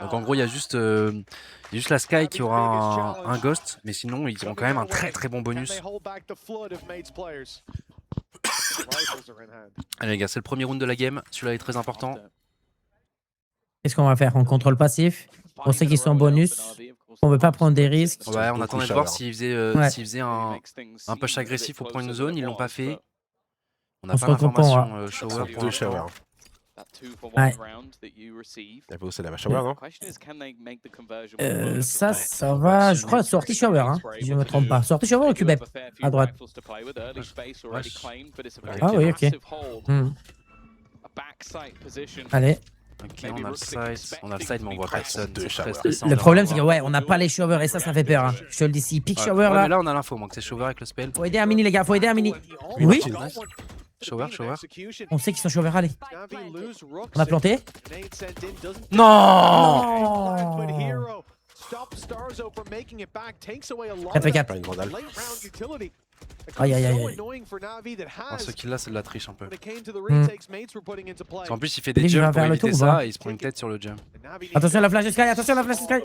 Donc en gros, il y a juste la Sky qui aura un ghost, mais sinon, ils auront quand même un très bon bonus. Allez, les gars, c'est le premier round de la game. Celui-là est très important. Qu'est-ce qu'on va faire? On contrôle passif. On sait qu'ils sont en bonus. On veut pas prendre des risques. Ouais, on attendait de voir s'ils faisaient un push agressif pour prendre une zone. Ils l'ont pas fait. On n'a pas l'information shower pour deux shower. Ouais. C'est la shower, non? Ça va. Je crois sortie shower, hein, si je ne me trompe pas. Sortie shower ou cubeb à droite. Ah oui, ok. Allez. Ok, on a le side, mais on voit personne. Le problème, c'est que ouais, on n'a pas les showers et ça fait peur. Hein. Je te le dis, si pick shower là. Mais là, on a l'info, donc c'est shower avec le spell. Faut aider un mini, les gars, faut aider un mini. Oui. Shower. On sait qu'ils sont shower, allez. On a planté. Non. 4v4. Aïe. Ce kill là, c'est de la triche un peu. Mmh. En plus, il fait des jumps pour éviter ça et il se prend une tête sur le jump. Attention à la flash Sky, attention à la flash Sky.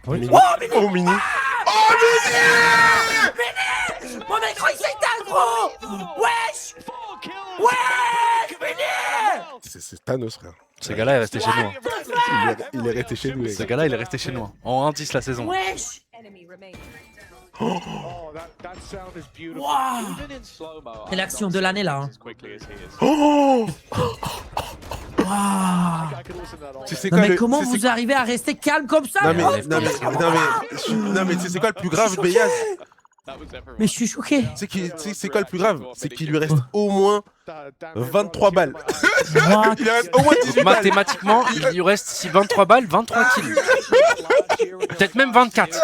Oh, mini. Oh, mini. Mon écran il s'éteint, gros. Wesh. Mini. C'est Thanos, frère. Ce gars-là est resté chez nous. Il est resté chez nous. Ce gars-là, il est resté chez nous. En 1-10 la saison. Wesh. Wow. C'est l'action de l'année là. Hein. Oh. Wow. Non mais comment vous arrivez à rester calme comme ça? Non mais c'est quoi le plus grave, Beyaz? Mais je suis choqué. C'est quoi le plus grave? C'est qu'il lui reste au moins 23 balles. Il lui reste au moins 18 balles. Mathématiquement, il lui reste si 23 balles, 23 kills. Peut-être même 24.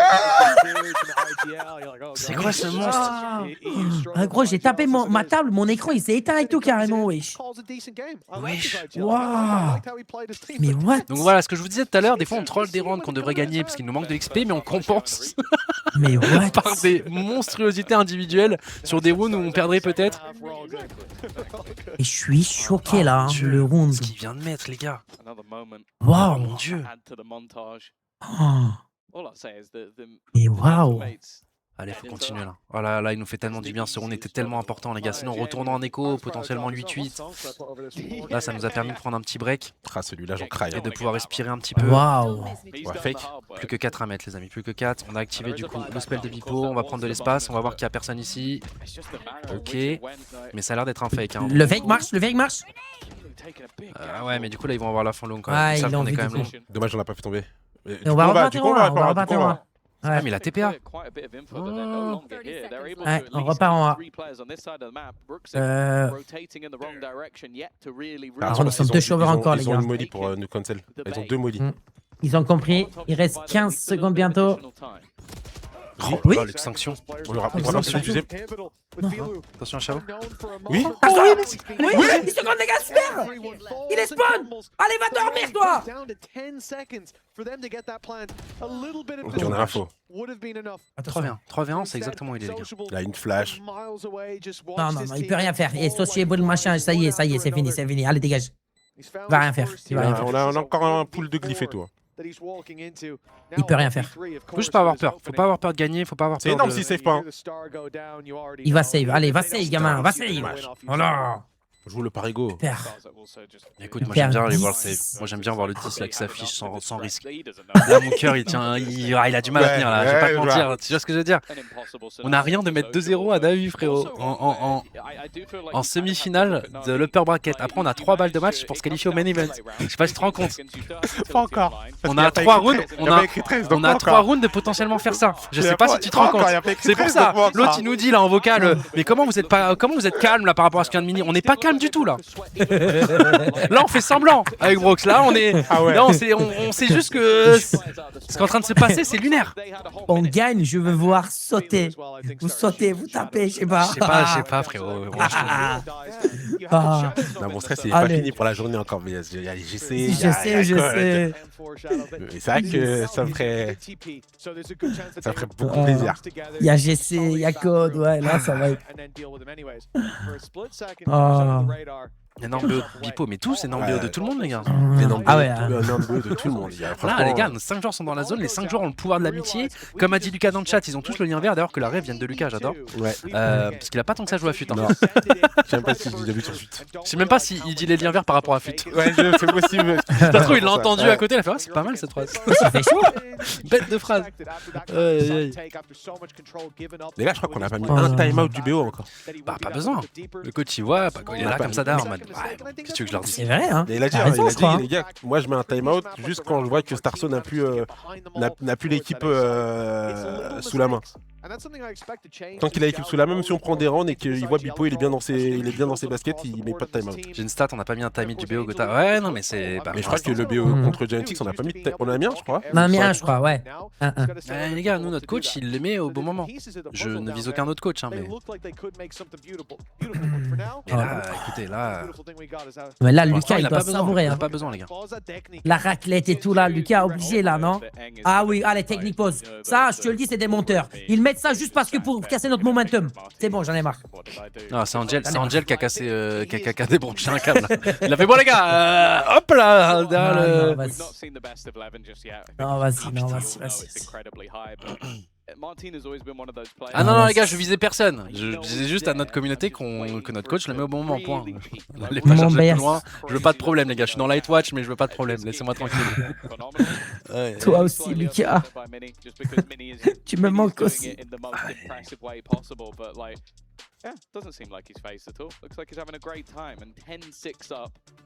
C'est quoi ce monstre? Ah, gros, j'ai tapé ma table, mon écran il s'est éteint et tout carrément, wesh. Wesh. Waouh. Mais what? Donc voilà, ce que je vous disais tout à l'heure, des fois on troll des rounds qu'on devrait gagner parce qu'il nous manque de XP, mais on compense mais what? par des monstruosités individuelles sur des rounds où on perdrait peut-être. Et je suis choqué là, hein, le round. Ce qu'il vient de mettre, les gars. Waouh, mon Dieu. Oh. Mais waouh. Allez, faut continuer là. Oh là, là, il nous fait tellement du bien. Ce round était tellement important, les gars. Sinon, retournant en écho, potentiellement 8-8. Là, ça nous a permis de prendre un petit break. Ah, celui-là, j'en craille. Et de pouvoir respirer un petit peu. Waouh. Ouais, fake. Plus que 4 à mettre, les amis. Plus que 4. On a activé du coup le spell de Vipo. On va prendre de l'espace. On va voir qu'il n'y a personne ici. Ok. Mais ça a l'air d'être un fake. Hein. Le fake marche, le fake marche. Ouais, mais du coup, là, ils vont avoir la fin longue quand même. Ah, Ils savent ils l'ont qu'on est vu, quand du même coup. long. Dommage, on l'a pas fait tomber. Et on va repartir en A, on va repartir en A. Ah, mais il a TPA. Ouais, on repart en A. Par contre, ils sont deux chauffeurs encore, les Ils ont gars. une molly pour nous cancel. Ils ont 2 molly. Ils ont compris. Il reste 15 secondes bientôt. Oh, Oui. là, l'extinction. On le rappelle sur le deuxième. Attention à Chao. Oui. Ah, oui, 10 secondes, les gars, super. Il est spawn. Allez, va dormir, toi. Ok, on a l'info. 3v1. 3v1, c'est exactement où il est, les gars. Il a une flash. Non, non, non, il peut rien faire. Et sociable, machin, ça y est, c'est fini, c'est fini. Allez, dégage. Il va rien faire. Il va rien faire. On a encore un pool de glyphes et tout. Il peut rien faire. Faut juste pas avoir peur. Faut pas avoir peur de gagner. Faut pas avoir C'est peur énorme de... s'il save pas. Il va save. Allez, va save, gamin, va save. Voilà. Joue le parigo. Super. Écoute, moi j'aime bien aller voir le save. Moi j'aime bien voir le 10 là qui s'affiche sans risque. Là mon cœur il tient, il a du mal à tenir là, je vais pas te mentir, tu vois ce que je veux dire. On a rien de mettre 2-0 à Dahu frérot en semi-finale de l'upper bracket. Après on a 3 balles de match pour se qualifier au main event. Je sais pas si tu te rends compte. Pas encore. On a 3 rounds, on a 3 rounds de potentiellement faire ça. Je sais pas si tu te rends compte. C'est pour ça. L'autre il nous dit là en vocal, mais comment vous êtes calme là par rapport à ce qu'il vient de mini. On n'est pas calme du tout là. Là on fait semblant avec Brox. Là on est, là on sait juste que ce qui est en train de se passer c'est lunaire. On gagne, je veux voir sauter. Vous sautez, vous tapez, je sais pas. Je sais pas frérot. Non, mon stress il est pas fini pour la journée encore, mais il y a les GC. Je sais. C'est vrai que ça me ferait beaucoup plaisir. Il y a GC, il y a Code, ouais, là ça va être. Énorme BO de Bipo, mais tous énorme BO de tout le monde les gars. Énorme Ah ouais. BO de tout le monde. Là les gars, nos 5 joueurs sont dans la zone, les 5 joueurs ont le pouvoir de l'amitié. Comme a dit Lucas dans le chat, ils ont tous le lien vert, d'ailleurs que la rêve vienne de Lucas, j'adore. Ouais. Parce qu'il a pas tant que ça joué à FUT. Hein. Je sais même pas si je dis début sur FUT. Je sais même pas s'il dit les liens verts par rapport à FUT. Ouais, c'est possible. Ça se trouve, il l'a entendu à côté, il a fait c'est pas mal cette phrase. Ça fait chaud. Bête de phrase. Les gars, je crois qu'on a pas mis un timeout du BO encore. Bah, pas besoin. Le coach il voit, il est là comme ça derrière en mode. Qu'est-ce que tu veux que je leur dise? C'est vrai, hein. Et il a dit, les gars, moi je mets un timeout juste quand je vois que Starso n'a plus l'équipe sous la main. Tant qu'il a l'équipe sous la main, même si on prend des rounds et qu'il voit Bipo, il est bien dans ses baskets, il met pas de timeout. J'ai une stat, on n'a pas mis un timing du BO Gotha. Ouais, non, mais c'est. Mais je crois que le BO contre Giantix, on a pas mis. On a mis un, je crois. On a mis un, je crois, ouais. Les gars, nous, notre coach, il les met au bon moment. Je ne vise aucun autre coach, hein, mais. Et là, écoutez, là. Mais là, Lucas, il doit savourer. Il Hein. a pas besoin, les gars. La raclette et tout là, Lucas, obligé là, non? Ah oui, allez, technique pause. Ça, je te le dis, c'est des monteurs. Ils mettent ça juste parce que pour casser notre momentum. C'est bon, j'en ai marre. Non, c'est Angel qui a cassé, qui a débranché un câble. Il a fait bon, les gars, hop là, derrière le. Non, vas-y. Ah non, les gars, je visais personne. Je disais juste à notre communauté que notre coach le met au bon moment, point. N'allez pas chercher plus loin. Je veux pas de problème, les gars. Je suis dans Lightwatch, mais je veux pas de problème. Laissez-moi tranquille. Toi aussi, Lucas. Tu me manques aussi.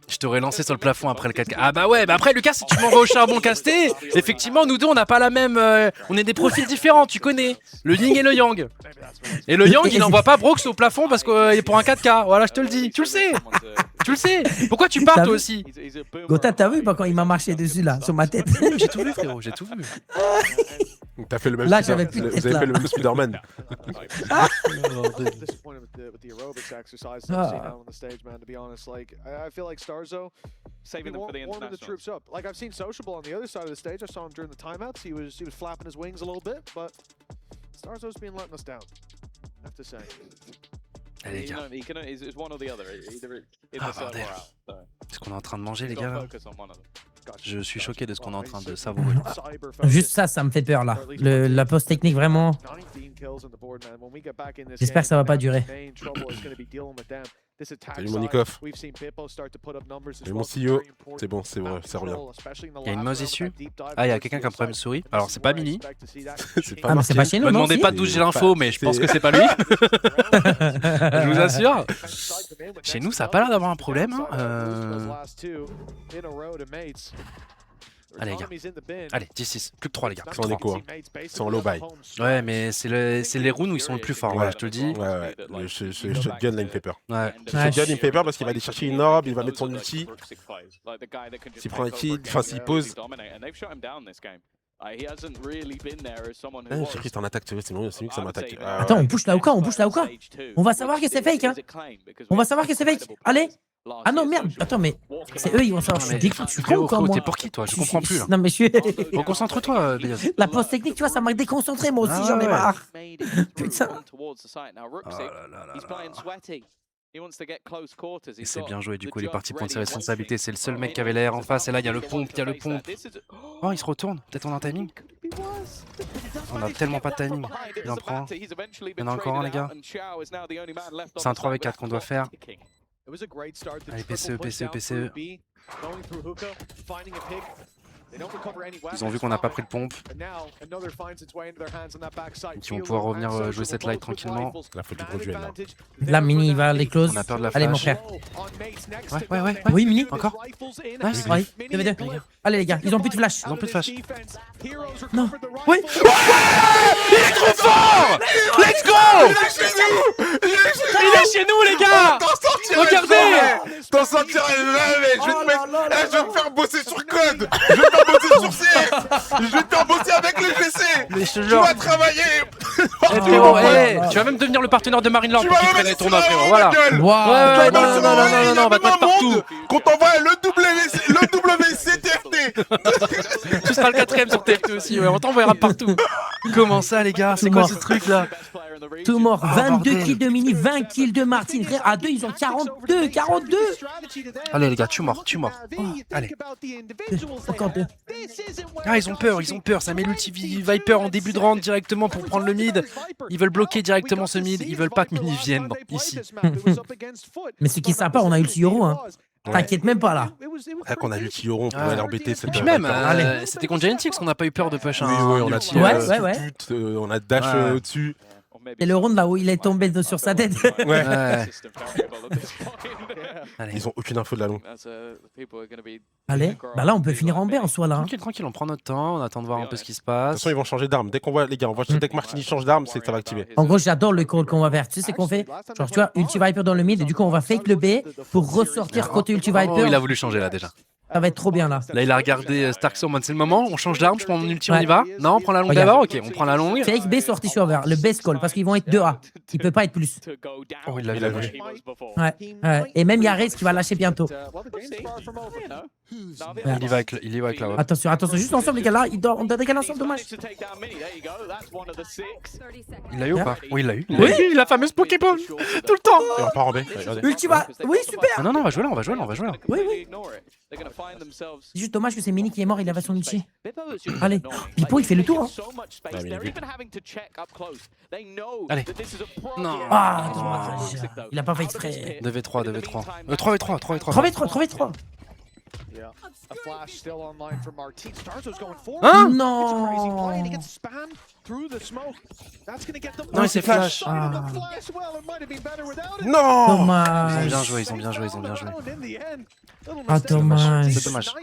Je t'aurais lancé sur le plafond après le 4K. Ah bah ouais, bah après Lucas, si tu m'envoies au charbon casté, effectivement, nous deux, on n'a pas la même. On est des profils différents, tu connais. Le yin et le yang. Et le yang, il n'envoie pas Brox au plafond parce qu'il est pour un 4K. Voilà, je te le dis. Tu le sais. Tu le sais. Pourquoi tu pars toi aussi? Gotha, t'as vu quand il m'a marché dessus là, sur ma tête? J'ai tout vu, frérot, j'ai tout vu. T'as fait le même. Là, j'avais plus de tête, Vous avez là. fait le même Spider-Man. Saving them for the internationals. Like I've seen Sociable on the other side of the stage. I saw him during the timeouts. He was flapping his wings a little bit, but Starzo's been letting us down. I have to say. Allez, les gars. It's one or the other. Either in the server or out. Est-ce qu'on est en train de manger, les gars? Focus on one of them. Je suis choqué de ce qu'on est en train de savourer. Juste ça me fait peur là. La pause technique vraiment. J'espère que ça va pas durer. Salut mon Nikoff. Salut mon CEO. C'est bon, ça revient. Il y a une mouse issue. Ah, il y a quelqu'un qui a un problème de souris. Alors, c'est pas Mini. Ah, mais c'est pas chez nous. Me non, demandez si pas d'où j'ai l'info, mais je pense que c'est pas lui. Je vous assure. Chez nous, ça a pas l'air d'avoir un problème. Hein. Allez, les gars. Allez, 10-6. Plus que 3, les gars. C'est en écho. Hein. C'est en low buy. Ouais, mais c'est les runes où ils sont le plus forts, ouais, je te le dis. Ouais. Le shotgun, là, il me fait peur. Ouais. Le shotgun, il me fait peur parce qu'il va aller chercher une orbe, il va mettre son ulti. S'il prend un kill, enfin, s'il pose. J'ai cru que t'en attaques, c'est lui que ça m'attaque. Attends, on push la Oka, On va savoir que c'est fake, hein. On va savoir que c'est fake. Allez. Ah non, merde. Attends, mais c'est eux, ils vont savoir. Je suis con ou quoi, moi? T'es pour qui, toi? Je comprends plus, là. Non, mais je suis. Reconcentre-toi, Bélias. La pause technique, tu vois, ça m'a déconcentré, moi aussi, j'en ai marre. Putain. Et c'est bien joué, du coup, il est parti prendre ses responsabilités. C'est le seul mec qui avait l'air en face. Et là, il y a le pompe, Oh, il se retourne. Peut-être on a un timing. On a tellement pas de timing. Il en prend. Il y en a encore un, les gars. C'est un 3v4 qu'on doit faire. Allez, PCE. Ils ont vu qu'on n'a pas pris le pompe. Donc ils vont pouvoir revenir jouer cette light tranquillement. Là, faut du gros duel, là. Là, Mini, il va les close. On a peur de la Allez, mon flash. frère. Ouais. Oui, Mini. Encore. Nice. Ouais. 2v2. Allez, les gars, ils ont plus de flash. Ils ont plus de flash. Non. Oui. Il est trop fort. Let's go. Il est chez nous, les gars. Regardez. T'en sortiras jamais. Je vais me faire bosser sur code. Je vais me faire bosser sur CS. Je vais te faire bosser avec le GC. Mais je te Tu jure. vas travailler. Frérot, tu vas même devenir le partenaire de Marine Lord pour qu'il prenne les tournois, frérot. Voilà. Ouais, non, on va te mettre partout. Qu'on t'envoie le WCTFT. Tu seras le 4ème sur TFT aussi, ouais, on t'enverra partout. Comment ça, les gars? C'est quoi ce truc là? Tout mort. 22 kills de Mini, 20 kills de Martin. Frère, à 2, ils ont 42. Allez, les gars, tu mords. Oh, allez. Encore 2. Ah, ils ont peur. Ça met l'ulti Viper en début de round directement pour prendre le mid. Ils veulent bloquer directement ce mid. Ils veulent pas que Mini vienne ici. Mais ce qui est sympa, on a ulti Euro, hein. T'inquiète même pas là. Là qu'on a l'ulti Euro, on pourrait l'embêter. Et puis même, c'était contre Giantix qu'on n'a pas eu peur de push. Oui, on a on a dash au-dessus. C'est le round là où il est tombé sur sa tête. Ouais. Allez. Ils ont aucune info de la longue. Allez, bah là on peut finir en B en soi là. Tranquille, on prend notre temps, on attend de voir un peu ce qui se De toute passe. façon, ils vont changer d'arme. Dès qu'on voit, les gars, dès que Martini change d'arme, c'est que ça va activer. En gros, j'adore le call qu'on va faire. Tu sais ce qu'on fait? Genre, tu vois, Ulti Viper dans le mid et du coup, on va fake le B pour ressortir côté Ulti Viper. Oh, il a voulu changer là déjà. Ça va être trop bien là. Là, il a regardé Stark Summon, c'est le moment. On change d'arme, je prends mon ulti, on y va. Non, on prend la longue d'abord. Ok, on prend la longue. Fake B sorti sur over, le best call parce qu'ils vont être 2A. Il peut pas être plus. Oh, il l'a vu. Ouais. Et même Yares qui va lâcher bientôt. Il y va avec la web. Attention, juste ensemble les gars là, on doit décaler ensemble, dommage. Il l'a eu ou pas? Oui, il l'a eu. Oui, la fameuse Pokéball. Tout le temps. Et on part en B. Ulti va. Oui, super. Ah non, on va jouer là. Oui. C'est juste dommage que c'est Mini qui est mort, il avait son ulti. Allez, Pipo il fait le tour. Hein. Allez. Non. Ah, dommage. Il a pas fait exprès. 2v3. 3v3. 3v3. Hein? Non. Non, il s'est flash. Non. Dommage. Ils ont bien joué. Ah, dommage. C'est dommage.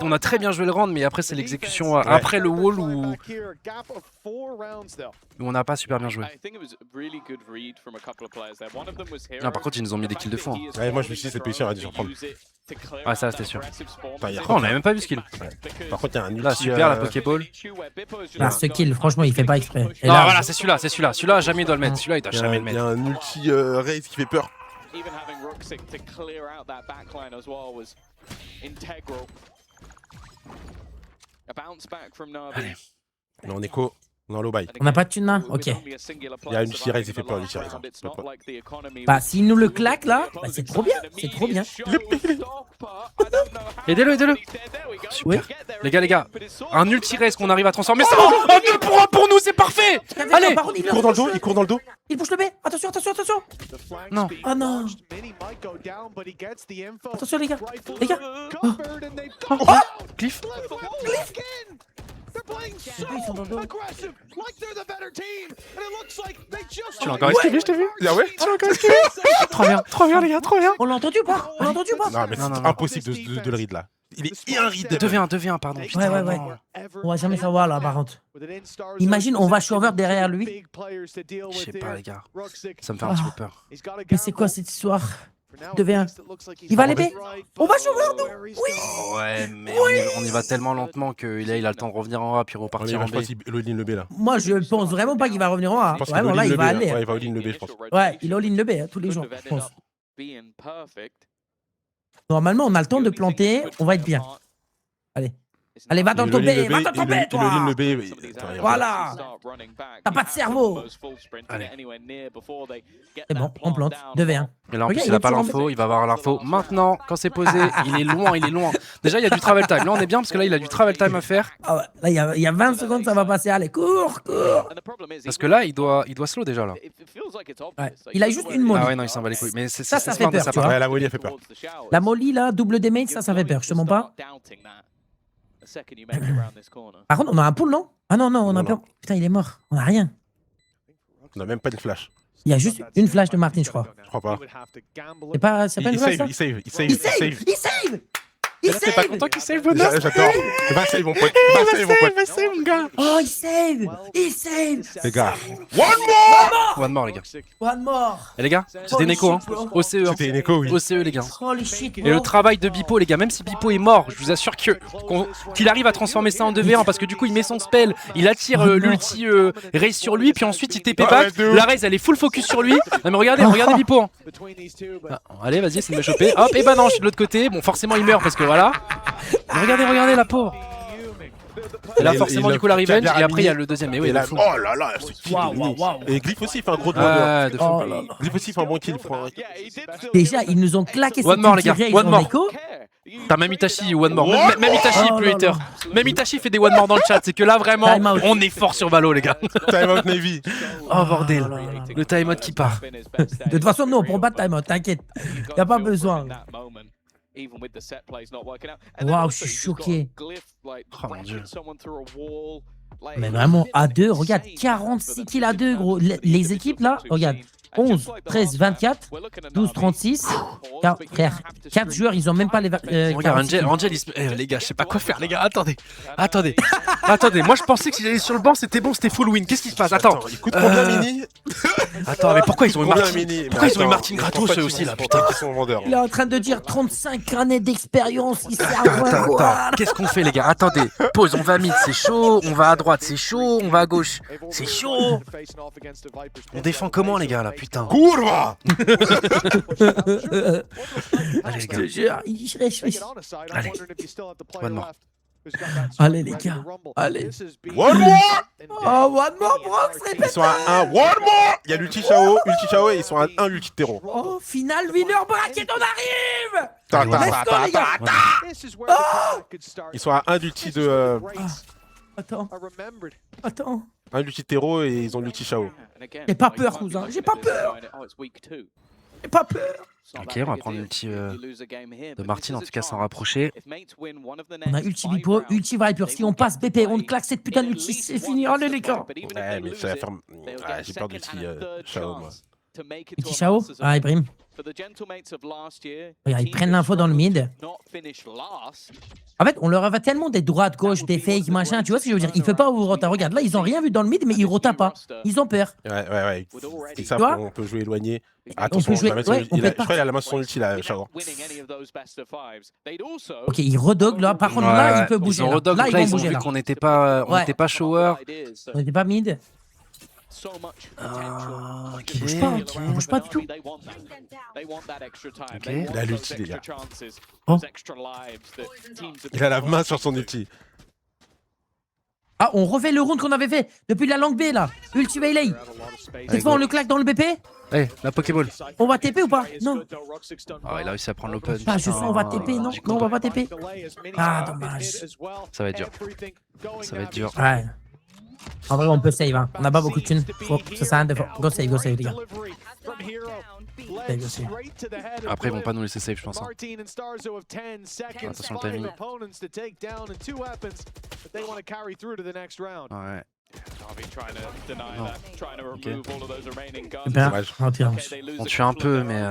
On a très bien joué le round, mais après c'est l'exécution après le wall où on n'a pas super bien joué. Non, par contre, ils nous ont mis des kills de fou. Hein. Ouais, moi je me suis dit, cette position a dû surprendre. Ah, ça, c'était sûr. On avait même pas vu ce kill. Par contre, il y a un ulti. Là, super la Pokéball. Là, ce kill, franchement, il fait pas exprès. Et non, là, voilà, c'est celui-là. Celui-là, jamais il doit le mettre. Celui-là, il doit jamais le Il y mettre. a un ulti Raze qui fait peur. Even having Ruxic to clear out that backline as well was integral. A bounce back from Navi. Mais en écho. On est en low buy. On n'a pas de thune là? Ok. Il y a une T-Raise, il fait peur, le T-Raise. Bah, s'il nous le claque là, bah, c'est trop bien. C'est trop bien. Aidez-le, aidez-le. Oui. Les gars, un ulti-raise qu'on arrive à transformer. Ça, un nul pour nous, c'est parfait. Allez. Par contre, Il court dans le dos, il court dans le dos. Il bouge le B. Attention, attention, attention. Non. Oh non. Attention les gars. Les gars. Oh, Cliff. Ils sont dans le dos. Tu l'as encore esquivé, je t'ai vu. Ah ouais. Tu l'as encore esquivé. Trop bien les gars, trop bien. On l'a entendu ou pas? On l'a entendu ou pas? Non, mais c'est impossible de le read là. Il est un read. 2v1, pardon. Ouais. On va jamais savoir là par contre. Imagine, on va shover derrière lui. Je sais pas les gars. Ça me fait un petit peu peur. Mais c'est quoi cette histoire? 2v1. Il va les B. On va shover nous. Oui. Ouais, mais on y va tellement lentement que là, il a le temps de revenir en A puis repartir en Je B. pense qu'il all-in le B là. Moi je pense vraiment pas qu'il va revenir en A. Je pense qu'il Vraiment là all-in il le B. va aller. Ouais, il va all-in le B, je pense. Ouais, il all-in le B tous les jours, je pense. Normalement on a le temps de planter, on va être bien. Allez, va dans ton B, va dans ton B, Il toi. all-in le B. Voilà. T'as pas de cerveau. Allez. C'est bon, on plante. 2v1. Et là en plus Regarde, il a est pas toujours l'info, il va avoir l'info maintenant quand c'est posé. Il est loin. Déjà il y a du travel time. Là on est bien parce que là il a du travel time à faire. Ah ouais, là il y a 20 secondes, ça va passer. Allez, cours. Parce que là il doit slow déjà là. Ouais. Il a juste une molly. Ah ouais non il s'en bat les couilles. Mais c'est Ça smart fait de peur, sa tu part. vois. Ouais, la molly, elle fait peur. La molly là, double damage, ça fait peur, je te mens pas. Par contre, on a un pull, non? Ah non, on a Non, pas. Putain, il est mort. On a rien. On a même pas de flash. Il y a juste une flash de Martin, je crois. Je crois pas. C'est pas une flash, ça? Il save. T'es pas content qu'il save Bonas? J'adore. Va save mon pote. Va save mon pote. Va save mon gars. Oh, il save. Les gars. One more les gars. One more. Et les gars, c'était une écho hein. OCE hein. C'était une écho, oui. OCE les gars. Holy shit, Et le travail de Bipo les gars, même si Bipo est mort, je vous assure qu'il arrive à transformer ça en 2v1 parce que du coup il met son spell, il attire l'ulti raise sur lui, puis ensuite il TP back, la raise elle est full focus sur lui. Non mais regardez Bipo hein. Ah, allez vas-y c'est de me choper. Hop et bah non je suis de l'autre côté, bon forcément il meurt parce que voilà. Mais regardez la pauvre. Et là forcément du coup la revenge et après il y a le deuxième mais oui là, de fou. oh là là, ce kill de lui. Et Glyph aussi fait un gros doigt. Ouais de fou. Oh là là. Glyph aussi fait un bon kill. Déjà, ils nous ont claqué One more, les cette gars, ulti one raise more. en écho. T'as même Itachi ou One More. Même Itachi Oh plus là hater. là. Même Itachi fait des One More dans le chat. C'est que là vraiment Time out. on est fort sur Valo les gars. Time out Navy. Oh bordel. Le time out qui part. De toute façon, nous, on prend pas de timeout, t'inquiète. Y a pas besoin. Waouh, je suis choqué. Oh mon dieu. Mais vraiment, à 2, regarde, 46 kills à 2, gros. Les équipes là, regarde, 11, 13, 24, 12, 36. Frère, 4 joueurs, ils ont même pas les. Regarde, Angel, les gars, je sais pas quoi faire, les gars. Attendez. Moi, je pensais que s'il allait sur le banc, c'était bon, c'était full win. Qu'est-ce qui se passe? Attends. Il coûte combien Mini? Attends, mais pourquoi ils ont eu Combien, Martin? Mini? Pourquoi ils ont eu Attends, Martin gratos eux aussi là, putain? Ils sont vendeurs. Il est en train de dire 35 années d'expérience, il sert à quoi? Attends, qu'est-ce qu'on fait les gars? Attendez, pause, on va mid, c'est chaud, on va à droite, c'est chaud, on va à gauche, c'est chaud. On défend comment les gars là, putain? Courva. Allez les gars. Je te jure, je réfléchis. Allez. One more. Allez les gars, allez. One more. Oh, one more, Brox, Ils répète. sont à 1. One more. Il y a l'ulti Chao et ils sont à 1 ulti Terreau. Oh, final winner bracket, on arrive. Ta, ta, Let's ta, go ta, les gars. Ils sont à 1 d'ulti de. Attends. 1 l'ulti Terreau et ils ont l'ulti Chao. J'ai pas peur, cousin, j'ai pas peur. J'ai pas peur. Ok, on va prendre l'ulti de Martin, en tout cas sans rapprocher. On a ulti Bipo, ulti Viper. Si on passe BP, on claque cette putain d'ulti, c'est fini. Allez les gars. Ouais, mais ça va faire. Ah, j'ai peur d'ulti Chao moi. Ulti Chao. Ah, Ibrahim. Regarde, ils prennent l'info dans le mid. En fait, on leur avait tellement des droites, gauche, des fakes, machin. Tu vois ce que je veux dire? Ils font pas au rota. Regarde, là, ils ont rien vu dans le mid, mais ils rotent pas. Ils ont peur. Ouais. Ils savent Tu vois qu'on peut jouer éloigné. On Attention, peut jouer- je ouais, on peut crois pas. qu'il a la main sur son ulti là, Chao. Ok, ils redog là. Par contre, là, il peut bouger. Ils ont Là, redog, là donc ils là vont ils ont bouger vu là. qu'on n'était pas, Ouais. shower. On était pas mid. Ok, Bouge pas, ok. on bouge pas du tout. Ok. Il a l'ulti, les gars. Oh. Il a la main sur son ulti. Ah, on refait le round qu'on avait fait depuis la langue B là. Ulti Waylay. Cette fois, on le claque dans le BP. Allez, la Pokéball. On va TP ou pas? Non. Ah, il a réussi à prendre l'open. Ah, je sens, on va TP, non? Non, on va pas TP. Ah, dommage. Ça va être dur. Ça va être dur. Ouais. En vrai, on peut save, hein. On n'a pas beaucoup de thunes. Ça sert à rien de faire. Go save, les gars. Save, go save. Après, ils vont pas nous laisser save, je pense. Hein. Attention le timing. Ouais. Bien, On tue un peu, mais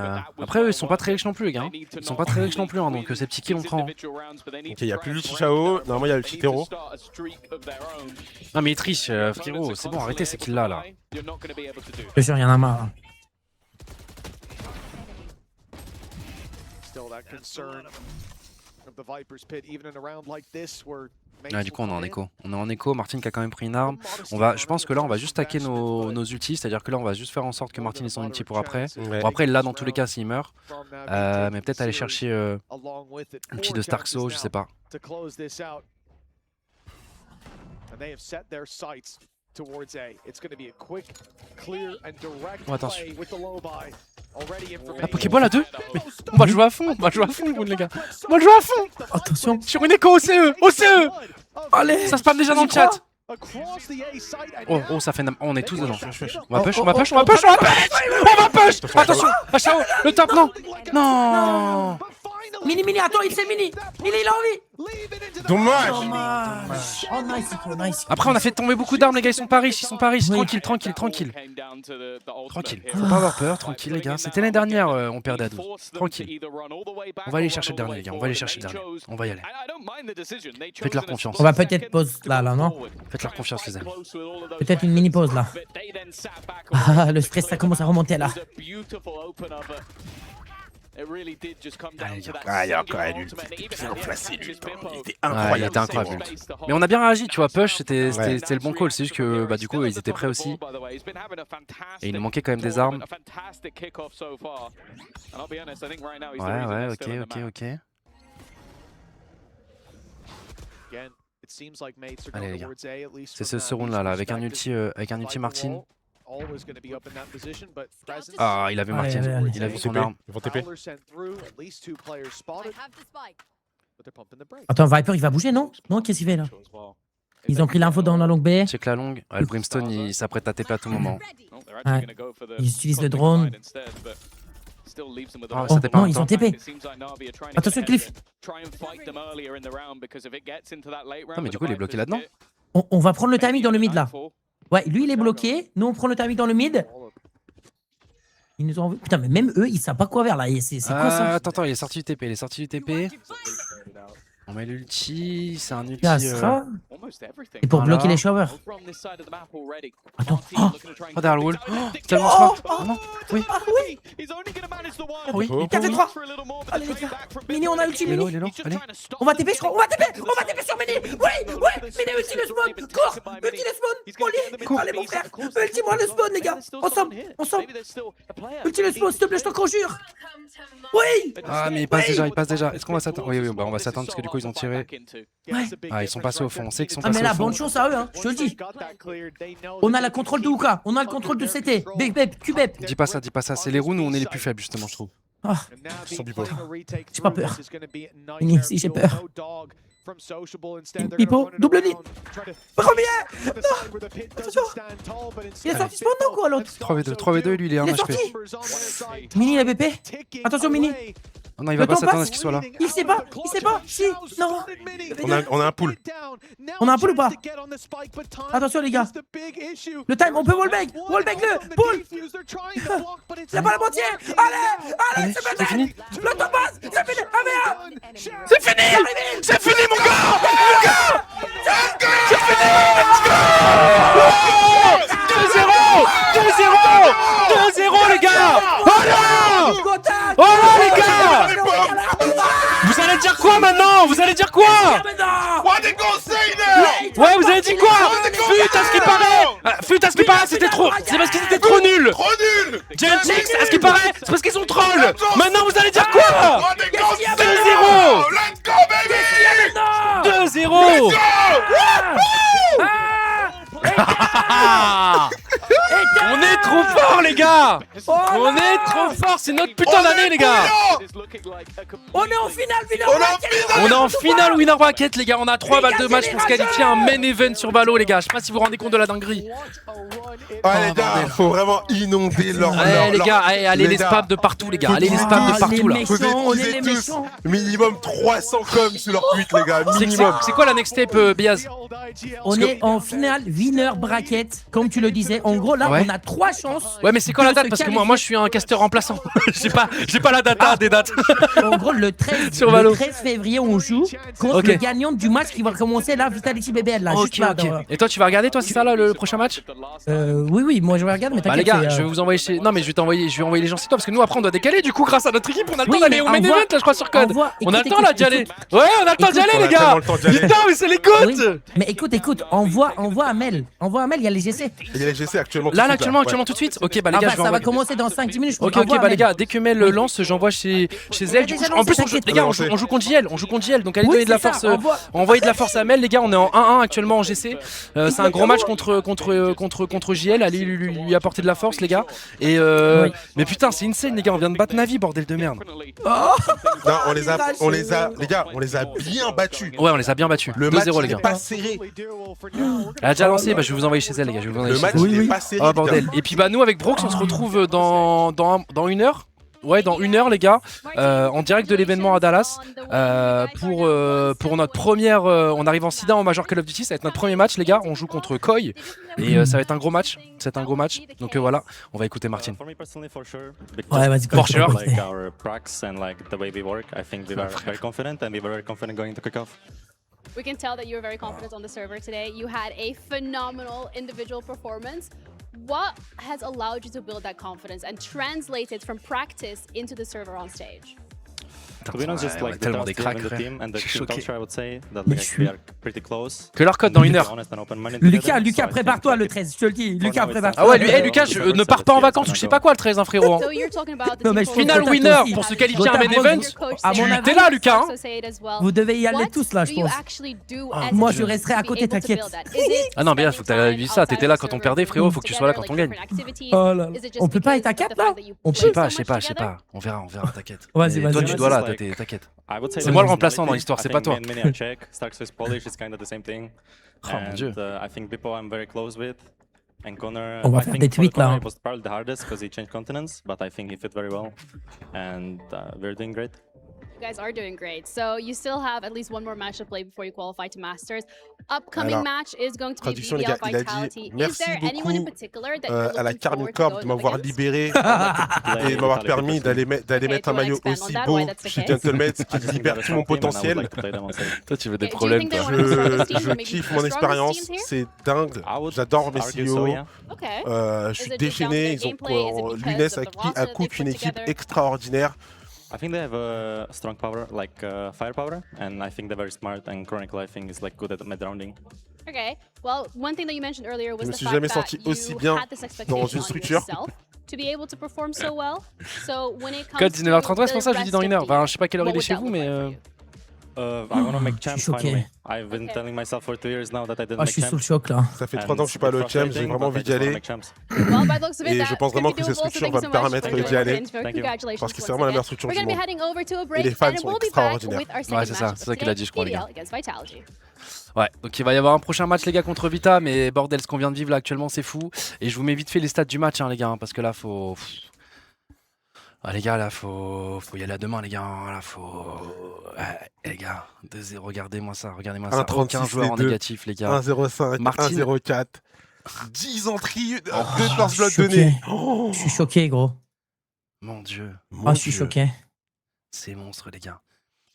après eux ils sont pas très riches non plus, les gars. Ils sont pas très riches non plus, hein, donc ces petits kills on prend. Ok, il y a plus l'ulti Chao, normalement il y a l'ulti Tero. Non mais il triche, frérot, c'est bon, arrêtez ces kills là. Je te jure, il y en a marre. Ah, du coup on est en écho. On est en écho, Martin qui a quand même pris une arme. Je pense que là on va juste taquer nos ultis, c'est-à-dire que là on va juste faire en sorte que Martin ait son ulti pour après. Ouais. Bon après là dans tous les cas s'il meurt. Mais peut-être aller chercher l'ulti de Starkso, je sais pas. Oh, attention. La Pokéball à 2. On va jouer à fond, les gars. On va jouer à fond. Attention. Sur une écho OCE, OCE. Allez. Ça spam déjà dans le chat. Oh, ça fait... on est tous dedans. On va push. Attention, Chao, le top, non. Non. Mini, attends, il s'est mini. Il a envie. Dommage. Oh, nice. Après, on a fait tomber beaucoup d'armes, les gars. Ils sont pas riches. Tranquille. Tranquille. Faut pas avoir peur, tranquille, les gars. C'était l'année dernière, on perdait à 12. Tranquille. On va aller chercher le dernier, les gars. On va y aller. Faites-leur confiance. On va peut-être pause là, non? Faites-leur confiance, les amis. Peut-être une mini pause là. Ah, le stress, ça commence à remonter là. Ah, il y a encore un ulti. Il était bien placé, lui. Il était incroyable. Il était incroyable. Mais on a bien réagi, tu vois. Push, c'était le bon call. C'est juste que bah, du coup, ils étaient prêts aussi. Et il nous manquait quand même des armes. Ouais, ok. Allez, les gars. C'est ce round là, avec un ulti Martin. Ah, il a vu Martin, il a vu son arme. Ils vont TP. Attends, Viper il va bouger, non? Non, qu'est-ce qu'il fait là? Ils ont pris l'info dans la longue B. Check la longue. Le Brimstone il s'apprête à TP à tout moment. Ouais. Ils utilisent le drone. Oh, Oh, non, ils ont TP. Attention, Cliff. Non, mais du coup, il est bloqué là-dedans. On va prendre le timing dans le mid là. Ouais, lui il est bloqué. Nous on prend le timing dans le mid. Ils nous ont vu. Putain, mais même eux ils savent pas quoi faire là. C'est quoi ça? Attends, il est sorti du TP. On met l'ulti, c'est un ulti. Et pour bloquer les showers. Attends. Oh, derrière le wall. Tellement smart. Non. Oui. Oui. 4 et 3. Allez les gars. Mini, on a ulti Mini. Il est long. Allez. On va TP, je crois. On va TP sur Mini. Oui. Mini, ulti le spawn. Cours. Ulti le spawn. Cours. Allez mon frère. Ulti-moi le spawn les gars. Ensemble. Ulti le spawn, s'il te plaît, je te conjure. Oui. Ah, mais il passe déjà. Est-ce qu'on va s'attendre? Oui, bah on va s'attendre parce que du coup ils ont tiré. Ouais. Ah, ils sont passés au fond. On sait qu'ils sont Ah, passés mais au là, fond. bonne chance à eux, hein. Je te le dis. On a la contrôle de Uka. On a le contrôle de CT. Bep, QBep. Dis pas ça. C'est les rounds où on est les plus faibles, justement, je trouve. Ah. Sans bipo. J'ai pas peur. Si, j'ai peur. Pipo, double nid. Premier. Non. Attention. Il est sorti spawn, non, quoi, l'autre? 3v2, lui, il est en Il est HP. sorti. Mini, la BP. Attention, Mini. Oh non, il va pas s'attendre à ce qu'il soit là. Il sait pas. Si. Non. On a un pool. On a un pool ou pas? Attention, les gars. Le time, on peut wallbang. Wallbang-le. Pull. Il a pas la moitié. Allez, C'est fini. Le top passe. C'est fini. C'est fini, mon gars. C'est fini. 2-0, les gars. Oh là, les gars. Vous allez dire quoi maintenant? Vous allez dire quoi? Ouais, vous avez dit quoi? Fut à ce qui paraît, c'était trop. C'est parce qu'ils étaient trop nuls. Gentrix, à ce qui paraît, c'est parce qu'ils sont trolls. Maintenant, vous allez dire quoi? 2-0. 2-0. On est trop fort, les gars. On est trop fort, c'est notre putain d'année, les gars. On est en finale, winner bracket. On est en finale winner bracket, les gars. On a 3 balles de match pour se qualifier à un main event sur Valo, les gars. Je sais pas si vous vous rendez compte de la dinguerie. Ouais, les gars, faut vraiment inonder leur. Allez, les gars, allez, les spams de partout, les gars. Allez, les spams de partout, là. Vous êtes tous minimum 300 coms sur leur tweet, les gars. Minimum. C'est quoi la next step, Biaz? On est en finale winner bracket, comme tu le disais. En gros, là, on a 3 chances. Ouais, mais c'est quoi la date? Parce que moi, je suis un casteur remplaçant. J'ai pas la data des dates. En gros, le 13 février, on joue contre le gagnant du match qui va commencer là, Vitality BBL. Là, juste là, Et toi, tu vas regarder, toi, c'est ça, là, le prochain match? Oui, moi, je vais regarder, mais t'inquiète. Les gars, je vais vous envoyer chez. Non, mais je vais envoyer les gens chez toi parce que nous, après, on doit décaler. Du coup, grâce à notre équipe, on a le temps d'aller au main event, là, je crois, sur Code. On a le temps, là, d'y aller. Ouais, on a le temps d'y aller, les gars. Putain, mais c'est les gouttes. Mais écoute, envoie Amel. Envoie Amel, il y a les GC. Il y a les GC actuellement. Là, actuellement, tout de suite. Ok, bah les gars, ça va commencer dans 5-10 minutes. Ok, bah les gars, dès que Mel lance, j'envoie chez elle. Du coup, en plus, les gars, on joue contre JL. Donc allez donner de la force. Envoyer de la force à Mel, les gars. On est en 1-1 actuellement en GC. C'est un gros match contre JL. Allez lui apporter de la force, les gars. Et mais putain, c'est insane, les gars. On vient de battre Navi, bordel de merde. Non, les gars, on les a bien battus. Ouais, on les a bien battus. Le match 2-0, les n'est gars. pas serré. Elle a déjà lancé, bah je vais vous envoyer chez elle, les gars. Le match n'est pas serré. Oh bordel. Et puis bah nous avec Brooks, on se retrouve dans 1 heure. Ouais, dans 1 heure, les gars, en direct de l'événement à Dallas, pour notre première. On arrive en SIDA en Major Call of Duty, ça va être notre premier match, les gars. On joue contre Koi et ça va être un gros match. C'est un gros match. Donc voilà, on va écouter Martin. Ouais, vas-y, for sure. We can tell that you're very confident on the server today. You had a phenomenal individual performance. What has allowed you to build that confidence and translate it from practice into the server on stage? Tellement des cracks, frère. Je suis choqué. Que leur code dans 1 heure. Lucas, prépare-toi le 13, je te le dis. Lucas, prépare-toi. Ah ouais, Lucas, ne pars pas en vacances ou je sais pas quoi le 13, hein, frérot. Final winner pour se qualifier à un main event. T'es là, Lucas. Vous devez y aller tous là, je pense. Moi, je resterai à côté, t'inquiète. Ah non, bien, faut que t'aies vu ça. T'étais là quand on perdait, frérot. Faut que tu sois là quand on gagne. Oh là. On peut pas être à 4 là? Je sais pas. On verra, t'inquiète. Vas-y. Toi, tu dois là, t'inquiète. C'est moi le remplaçant dans l'histoire, c'est pas toi. Oh mon dieu. On va faire des tweets là. You guys are doing great. So you still have at least one more match to play before you qualify to Masters. Upcoming match is going to be BBL Vitality. Is there anyone in particular that you're à la looking Carmine forward to Corp de going up m'avoir against? libéré et m'avoir permis d'aller mettre un maillot aussi beau chez Gentlemates qui libère tout mon potentiel. Toi, tu veux des problèmes, toi. Je kiffe mon expérience, c'est dingue. J'adore mes CEO. Je suis déchaîné. Lunes a cook une équipe extraordinaire. I think they have a strong power, like firepower, and I think they're very smart. And Chronicle, I think, is like good at mid rounding. Okay. Well, one thing that you mentioned earlier was Je me the suis fact jamais that senti aussi bien had this dans expectation une on structure. yourself to be able to perform so well. So when it comes Code to 19h33, c'est pour ça que je the dis dans rest 1 heure. of the Enfin, year, je sais pas quelle heure il est chez vous, mais. I want to make champs choqué. finally. I've been telling myself for 2 years now that I didn't Ah, make je suis champs. sous le choc là. Ça fait 3 ans que je suis pas allé au champ, j'ai vraiment envie d'y aller. Well, by the looks of it, Et that je pense could vraiment be que cette doable, so structure thank va you me so much permettre for d'y aller. congratulations Parce que c'est once vraiment la again. meilleure structure We're du going to be monde. heading over to a Et break, les fans and sont we'll be back extraordinaires. with our Ouais, second c'est ça, match c'est ça qu'il a dit, je crois, les gars. BBL against Vitality. Ouais, donc il va y avoir un prochain match, les gars, contre Vita, mais bordel, ce qu'on vient de vivre là actuellement, c'est fou. Et je vous mets vite fait les stats du match, hein, les gars, hein, parce que là, faut. Ah, les gars, là, faut y aller à demain, les gars. Là, faut. Ouais, les gars, 2-0, regardez-moi ça. 1,36 Aucun joueur en les deux. négatif, les gars. 1,05, Martin. 1,04. 10 entrées, 2 Je first blood suis donnés. choqué. Je suis choqué, gros. Mon dieu, Ah, je suis choqué. c'est monstre, les gars.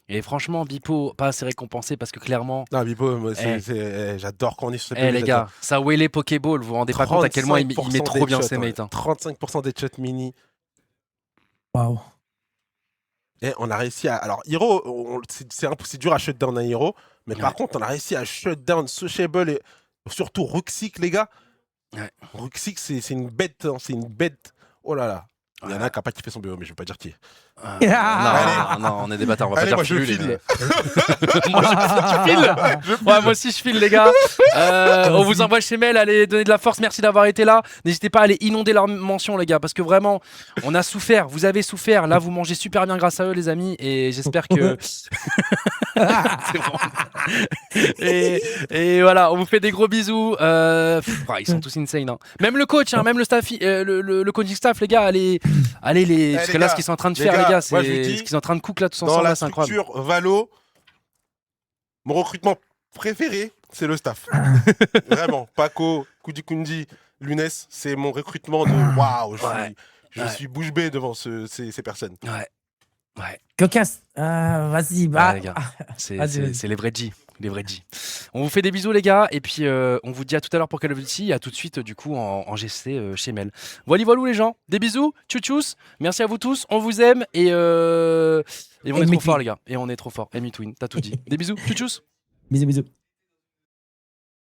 Et franchement, Bipo, pas assez récompensé parce que clairement. Non, Bipo, moi, j'adore quand on est sur ce Les gars, ça Wele Pokéball, vous vous rendez pas compte à quel point il met trop bien ses mates. 35% des shots mini. Waouh. Et on a réussi à. Alors, Hero, c'est dur à shutdown un Hero, mais par contre, on a réussi à shutdown Sociable et surtout Ruxic, les gars. Ouais. Ruxic, c'est une bête, hein, c'est une bête. Oh là là. Il y en a un qui n'a pas kiffé son BO, mais je vais pas dire qui. Non, on est des bâtards, on va Allez, pas moi, dire je Filule, file. Moi, tu files. Ouais, moi aussi je file, les gars. On vous envoie chez Mail, allez donner de la force, merci d'avoir été là. N'hésitez pas à aller inonder leurs mentions, les gars, parce que vraiment, on a souffert, vous avez souffert. Là, vous mangez super bien grâce à eux, les amis, et j'espère que. C'est bon. Et voilà, on vous fait des gros bisous. Ils sont tous insane. Hein. Même le coach, hein, même le staff, le coaching staff, les gars, allez parce que là, ce qu'ils sont en train de faire, les gars, c'est ce qu'ils sont en train de cook là tous ensemble, là, c'est incroyable. Dans la structure Valo, mon recrutement préféré, c'est le staff. Vraiment, Paco, Kundi, Lunes, c'est mon recrutement de waouh. Je suis bouche bée devant ces personnes. Ouais. Cocasse. Vas-y, bah. Les gars, c'est les vrais G. Les vrais G. On vous fait des bisous, les gars, et puis on vous dit à tout à l'heure pour Call of Duty, et à tout de suite, du coup, en GC chez Mel. Voilà, les gens. Des bisous, tchou-tchous. Merci à vous tous, on vous aime, et on est trop fort, les gars. Et on est trop fort. Et Twin, t'as tout dit. Des bisous, tchou-tchous. Bisous.